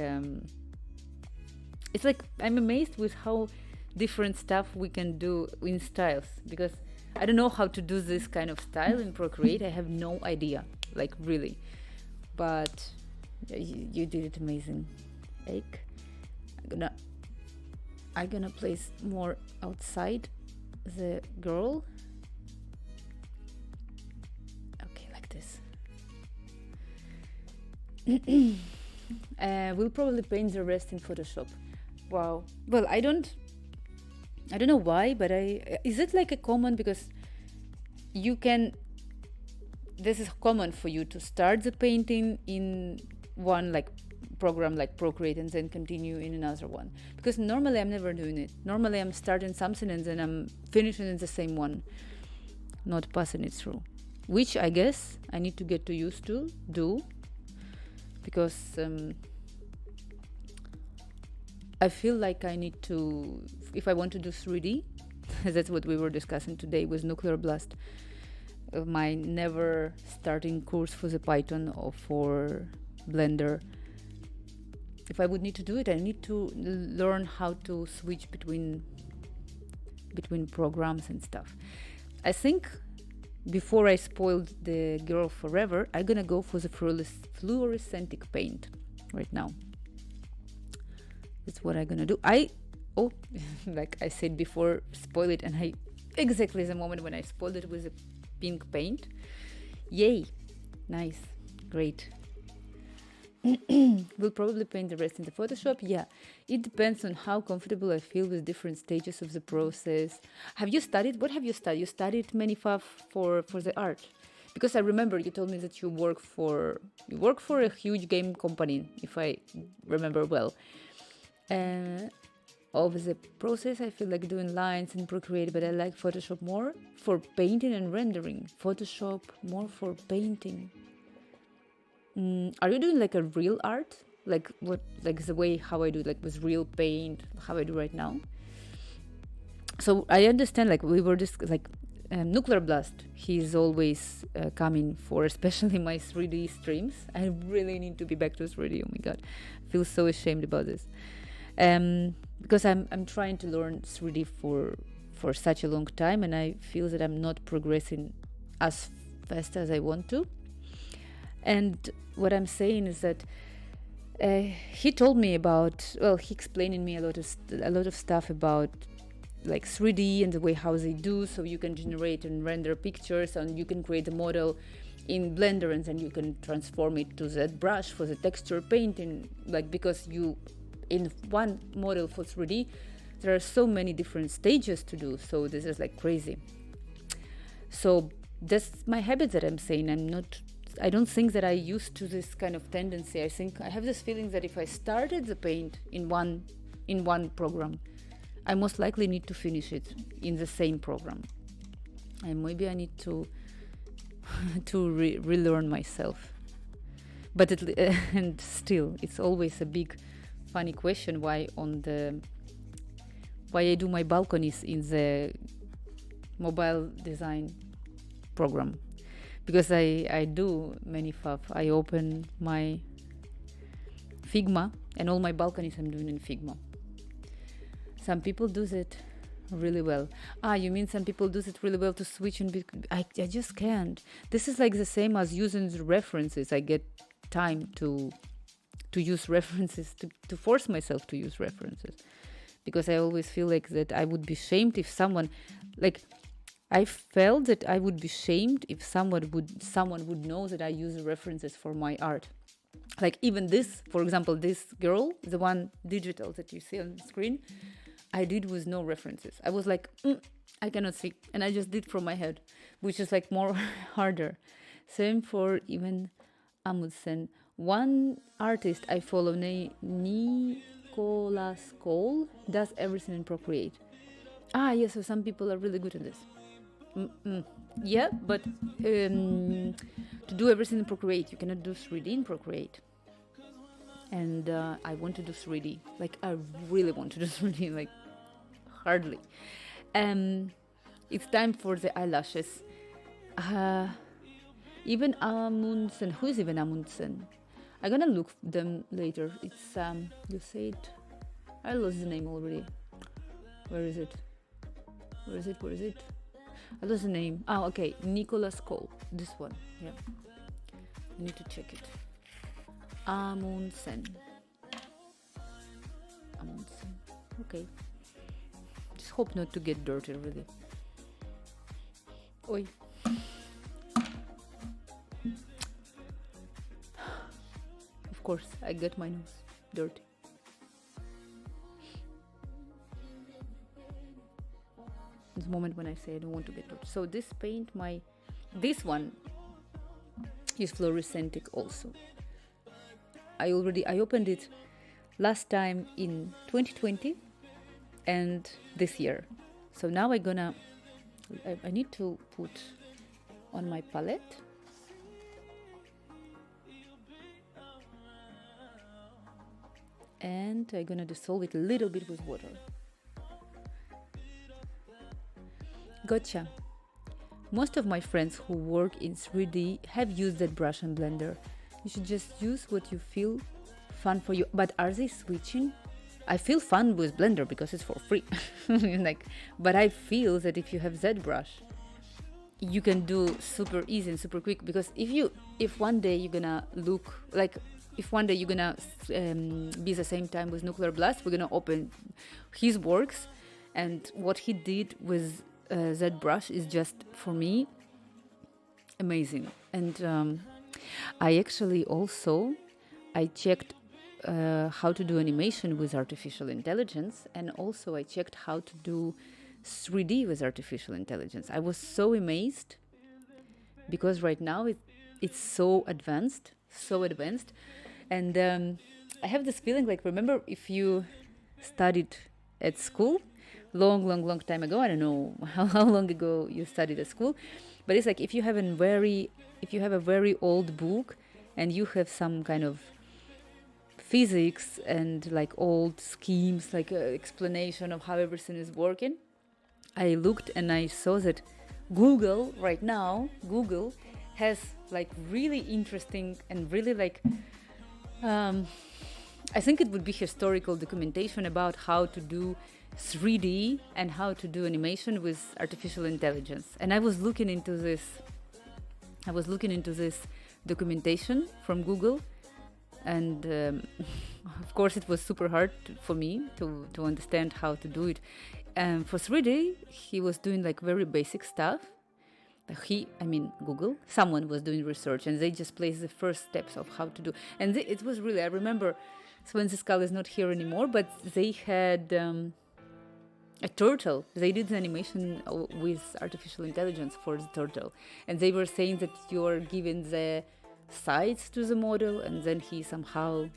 it's like, I'm amazed with how different stuff we can do in styles, because I don't know how to do this kind of style in Procreate. I have no idea, like really. But you did it amazing. Egg. I'm gonna place more outside the girl. Okay, like this. We'll probably paint the rest in Photoshop. Wow. Well, I don't know why, but is it like a common, because you can, this is common for you to start the painting in one like program like Procreate and then continue in another one, because normally I'm never doing it. Normally I'm starting something and then I'm finishing in the same one, not passing it through, which I guess I need to get used to do, because I feel like I need to, if I want to do 3D, that's what we were discussing today with Nuclear Blast, my never starting course for the Python or for Blender. If I would need to do it, I need to learn how to switch between programs and stuff. I think before I spoiled the girl forever, I'm gonna go for the fluorescent paint right now. That's what I'm gonna do. Like I said before, spoil it, and exactly the moment when I spoiled it with a pink paint. Yay! Nice, great. We'll probably paint the rest in the Photoshop. Yeah, it depends on how comfortable I feel with different stages of the process. Have you studied? What have you studied? You studied Manifab for the art, because I remember you told me that you work for a huge game company, if I remember well. Of the process, I feel like doing lines and Procreate, but I like Photoshop more for painting and rendering. Photoshop more for painting. Are you doing like a real art? Like what? Like the way how I do, like with real paint, how I do right now? So I understand, like we were just like Nuclear Blast. He's always coming for, especially my 3D streams. I really need to be back to 3D. Oh my God, I feel so ashamed about this. Because I'm trying to learn 3D for such a long time, and I feel that I'm not progressing as fast as I want to. And what I'm saying is that he told me about, well, he explained in me a lot of stuff about like 3D and the way how they do, so you can generate and render pictures, and you can create a model in Blender, and then you can transform it to that brush for the texture painting, like, because you in one model for 3D there are so many different stages to do, so this is like crazy. So that's my habit that I'm saying. I don't think that I used to this kind of tendency. I think I have this feeling that if I started the paint in one program, I most likely need to finish it in the same program. And maybe I need to relearn myself. But and still, it's always a big funny question why I do my balconies in the mobile design program. Because I do many fav. I open my Figma, and all my balconies I'm doing in Figma. Some people do it really well. You mean some people do it really well to switch and I just can't. This is like the same as using the references. I get time to use references, to force myself to use references. Because I always feel like that I would be shamed if someone, like, I felt that I would be shamed if someone would know that I use references for my art. Like even this, for example, this girl, the one digital that you see on the screen, I did with no references. I was like, I cannot see. And I just did from my head, which is like more harder. Same for even Amundsen. One artist I follow, Nicholas Cole, does everything in Procreate. Yeah, so some people are really good at this. Yeah, but to do everything in Procreate, you cannot do 3D in Procreate. And I want to do 3D. Like, I really want to do 3D, like, hardly. It's time for the eyelashes. Even Amundsen. Who is even Amundsen? I'm gonna look them later. It's, you say it. I lost the name already. Where is it? Where is it? I lost the name. Okay. Nicholas Cole. This one. Yeah. I need to check it. Amundsen. Okay. Just hope not to get dirty, really. Oi. Of course, I get my nose dirty. The moment when I say I don't want to get dirty. So this paint, this one is fluorescent also. I opened it last time in 2020 and this year. So now I need to put on my palette. And I'm gonna dissolve it a little bit with water. Gotcha. Most of my friends who work in 3D have used that brush and blender. You should just use what you feel fun for you. But are they switching? I feel fun with blender because it's for free. But I feel that if you have that brush, you can do super easy and super quick. Because if one day you're gonna look like, if one day you're gonna be the same time with Nuclear Blast, we're gonna open his works, and what he did with that brush is just, for me, amazing. And I actually also checked how to do animation with artificial intelligence, and also I checked how to do 3D with artificial intelligence. I was so amazed because right now it's so advanced. And I have this feeling like, remember if you studied at school long time ago, I don't know how long ago you studied at school, but it's like if you have a very old book and you have some kind of physics and like old schemes, like explanation of how everything is working, I looked and I saw that Google has like really interesting and really like I think it would be historical documentation about how to do 3D and how to do animation with artificial intelligence. And I was looking into this documentation from Google, and of course it was super hard for me to understand how to do it. For 3D, he was doing like very basic stuff. Google, someone was doing research and they just placed the first steps of how to do. And it was really, I remember, Sven Skull is not here anymore, but they had a turtle. They did the animation with artificial intelligence for the turtle. And they were saying that you're giving the sides to the model and then he somehow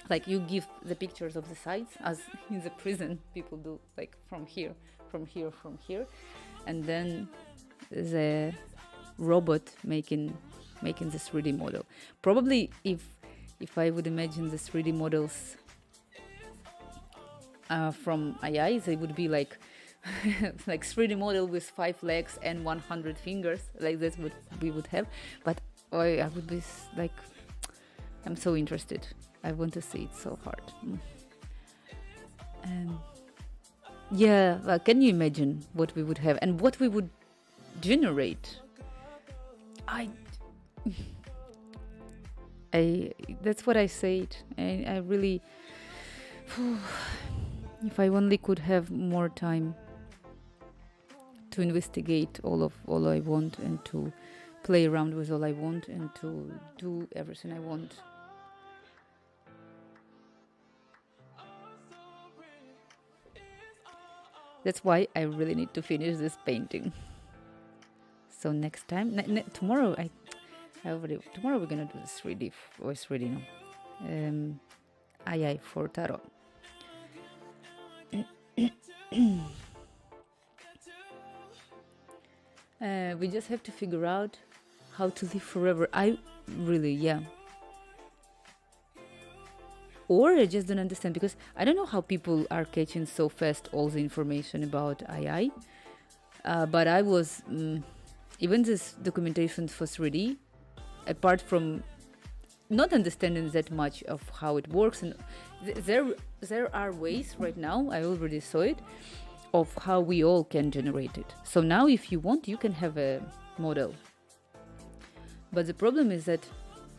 like you give the pictures of the sides as in the prison people do, like from here, from here, from here, and then the robot making the 3D model. Probably if I would imagine the 3D models from AI, they would be like like 3D model with 5 legs and 100 fingers, like that's what we would have. But I would be like, I'm so interested. I want to see it so hard. And yeah, well, can you imagine what we would have and what we would generate? I that's what I said. I really, if I only could have more time to investigate all I want and to play around with all I want and to do everything I want. That's why I really need to finish this painting. So next time, tomorrow, tomorrow we're gonna do the 3D or 3D, no, AI for tarot. We just have to figure out how to live forever. I really, yeah. Or I just don't understand, because I don't know how people are catching so fast all the information about AI. But I was, even this documentation for 3D, apart from not understanding that much of how it works, and there are ways right now, I already saw it, of how we all can generate it. So now if you want, you can have a model. But the problem is that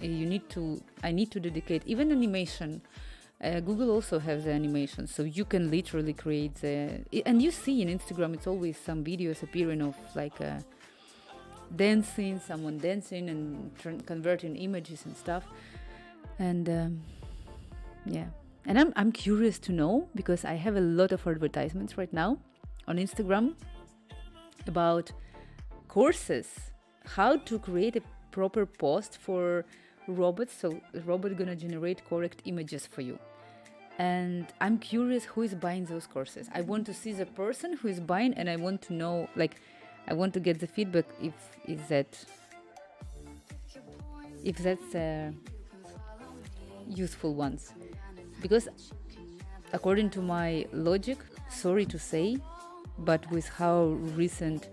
I need to dedicate even animation. Google also has the animation, so you can literally create and you see in Instagram it's always some videos appearing of like someone dancing and converting images and stuff. And yeah. And I'm curious to know, because I have a lot of advertisements right now on Instagram about courses, how to create a proper post for robots, so the robot gonna generate correct images for you. And I'm curious who is buying those courses. I want to see the person who is buying, and I want to know, like, I want to get the feedback if that's useful ones. Because according to my logic, sorry to say, but with how recent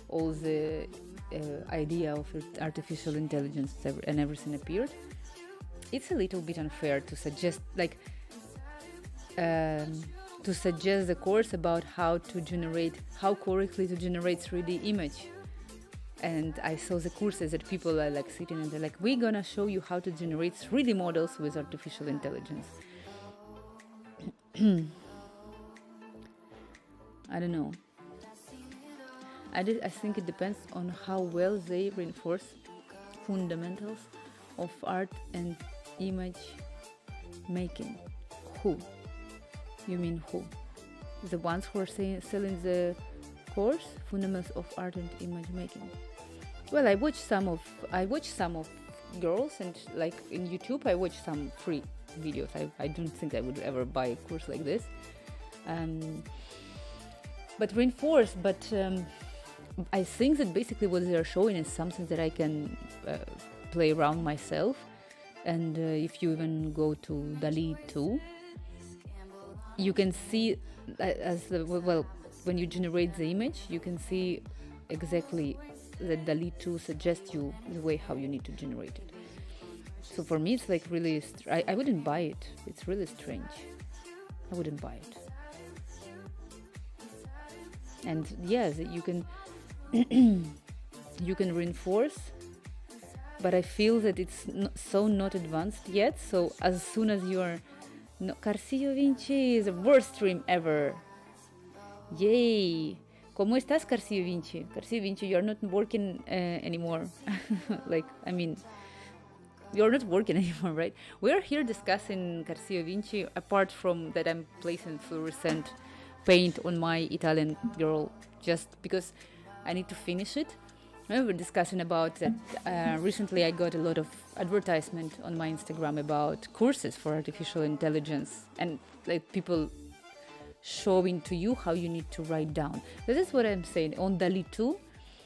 all the idea of artificial intelligence and everything appeared, it's a little bit unfair to suggest the course about how correctly to generate 3D image. And I saw the courses that people are like sitting and they're like, we're gonna show you how to generate 3D models with artificial intelligence. I don't know. I think it depends on how well they reinforce fundamentals of art and image making. Who? You mean who? The ones who are selling the course, fundamentals of art and image making. Well, I watch some of girls, and like in YouTube, I watch some free videos. I don't think I would ever buy a course like this. But reinforce. I think that basically what they are showing is something that I can play around myself. And if you even go to DALL-E 2, you can see when you generate the image, you can see exactly that DALL-E 2 suggests you the way how you need to generate it. So for me, it's like really, I wouldn't buy it. It's really strange. I wouldn't buy it. And yes, you can you can reinforce, but I feel that it's not advanced yet. So as soon as you are, Carcillo Vinci is the worst stream ever. Yay! ¿Cómo estás, Carcillo Vinci? Carcillo Vinci, you're not working anymore. You're not working anymore, right? We're here discussing Carcillo Vinci, apart from that I'm placing fluorescent paint on my Italian girl just because I need to finish it. We were discussing about that. Recently, I got a lot of advertisement on my Instagram about courses for artificial intelligence and like people showing to you how you need to write down. This is what I'm saying. On DALI 2,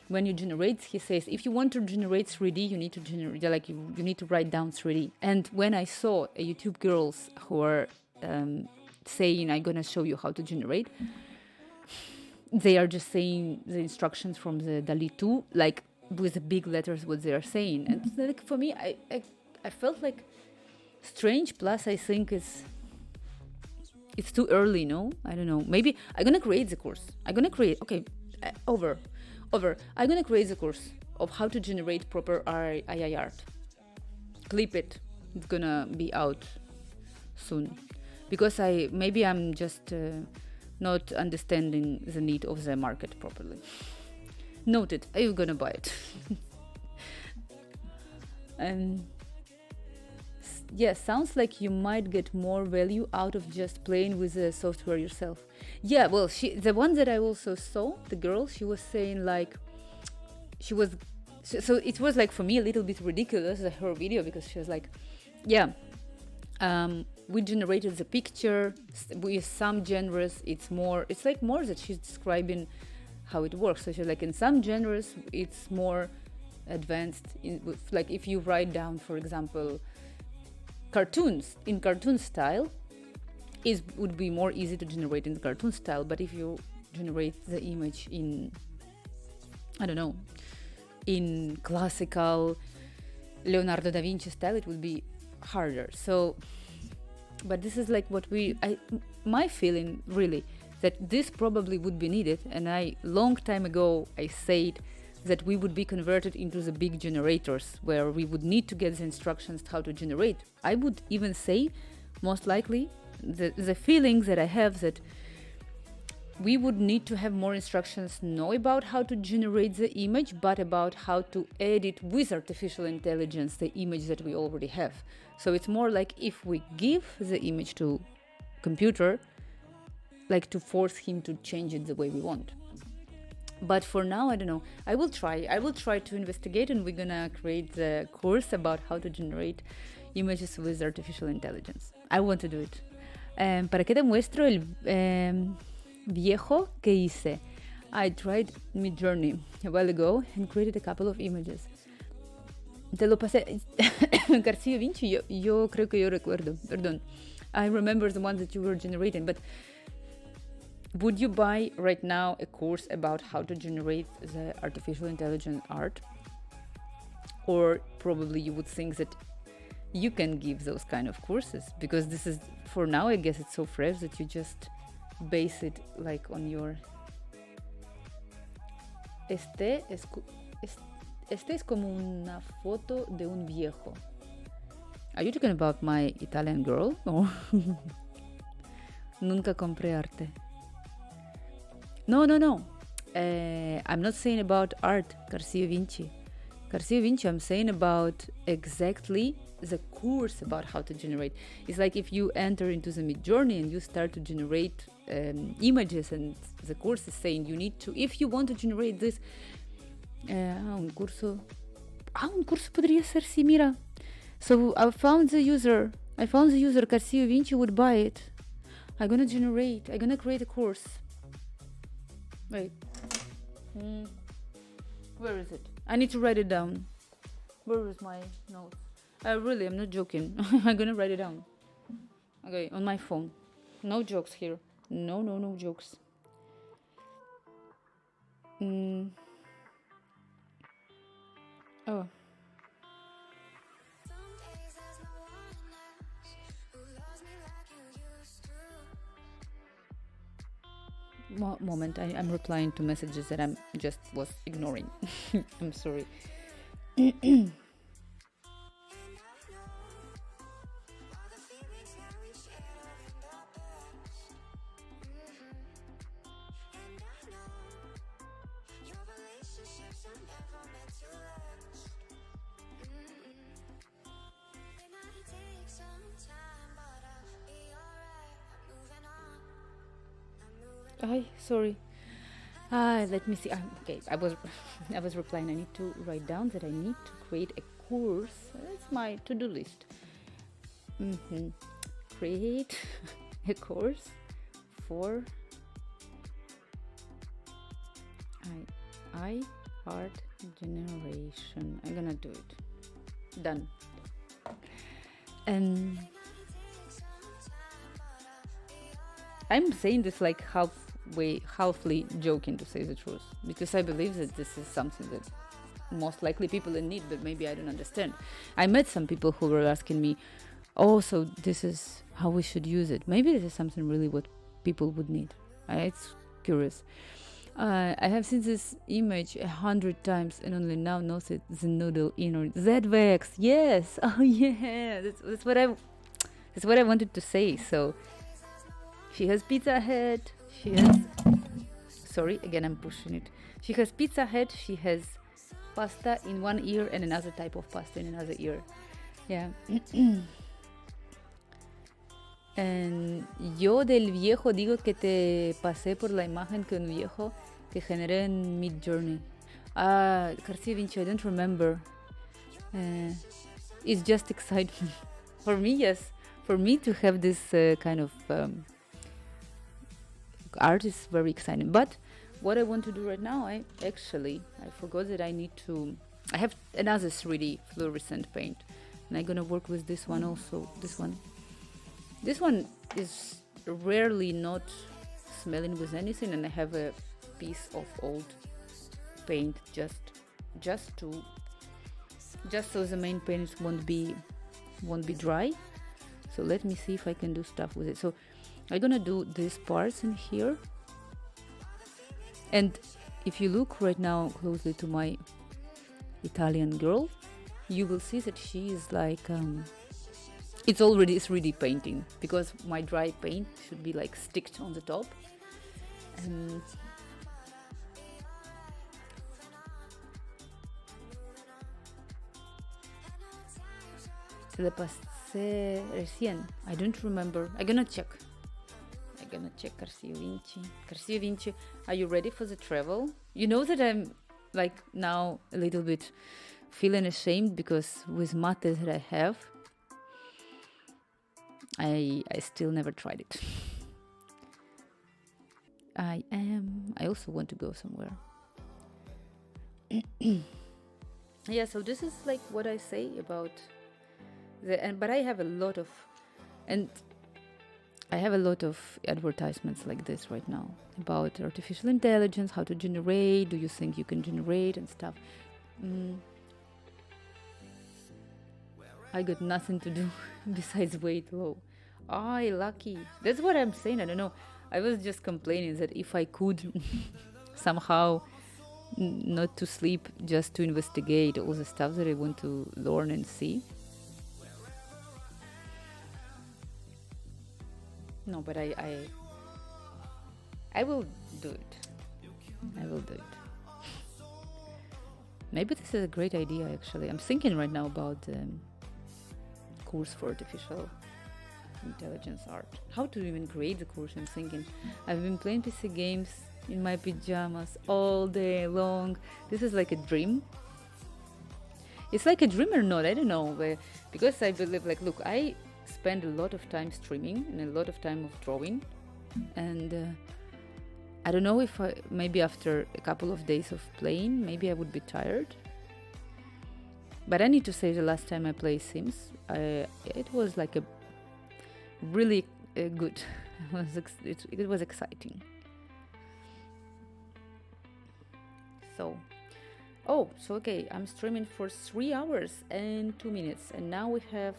when you generate, he says, if you want to generate 3D, you need to generate, like you need to write down 3D. And when I saw YouTube girls who are saying, I'm going to show you how to generate, they are just saying the instructions from the DALI 2, like with the big letters what they are saying. And like for me, I felt like strange. Plus, I think it's too early, no? I don't know. Maybe I'm going to create the course. Okay, over. I'm going to create the course of how to generate proper AI art. Clip it. It's going to be out soon. Because I'm just not understanding the need of the market properly. Noted. Are you going to buy it? Yeah, sounds like you might get more value out of just playing with the software yourself. Yeah, well, the one that I also saw, the girl, she was saying like, so it was like for me a little bit ridiculous, her video, because she was like, yeah, we generated the picture with some genres. It's like more that she's describing how it works. So she's like, in some genres, it's more advanced. Like if you write down, for example, cartoons in cartoon style, would be more easy to generate in the cartoon style. But if you generate the image in, I don't know, in classical Leonardo da Vinci style, it would be harder. So, but this is like my feeling really, that this probably would be needed. And long time ago, I said that we would be converted into the big generators where we would need to get the instructions how to generate. I would even say, most likely, the feeling that I have that we would need to have more instructions, not about how to generate the image, but about how to edit with artificial intelligence the image that we already have. So it's more like if we give the image to computer, like to force him to change it the way we want. But for now, I don't know. I will try to investigate, and we're gonna create the course about how to generate images with artificial intelligence. I want to do it. ¿Para qué te muestro el viejo que hice? I tried Midjourney a while ago and created a couple of images. Te lo pasé. García Vinci, yo creo que yo recuerdo. Perdón. I remember the one that you were generating, but would you buy right now a course about how to generate the artificial intelligence art? Or probably you would think that you can give those kind of courses, because this is, for now, I guess it's so fresh that you just base it like on your... Este es como una foto de un viejo. Are you talking about my Italian girl? Or Nunca compré arte. No. I'm not saying about art, Garcia Vinci. I'm saying about exactly the course about how to generate. It's like if you enter into the Midjourney and you start to generate images, and the course is saying you need to, if you want to generate this, un curso podría ser, sí, mira. So I found the user, Garcia Vinci would buy it. I'm gonna create a course. Wait. Where is it? I need to write it down. Where is my notes? Really, I'm not joking. I'm gonna write it down. Okay, on my phone. No jokes here. No jokes. Oh. Moment, I'm replying to messages that I'm just was ignoring. I'm sorry. Sorry. Let me see. Okay, I was I was replying. I need to write down that I need to create a course. That's my to-do list. Hmm Create a course for I art generation. I'm gonna do it. Done. And I'm saying this like halfly joking, to say the truth, because I believe that this is something that most likely people in need, but maybe I don't understand. I met some people who were asking me, oh, so this is how we should use it. Maybe this is something really what people would need. It's curious. I have seen this image 100 times and only now notice the noodle inner Z-Vex. Yes. Oh yeah. That's what I wanted to say. So she has Pizza Hut. She has. Sorry, again I'm pushing it. She has Pizza Hut. She has pasta in one ear and another type of pasta in another ear. Yeah. Yo del viejo digo que te pasé por la imagen que un viejo que generé en Midjourney. Garcia Vinci, I don't remember. It's just excitement. For me, yes. For me to have this kind of art is very exciting. But what I want to do right now, I forgot that I have another 3D fluorescent paint. And I'm gonna work with this one also. This one is rarely not smelling with anything, and I have a piece of old paint just so the main paint won't be dry. So let me see if I can do stuff with it. So I'm gonna do these parts in here, and if you look right now closely to my Italian girl, you will see that she is like it's already 3D painting, because my dry paint should be like sticked on the top. And le pasé recién. I don't remember. I'm gonna check Garcia Vinci. Are you ready for the travel? You know that I'm like now a little bit feeling ashamed, because with mate that I have, I still never tried it. I also want to go somewhere. Yeah, so this is like what I say about but I have a lot of advertisements like this right now about artificial intelligence, how to generate, do you think you can generate and stuff. I got nothing to do besides weight low. Lucky. That's what I'm saying. I don't know. I was just complaining that if I could somehow not to sleep, just to investigate all the stuff that I want to learn and see. No, but I will do it. I will do it. Maybe this is a great idea, actually. I'm thinking right now about course for artificial intelligence art. How to even create the course? I'm thinking. I've been playing PC games in my pajamas all day long. This is like a dream. It's like a dream or not, I don't know. Because I believe, like, look, I spend a lot of time streaming and a lot of time of drawing. And I don't know if maybe after a couple of days of playing, maybe I would be tired. But I need to say, the last time I played Sims, it was like a really good. It was exciting. So okay, I'm streaming for 3 hours and 2 minutes, and now we have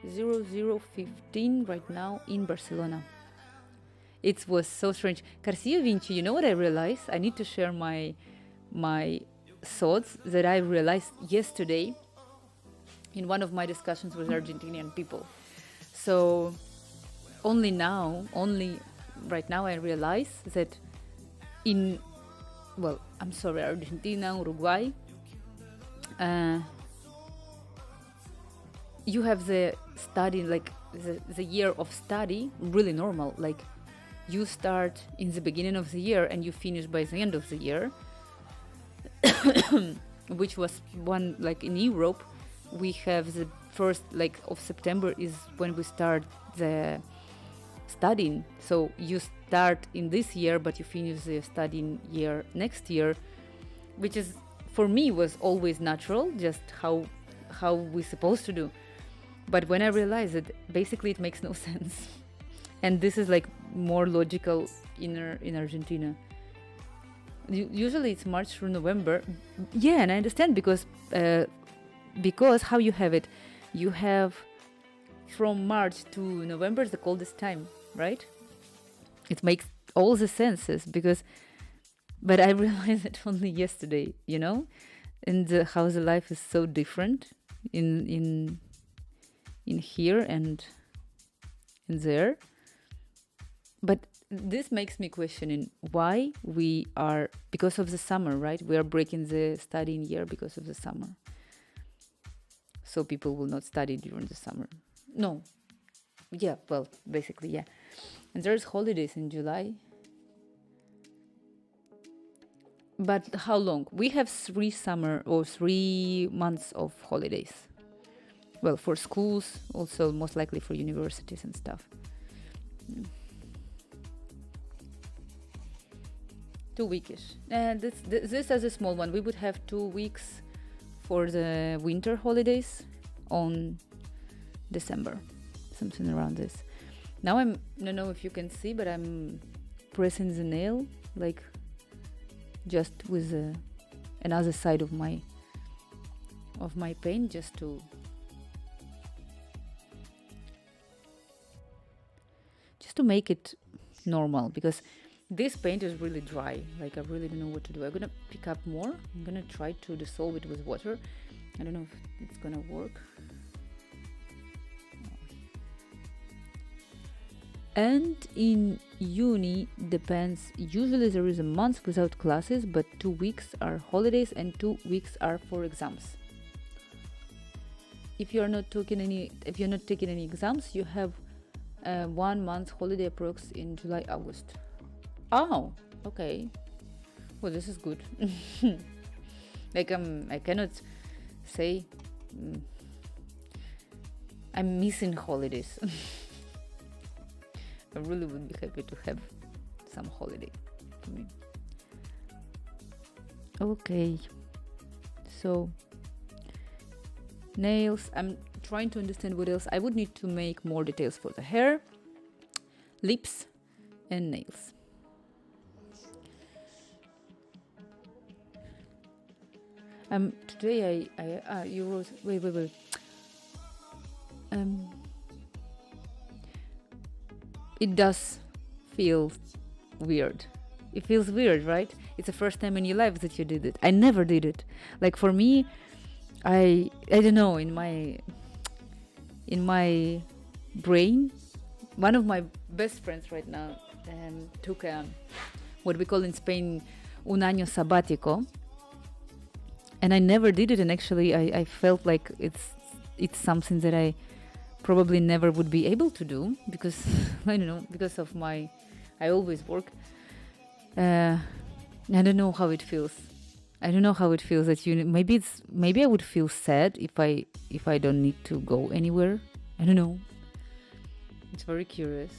00:15 right now in Barcelona. It was so strange. Garcia Vinci, you know what I realized? I need to share my thoughts that I realized yesterday in one of my discussions with Argentinian people. So only right now I realize that Argentina, Uruguay, you have the study, like the year of study really normal. Like you start in the beginning of the year and you finish by the end of the year, which was one, like in Europe, we have the first like of September is when we start the studying. So you start in this year, but you finish the studying year next year, which is for me was always natural, just how we're supposed to do. But when I realized it, basically it makes no sense. And this is like more logical in Argentina. Usually it's March through November. Yeah, and I understand because how you have it, you have from March to November is the coldest time, right? It makes all the senses but I realized it only yesterday, and how the life is so different in here and in there. But this makes me questioning why we are, because of the summer, right? We are breaking the studying year because of the summer. So people will not study during the summer. No. Yeah, well, basically, yeah. And there's holidays in July. But how long? We have 3 months of holidays. Well, for schools, also most likely for universities and stuff. 2 weekish. And this as a small one. We would have 2 weeks for the winter holidays on December. Something around this. Now I don't know if you can see, but I'm pressing the nail like just with another side of my paint just to make it normal, because this paint is really dry. Like I really don't know what to do. I'm gonna pick up more. I'm gonna try to dissolve it with water. I don't know if it's gonna work. And in uni depends. Usually there is a month without classes, but 2 weeks are holidays and 2 weeks are for exams. If you're not taking any exams, you have 1 month holiday approx in July, August. Oh, okay. Well, this is good. Like I cannot say I'm missing holidays. I really would be happy to have some holiday for me. Okay, so nails. I'm trying to understand what else. I would need to make more details for the hair, lips, and nails. Today you wrote. Wait. It does feel weird. It feels weird, right? It's the first time in your life that you did it. I never did it. Like for me, I don't know, in my brain, one of my best friends right now took what we call in Spain un año sabático, and I never did it. And actually, I felt like it's something that I probably never would be able to do, because I don't know, because of I always work. I don't know how it feels. I don't know how it feels that maybe I would feel sad if I don't need to go anywhere. I don't know. It's very curious.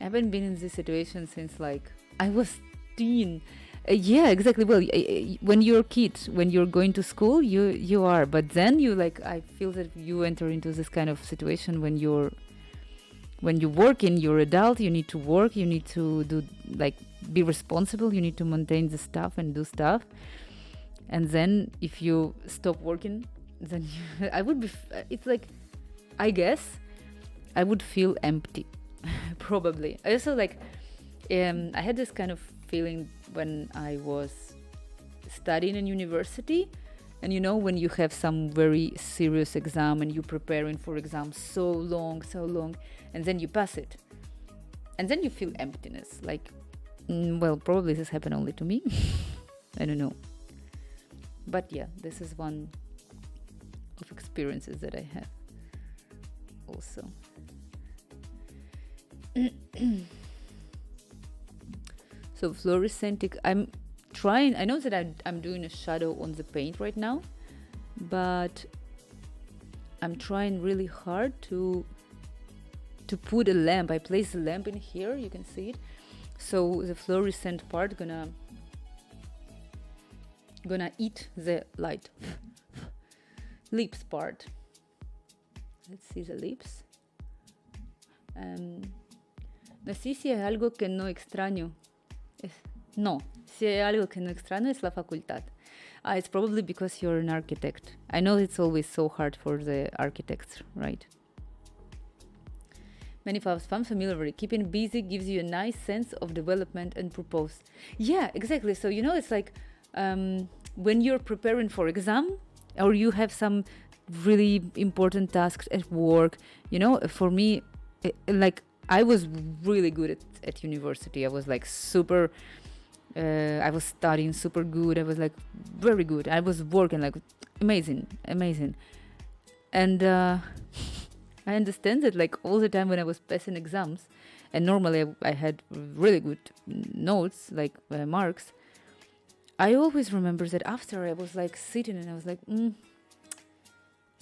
I haven't been in this situation since like I was teen. Yeah, exactly. Well, when you're a kid, when you're going to school, you are. But then I feel that you enter into this kind of situation when you're working, you're adult, you need to work, you need to do be responsible, you need to maintain the stuff and do stuff. And then if you stop working, then I would be. It's like, I guess, I would feel empty, probably. I also I had this kind of feeling when I was studying in university, and when you have some very serious exam and you're preparing for exams so long, and then you pass it, and then you feel emptiness. Well, probably this happened only to me. I don't know. But yeah, this is one of experiences that I have also. So fluorescent, I'm trying, I know that I'm doing a shadow on the paint right now, but I'm trying really hard to put a lamp. I place a lamp in here, you can see it. So the fluorescent part gonna eat the light. Lips part. Let's see the lips. No, sí, si hay algo que no extraño. No, si hay algo que no extraño es la facultad. It's probably because you're an architect. I know it's always so hard for the architects, right? Many familiar. Keeping busy gives you a nice sense of development and purpose. Yeah, exactly. So, it's like when you're preparing for exam or you have some really important tasks at work, for me, like I was really good at university. I was like super, I was studying super good. I was like very good. I was working like amazing. And I understand that like all the time when I was passing exams, and normally I had really good notes, like marks, I always remember that after I was like sitting and I was like,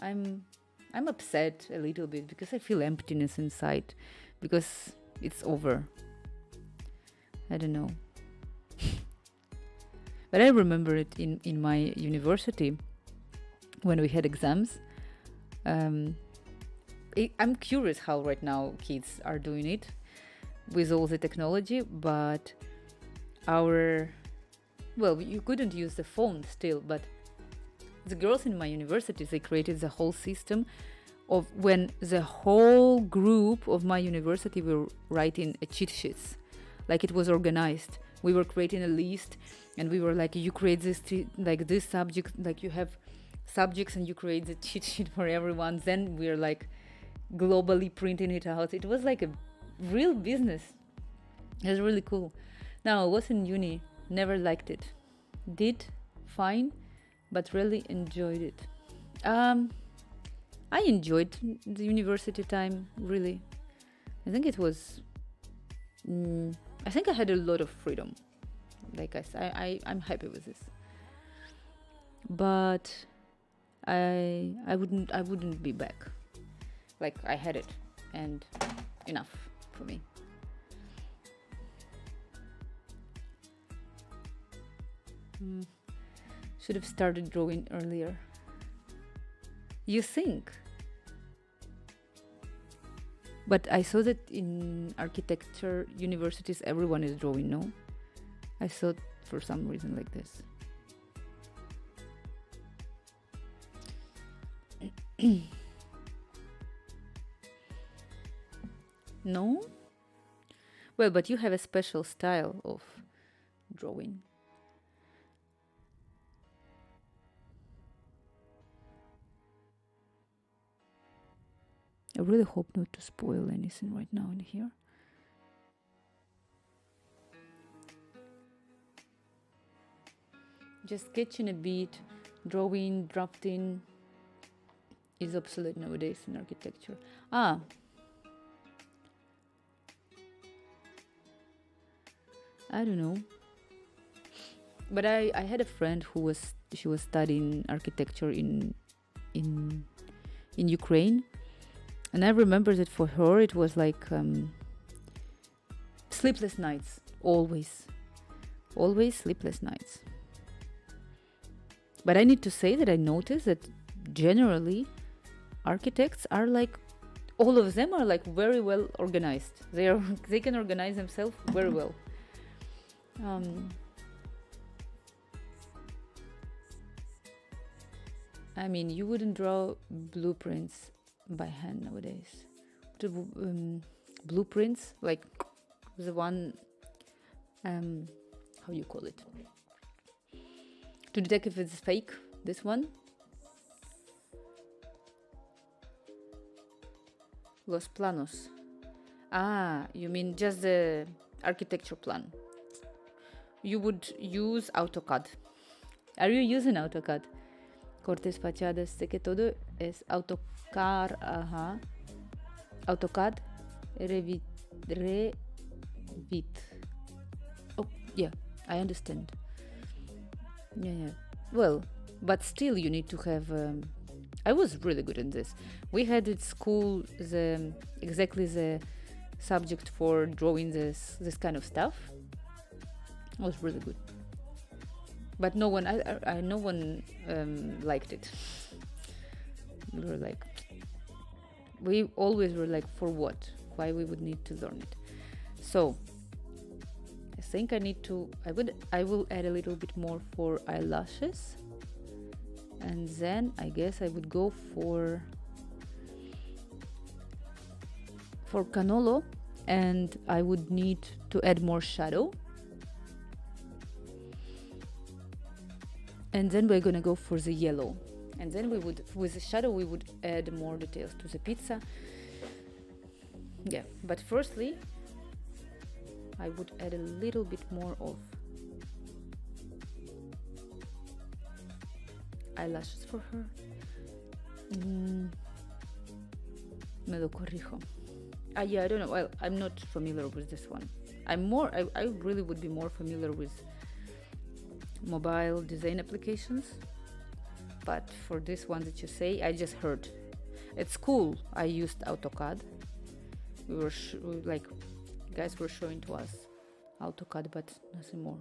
I'm upset a little bit because I feel emptiness inside because it's over. I don't know. But I remember it in my university when we had exams. I'm curious how right now kids are doing it with all the technology, but you couldn't use the phone still, but the girls in my university, they created the whole system of when the whole group of my university were writing cheat sheets, like it was organized. We were creating a list and we were like, you create this subject, like you have subjects and you create the cheat sheet for everyone. Then we're like globally printing it out. It was like a real business. It was really cool. Now I was in uni, never liked it. Did fine, but really enjoyed it. I enjoyed the university time, really. I think it was I think I had a lot of freedom. Like I said, I'm happy with this. But I wouldn't be back. Like I had it and enough for me. Should have started drawing earlier. You think? But I saw that in architecture universities everyone is drawing, no? I thought for some reason like this. No? Well, but you have a special style of drawing. I really hope not to spoil anything right now in here. Just sketching a bit, drawing, drafting is obsolete nowadays in architecture. I don't know. But I had a friend she was studying architecture in Ukraine. And I remember that for her it was like sleepless nights, always sleepless nights. But I need to say that I noticed that generally architects are like, all of them are like very well organized. They can organize themselves very well. I mean, you wouldn't draw blueprints by hand nowadays. Blueprints, like the one, how you call it? To detect if it's fake, this one. Los planos. You mean just the architecture plan. You would use AutoCAD. Are you using AutoCAD? Cortes, fachadas, sé que todo es AutoCAD, AutoCAD, Revit. Oh, Yeah, I understand. Yeah, yeah. Well, but still, you need to have. I was really good in this. We had at school the exactly the subject for drawing this kind of stuff. I was really good, but no one, no one liked it. We were like, we always were like, for what? Why we would need to learn it? So I think I need to. I will add a little bit more for eyelashes, and then I guess I would go for Canolo, and I would need to add more shadow. And then we're gonna go for the yellow. And then we would, with the shadow, we would add more details to the pizza. Yeah, but firstly, I would add a little bit more of eyelashes for her. Me lo corrijo. Yeah, I don't know. Well, I'm not familiar with this one. I really would be more familiar with mobile design applications. But for this one that you say, I just heard. At school, I used AutoCAD. We were like, guys were showing to us AutoCAD, but nothing more.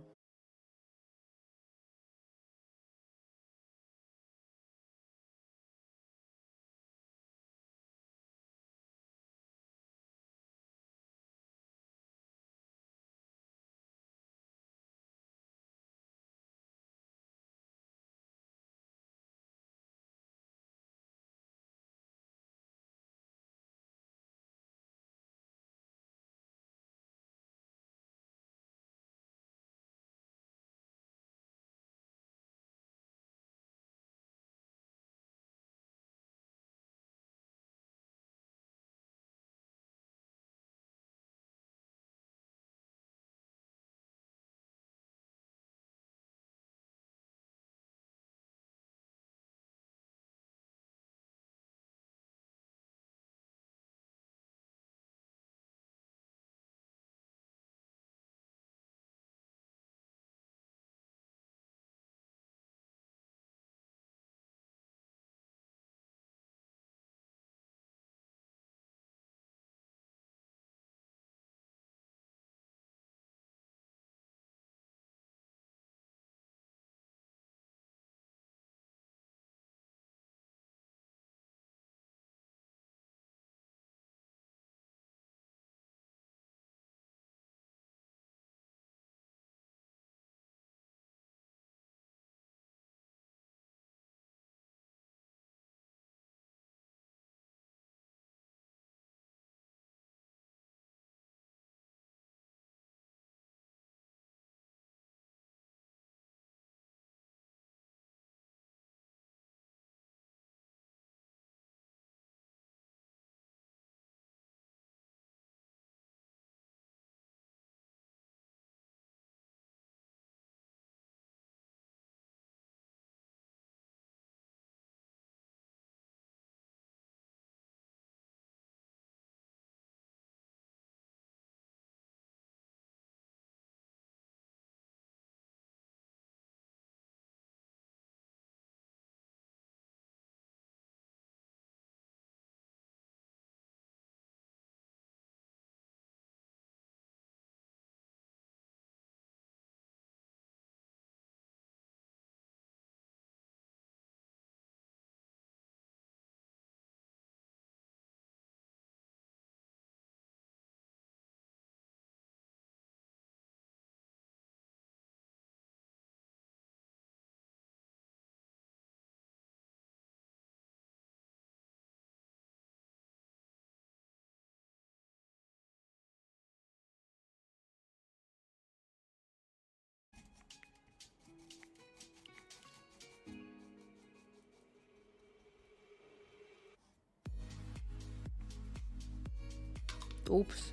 Oops,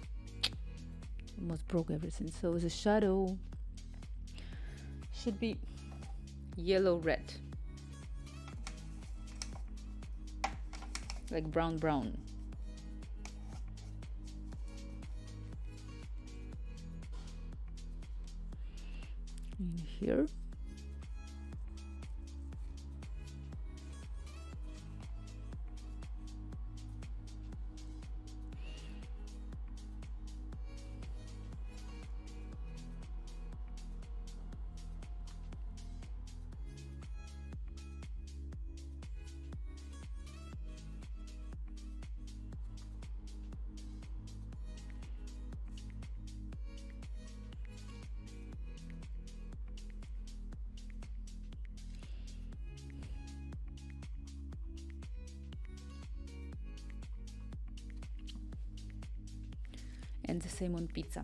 almost broke everything. So the shadow should be yellow red, like brown. in here. And the same on pizza.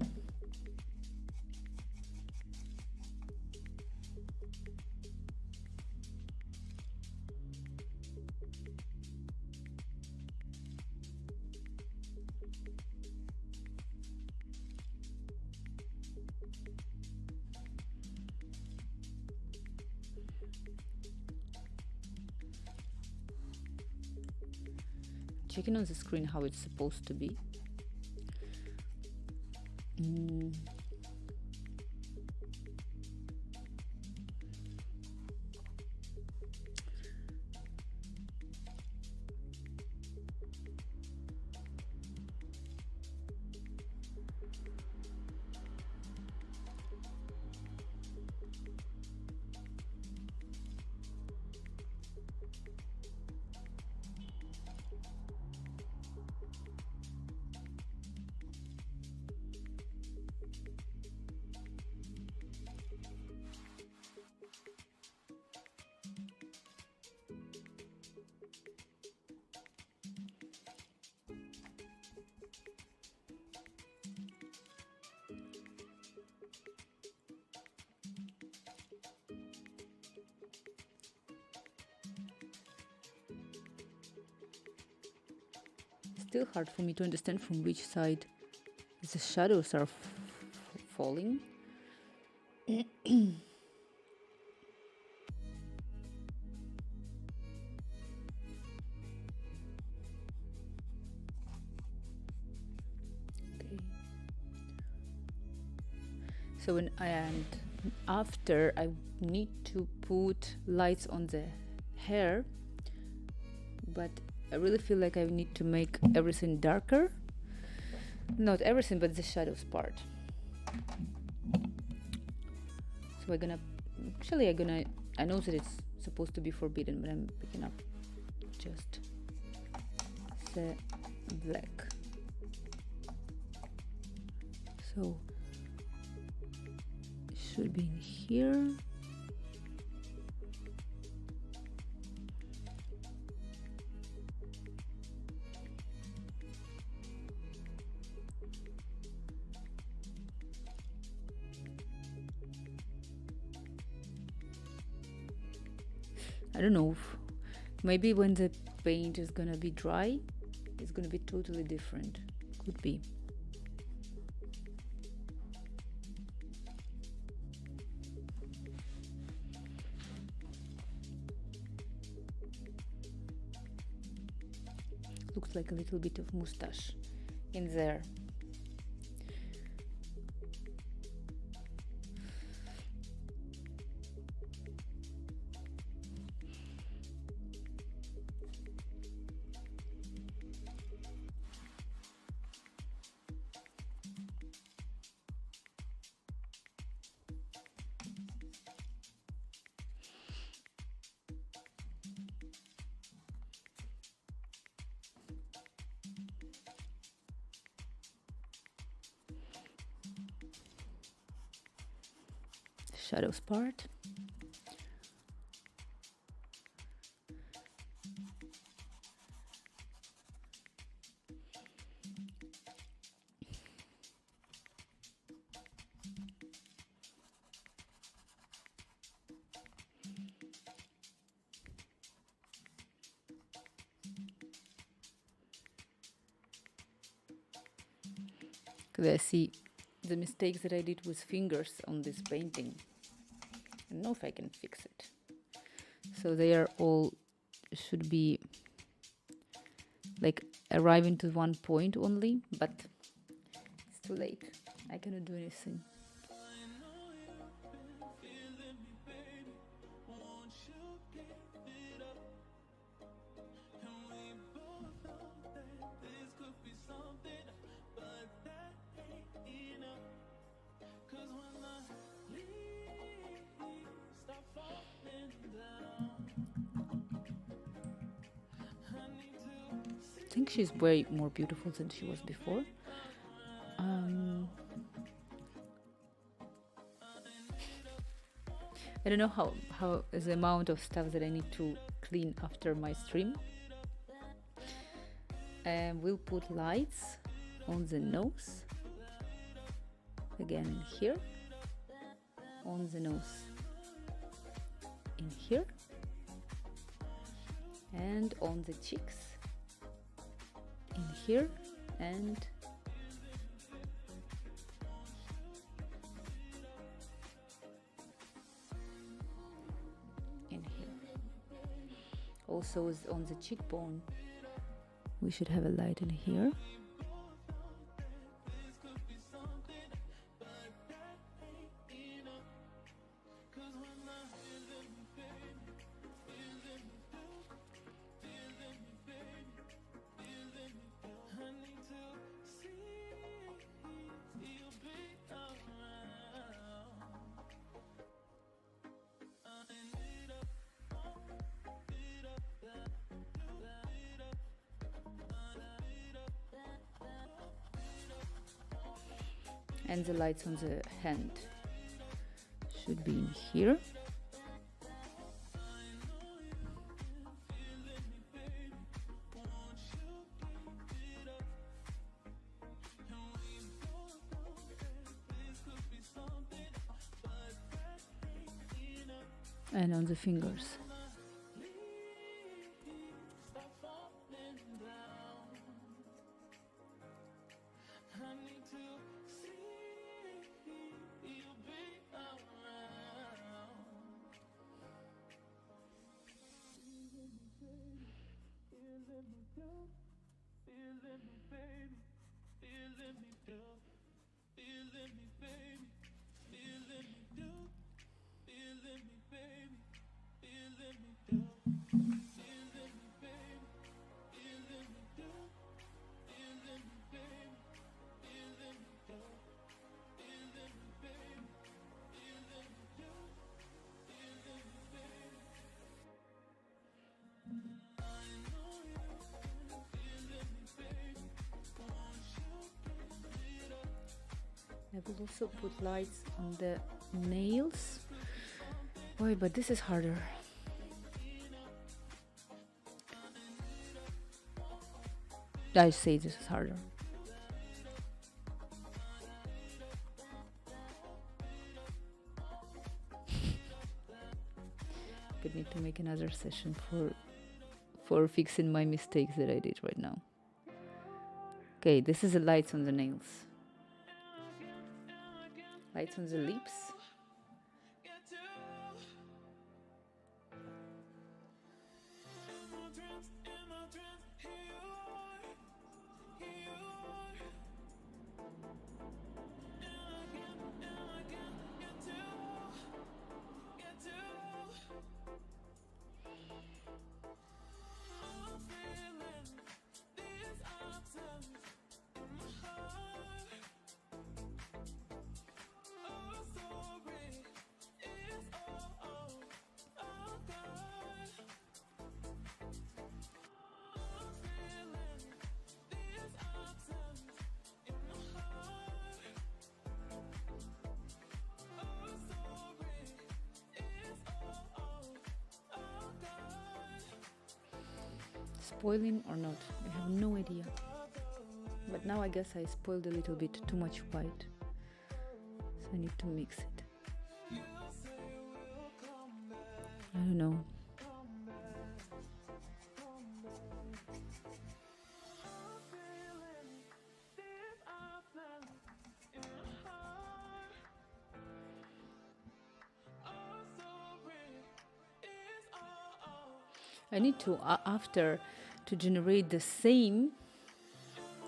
Checking on the screen how it's supposed to be. Still hard for me to understand from which side the shadows are falling. Okay. So after I need to put lights on the hair, but I really feel like I need to make everything darker. Not everything, but the shadows part. So I know that it's supposed to be forbidden, but I'm picking up just the black. So it should be in here. I don't know, maybe when the paint is gonna be dry, it's gonna be totally different. Could be. Looks like a little bit of mustache in there. Shadows part. Because I see the mistakes that I did with fingers on this painting. I don't know if I can fix it. So they are all should be like arriving to one point only, but it's too late. I cannot do anything. think she's way more beautiful than she was before. I don't know how is the amount of stuff that I need to clean after my stream. We'll put lights on the nose, again in here, on the nose in here, and on the cheeks in here, and in here. Also on the cheekbone, we should have a light in here. And the lights on the hand should be in here. And on the fingers. I will also put lights on the nails. Boy, but this is harder. I say this is harder. I need to make another session for fixing my mistakes that I did right now. Okay, this is the lights on the nails. Lights on the lips. Spoiling or not, I have no idea. But now I guess I spoiled a little bit too much white, so I need to mix it. I don't know. I need to, after, to generate the same,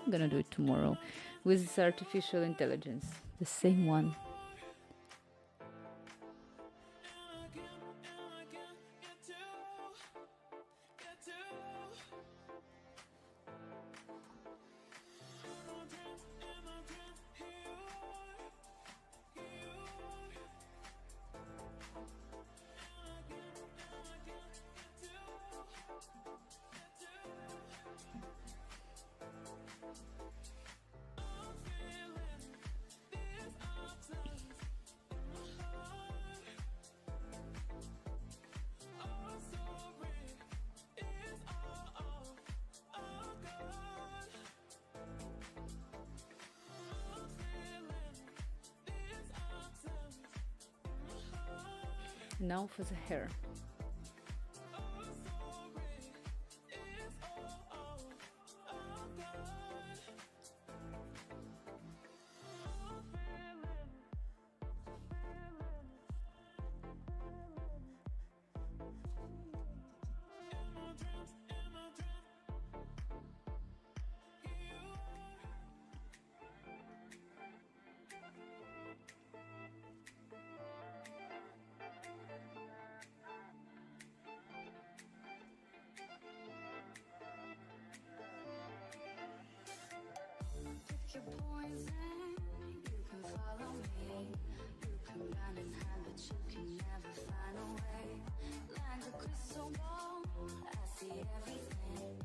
I'm gonna do it tomorrow, with this artificial intelligence, the same one. Now for the hair. Pick your poison, you can follow me. You can run and hide, but you can never find a way. Like a crystal ball, I see everything.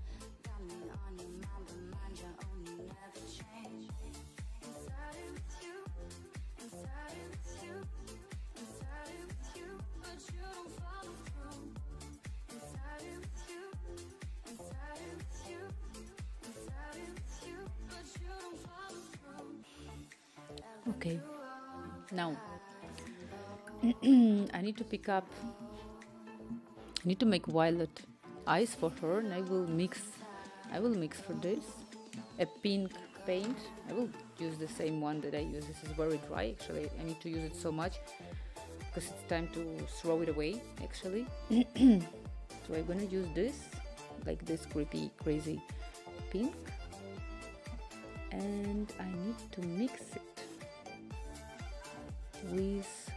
Got me on your mind, but mind your own, you never change. Inside it with you, inside it with you, inside it with you, but you don't follow through. Inside it with you, inside it with you, inside it with you, but you don't follow through. Okay, now I need to pick up, I need to make violet eyes for her, and I will mix for this a pink paint. I will use the same one that I use. This is very dry actually. I need to use it so much because it's time to throw it away actually. So I'm gonna use this, like this creepy crazy pink, and I need to mix it with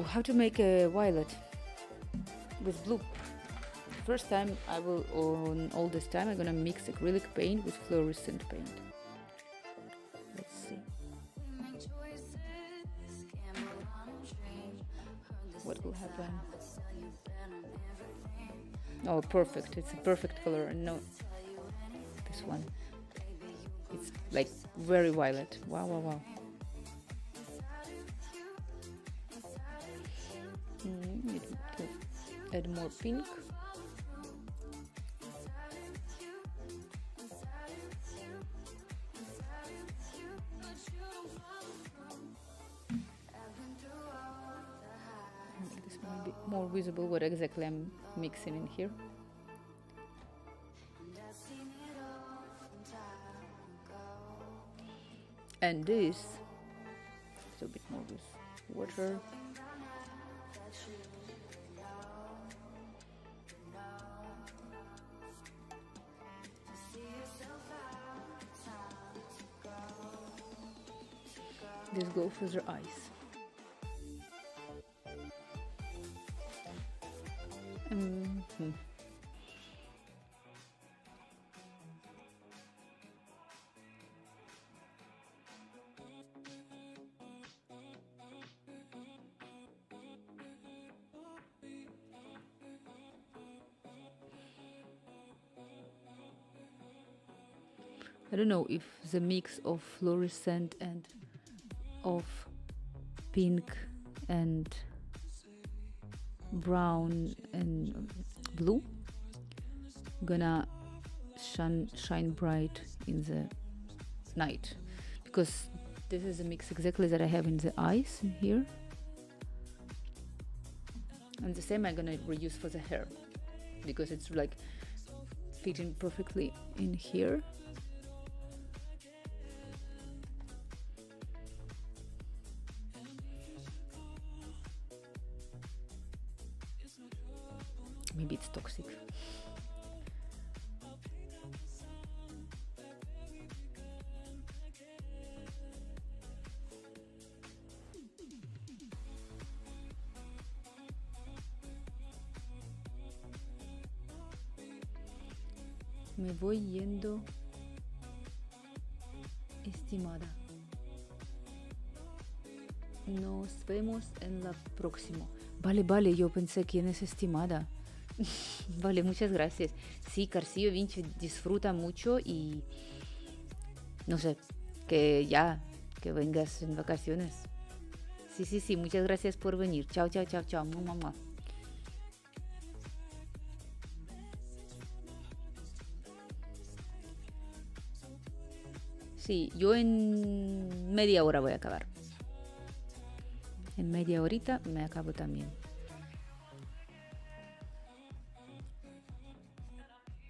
how to make a violet with blue. First time I will, on all this time, I'm gonna mix acrylic paint with fluorescent paint. Let's see. What will happen? Oh, perfect. It's a perfect color. No, this one. It's like very violet. Wow, wow, wow. Need to add more pink. Make this one a bit more visible what exactly I'm mixing in here. And this is a bit more with water. This goes for their eyes. I don't know if the mix of fluorescent and of pink and brown and blue gonna shine bright in the night, because this is the mix exactly that I have in the eyes in here, and the same I'm gonna reuse for the hair because it's like fitting perfectly in here. Maybe it's toxic. Me voy yendo, estimada. Nos vemos en la próxima. Vale, yo pensé quién es estimada. Vale, muchas gracias. Sí, Carcillo Vinci disfruta mucho y no sé, que vengas en vacaciones. Sí, muchas gracias por venir. Chao, mamá. Sí, yo en media hora voy a acabar. En media horita me acabo también.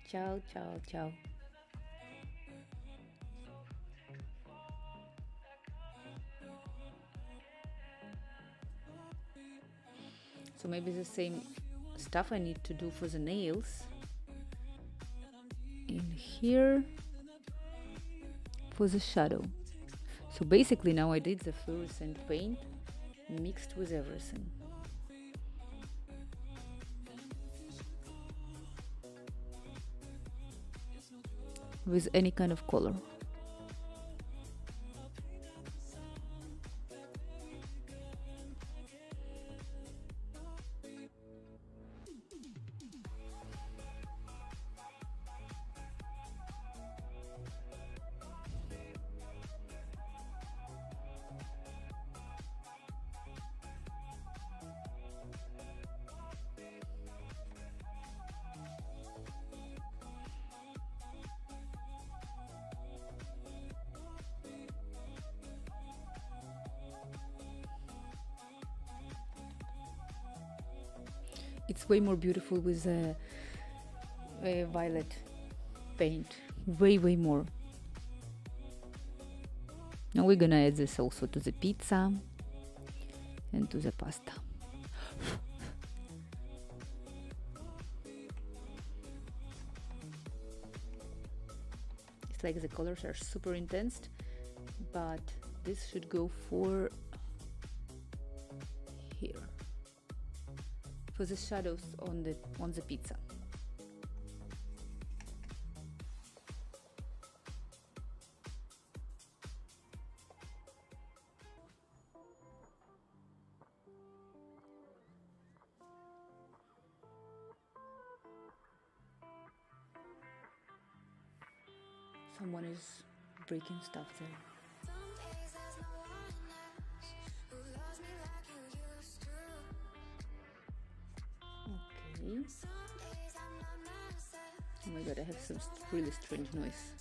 Chao, chao, chao. So maybe the same stuff I need to do for the nails. In here for the shadow. So basically now I did the fluorescent paint mixed with everything. With any kind of color. It's way more beautiful with a violet paint. Way more. Now we're gonna add this also to the pizza and to the pasta. It's like the colors are super intense, but this should go for here. For the shadows on the pizza. Someone is breaking stuff there. Okay. Oh my god, I have some really strange noise.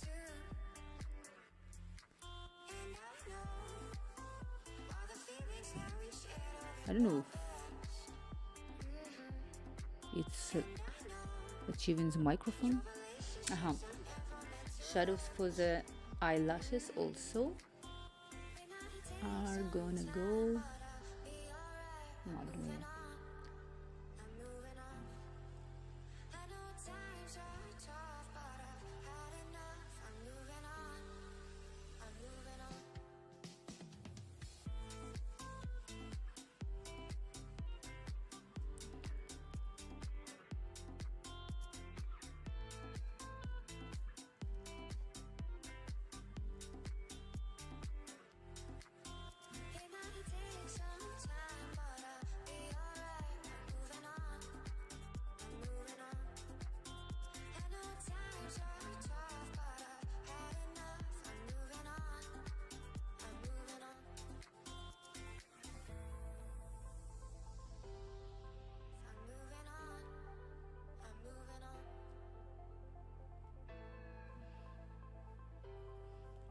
I don't know if it's achieving the microphone. Shadows for the eyelashes also are gonna go. Madre mía.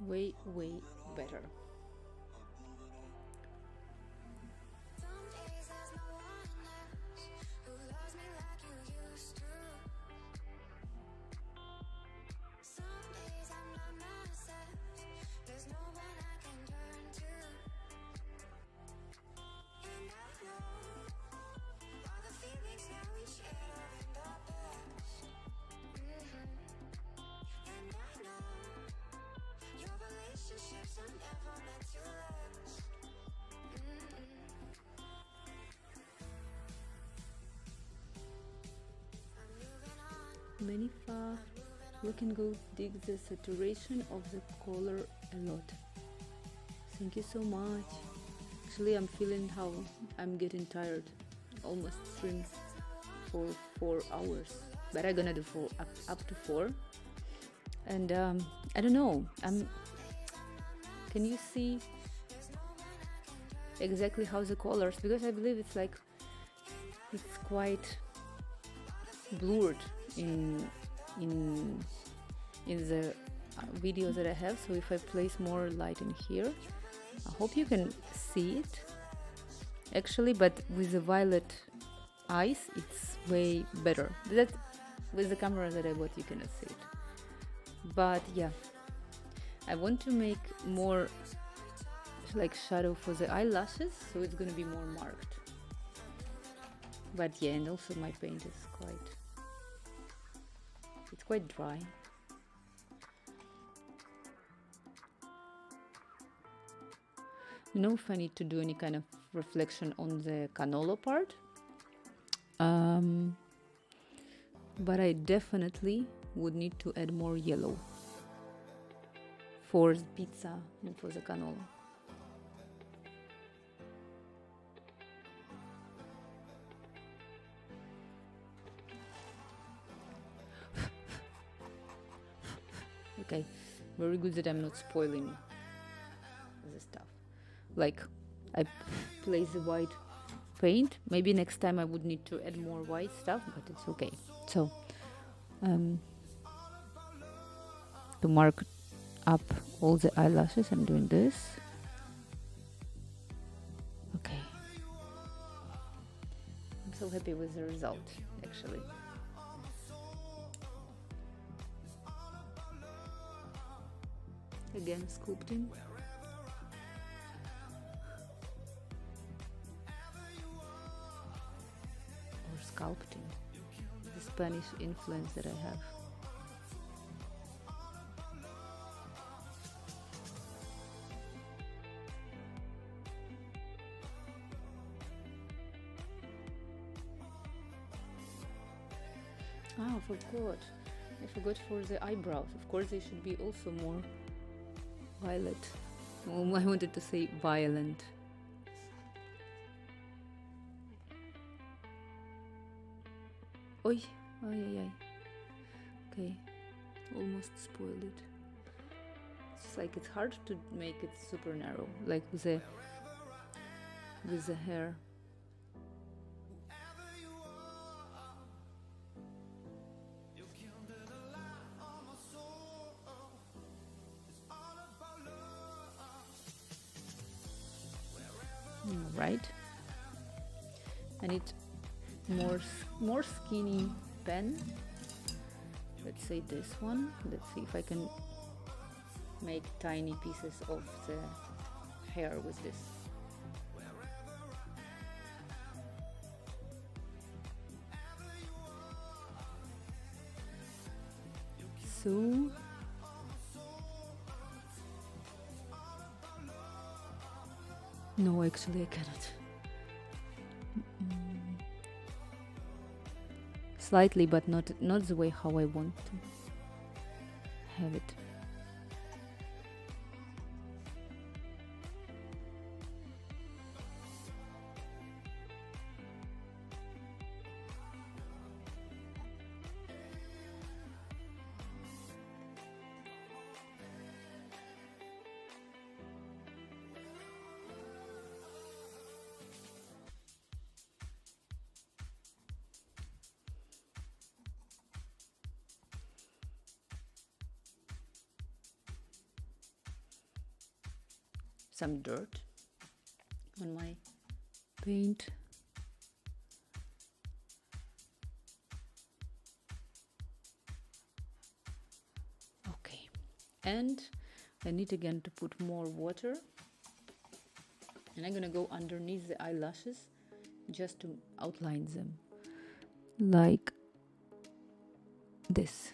Way better. Manifa, we can go dig the saturation of the color a lot. Thank you so much. Actually, I'm feeling how I'm getting tired. Almost streamed for 4 hours, but I'm gonna do for up to 4. And I don't know. Can you see exactly how the colors? Because I believe it's quite blurred in the video that I have. So if I place more light in here, I hope you can see it actually, but with the violet eyes, it's way better. That with the camera that I bought, you cannot see it. But yeah, I want to make more like shadow for the eyelashes, so it's gonna be more marked. But yeah, and also my paint is quite dry. You know, if I need to do any kind of reflection on the cannolo part, but I definitely would need to add more yellow for the pizza and for the cannolo. Okay, very good that I'm not spoiling the stuff. Like, I place the white paint. Maybe next time I would need to add more white stuff, but it's okay. So, to mark up all the eyelashes, I'm doing this. Okay. I'm so happy with the result, actually. Again, sculpting. Or sculpting. The Spanish influence that I have. Ah, I forgot. I forgot for the eyebrows. Of course, they should be also more violet. Oh, I wanted to say violent. Oi, ay, ay, ay. Okay, almost spoiled it. It's like it's hard to make it super narrow, like with the hair. Right. I need more skinny pen. Let's say this one. Let's see if I can make tiny pieces of the hair with this. So no, actually I cannot. Slightly, but not the way how I want to have it. Some dirt on my paint. Okay, and I need again to put more water, and I'm gonna go underneath the eyelashes just to outline them like this.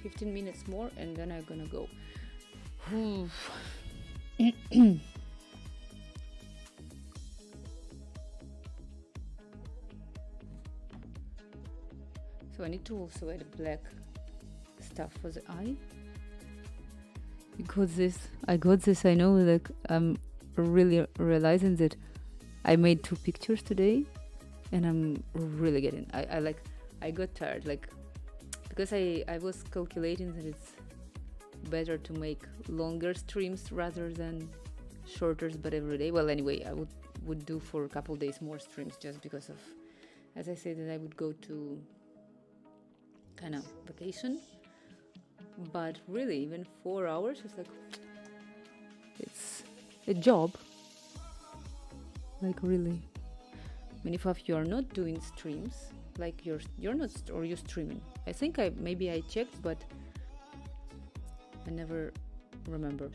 15 minutes more and then I'm gonna go. So I need to also add black stuff for the eye. I got this. I know, like, I'm really realizing that I made 2 pictures today, and I'm really getting. I got tired, like, because I was calculating that it's better to make longer streams rather than shorter, but every day. Well, anyway, I would do for a couple days more streams just because of, as I said, that I would go to kind of vacation. But really, even 4 hours is like, it's a job. Like, really. I mean, if you are not doing streams, like you're not, or you're streaming. I think maybe I checked, but I never remember.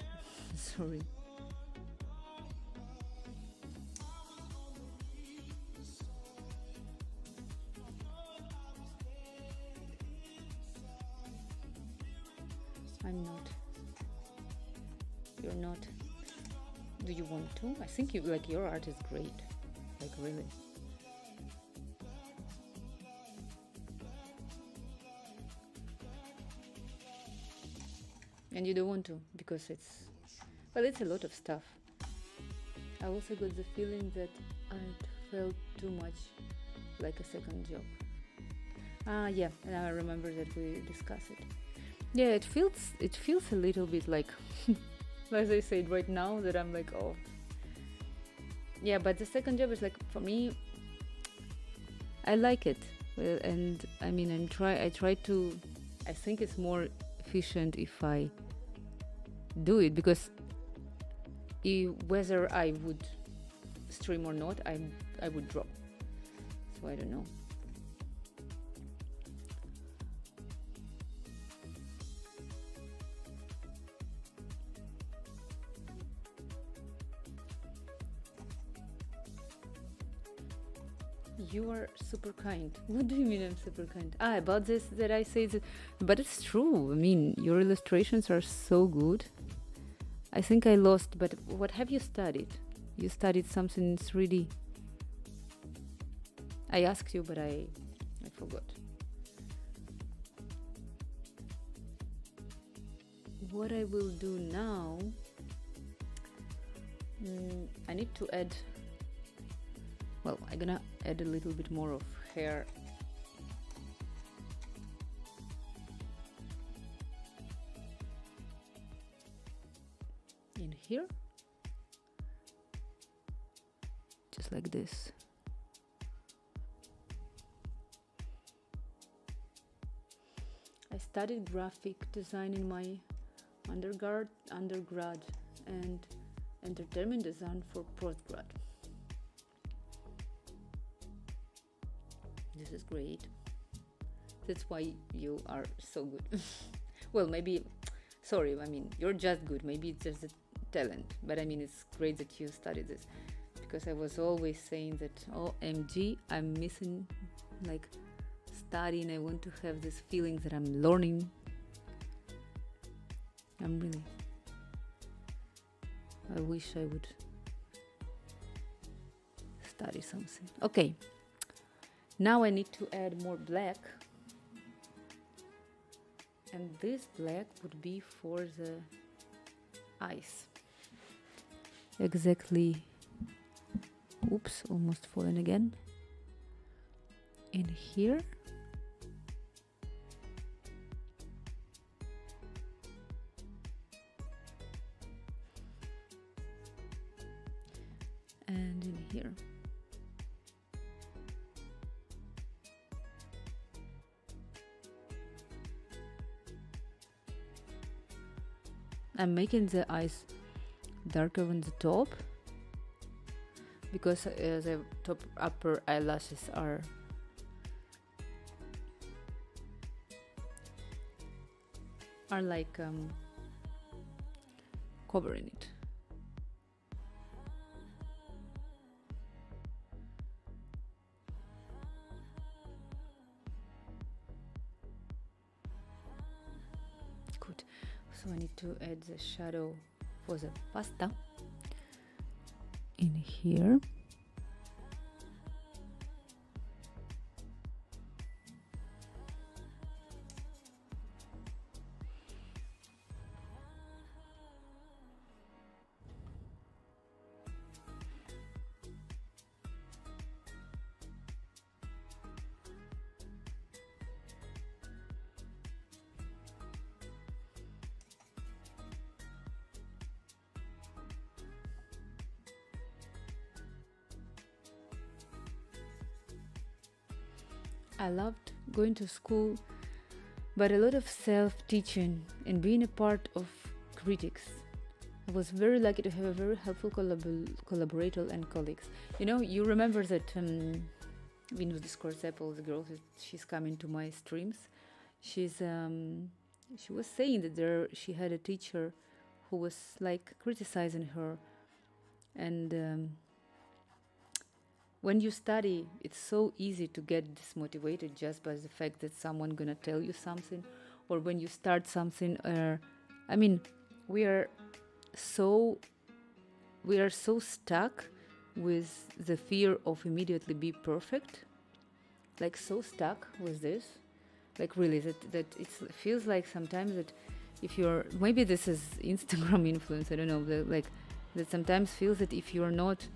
Sorry. I'm not. You're not. Do you want to? I think your art is great. Like, really. And you don't want to because it's a lot of stuff. I also got the feeling that it felt too much like a second job. Yeah, and I remember that we discussed it. Yeah, it feels a little bit like, as I said right now, that I'm like, oh. Yeah, but the second job is like, for me, I like it. And I mean, I think it's more efficient if I do it, because whether I would stream or not, I would drop. So I don't know. You are super kind. What do you mean I'm super kind? About this that I say that, but it's true. I mean, your illustrations are so good. I think I lost, but what have you studied? You studied something in 3D. I asked you, but I forgot. What I will do now, I need to add, well, I'm gonna add a little bit more of hair. In here. Just like this. I studied graphic design in my undergrad and entertainment design for postgrad. This is great. That's why you are so good. Well, maybe, sorry, I mean, you're just good. Maybe it's just a talent. But I mean, it's great that you studied this. Because I was always saying that, OMG, I'm missing, like, studying. I want to have this feeling that I'm learning. I wish I would study something. Okay. Now I need to add more black. And this black would be for the eyes. Exactly. Oops, almost fallen again. In here. And in here. I'm making the eyes darker on the top because the upper eyelashes are like covering it. So I need to add the shadow for the pasta in here. I loved going to school, but a lot of self-teaching and being a part of critics. I was very lucky to have a very helpful collaborator and colleagues. You know, you remember that Venus Discourse Apple, the girl, she's coming to my streams. She was saying that she had a teacher who was like criticizing her, and when you study, it's so easy to get dismotivated just by the fact that someone gonna tell you something, or when you start something. I mean, we are so stuck with the fear of immediately be perfect, like so stuck with this, like really that it feels like sometimes that if you're, maybe this is Instagram influence, I don't know, that sometimes feels that if you're not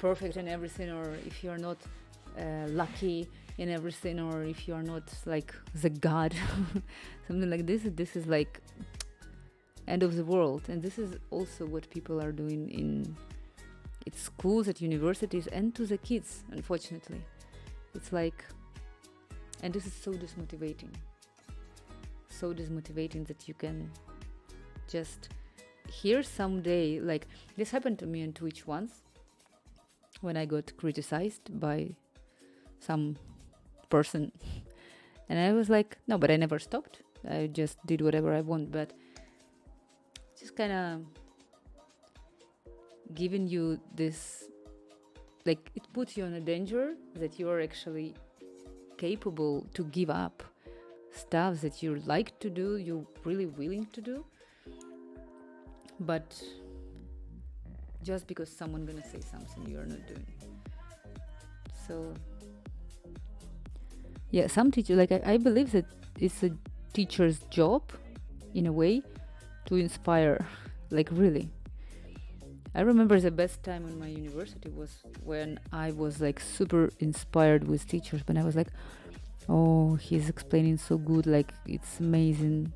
perfect in everything, or if you're not lucky in everything, or if you're not like the god something like this is like end of the world. And this is also what people are doing in schools, at universities, and to the kids, unfortunately. It's like, and this is so dismotivating that you can just hear someday, like this happened to me on Twitch once, when I got criticized by some person. And I was like, no, but I never stopped. I just did whatever I want. But just kind of giving you this, like, it puts you in a danger that you're actually capable to give up stuff that you like to do, you're really willing to do. But just because someone gonna say something you're not doing. So yeah, some teachers, like I believe that it's a teacher's job in a way to inspire, like really. I remember the best time in my university was when I was like super inspired with teachers, but I was like, oh, he's explaining so good, like it's amazing.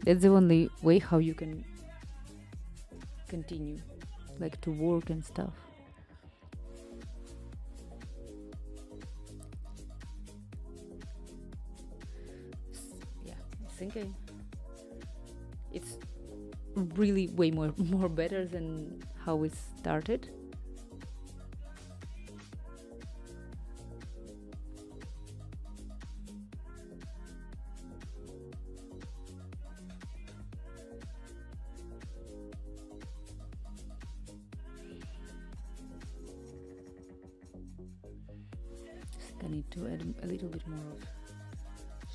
That's the only way how you can continue, like to work and stuff. Yeah, I'm thinking it's really way more better than how it started. I need to add a little bit more of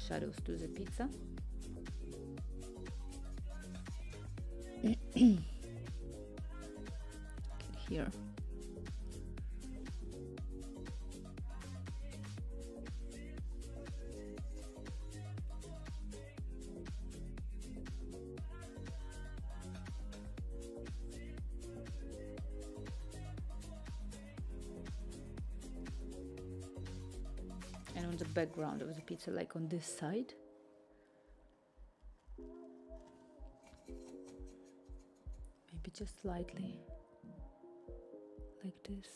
shadows to the pizza. Here. And on the background of the pizza, like on this side, maybe just slightly like this.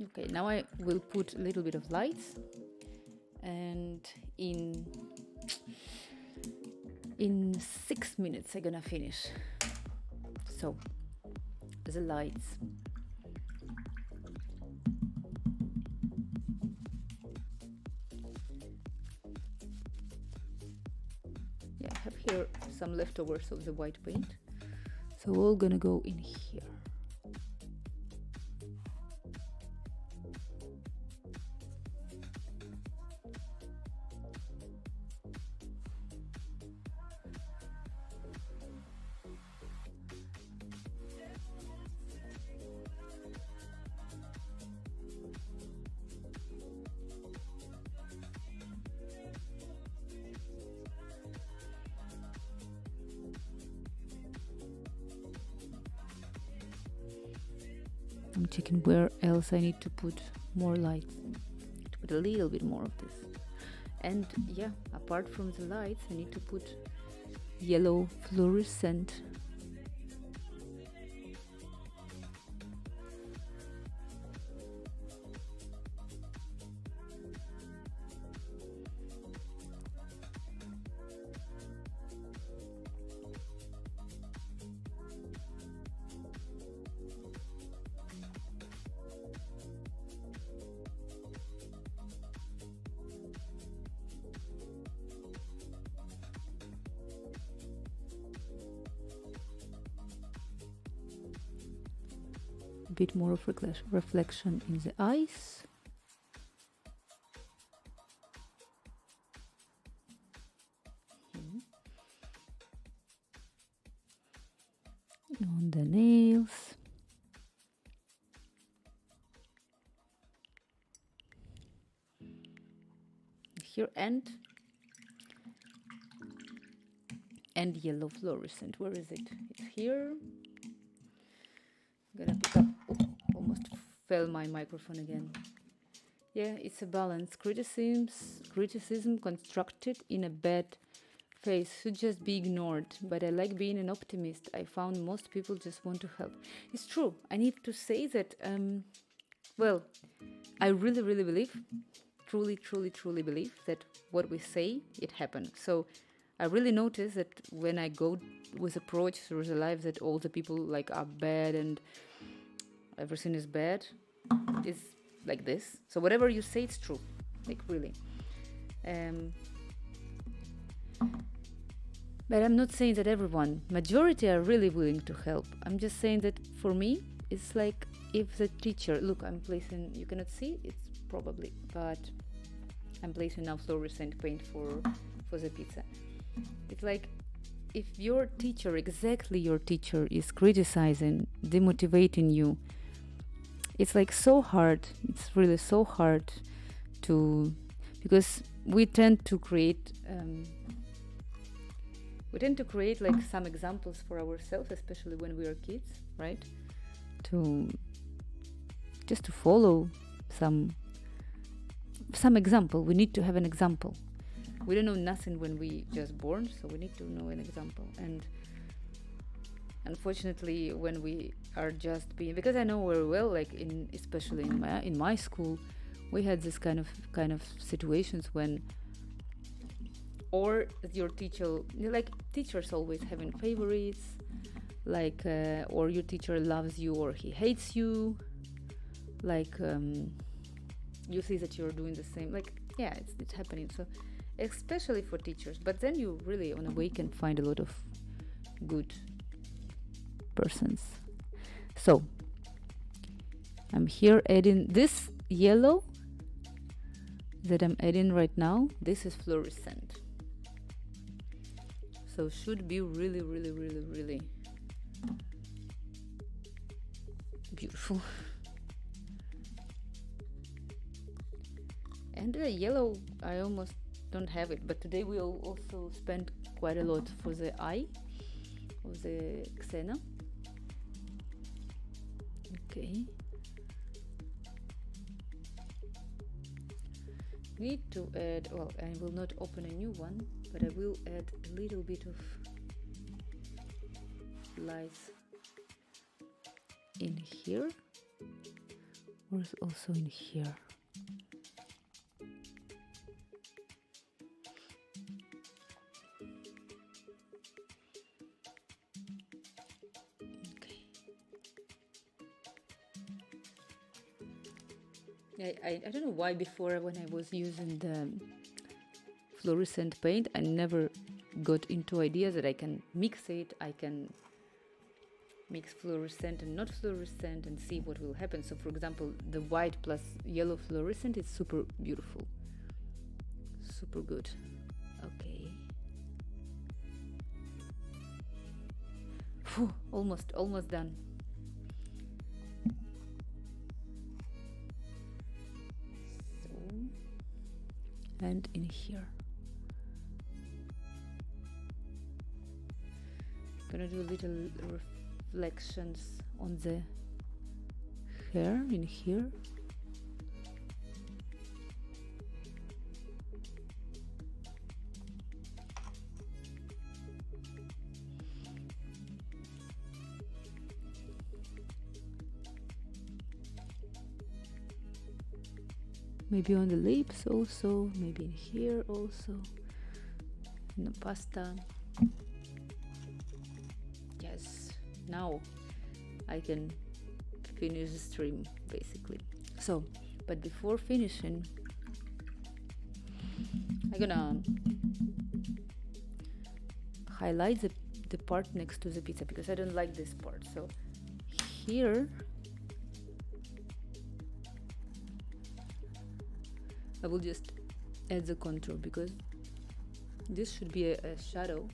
Okay, now I will put a little bit of lights, and in 6 minutes I'm gonna finish. So the lights. Yeah, I have here some leftovers of the white paint, So all gonna go in here. I'm checking where else I need to put more lights, to put a little bit more of this. And yeah, apart from the lights, I need to put yellow fluorescent. A bit more of reflection in the eyes. On the nails. Here and yellow fluorescent. Where is it? It's here. I'm gonna pick up. Oh, almost fell my microphone again. Yeah, it's a balance. Criticism constructed in a bad face should just be ignored. But I like being an optimist. I found most people just want to help. It's true. I need to say that. Well, I really, really believe, truly, truly, truly believe that what we say, it happens. So I really notice that when I go with approach through the life, that all the people like are bad and everything is bad, is like this. So whatever you say, it's true, like really. But I'm not saying that everyone, majority are really willing to help. I'm just saying that for me, it's like if the teacher, look, I'm placing, you cannot see, it's probably, but I'm placing now fluorescent paint for the pizza. It's like if your teacher, exactly your teacher, is criticizing, demotivating you, it's like so hard. It's really so hard to, because we tend to create like some examples for ourselves, especially when we are kids, right? To just to follow some example. We need to have an example. We don't know nothing when we just born, so we need to know an example. And unfortunately, when we are just being, because I know very well, like especially in my school, we had this kind of situations when, or your teacher, like teachers always having favorites, like or your teacher loves you or he hates you, like you see that you're doing the same, like yeah, it's happening. So especially for teachers, but then you really on a way can find a lot of good persons. So I'm here adding this yellow that I'm adding right now. This is fluorescent, so should be really, really, really, really beautiful. And the yellow, I almost don't have it, but today we'll also spend quite a lot for the eye of the Xena. Okay. Need to add, well, I will not open a new one, but I will add a little bit of lights in here, or also in here. I don't know why before, when I was using the fluorescent paint, I never got into ideas that I can mix it, I can mix fluorescent and not fluorescent and see what will happen. So for example, the white plus yellow fluorescent is super beautiful, super good. Okay. Whew, almost done. So, and in here. Gonna do little reflections on the hair in here. Maybe on the lips also, maybe in here also, in the pasta. Yes, now I can finish the stream basically. So, but before finishing, I'm gonna highlight the part next to the pizza because I don't like this part. So here I will just add the contour because this should be a shadow.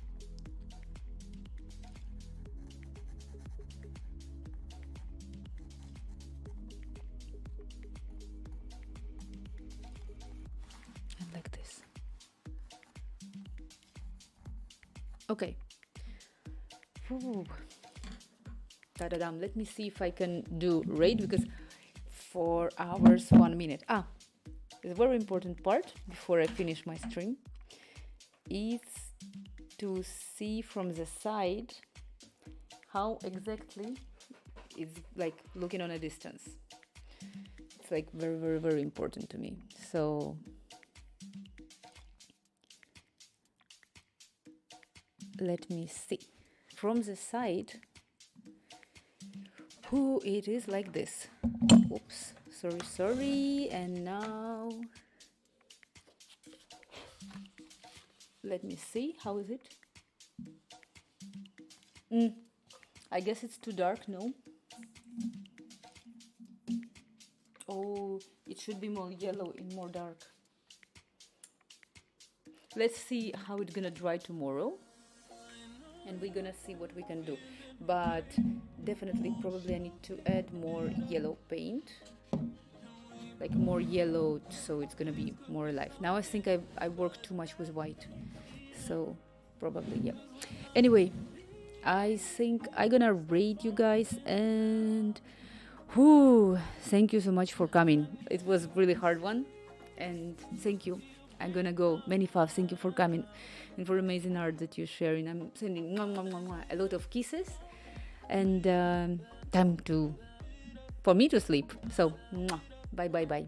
And like this. Okay. Ooh. Ta-da-dam. Let me see if I can do red because 4 hours, 1 minute. The very important part before I finish my stream is to see from the side how exactly it's like looking on a distance. It's like very, very, very important to me. So let me see from the side who it is like this. Oops. Sorry. And now let me see. How is it? I guess it's too dark, no? Oh, it should be more yellow and more dark. Let's see how it's gonna dry tomorrow. And we're gonna see what we can do. But definitely, probably I need to add more yellow paint. Like more yellow, so it's gonna be more alive. Now I think I worked too much with white, so probably, yeah. Anyway, I think I'm gonna rate you guys, and thank you so much for coming. It was really hard one, and thank you. I'm gonna go. Many faves, thank you for coming and for amazing art that you're sharing. I'm sending a lot of kisses, and time for me to sleep. So, bye.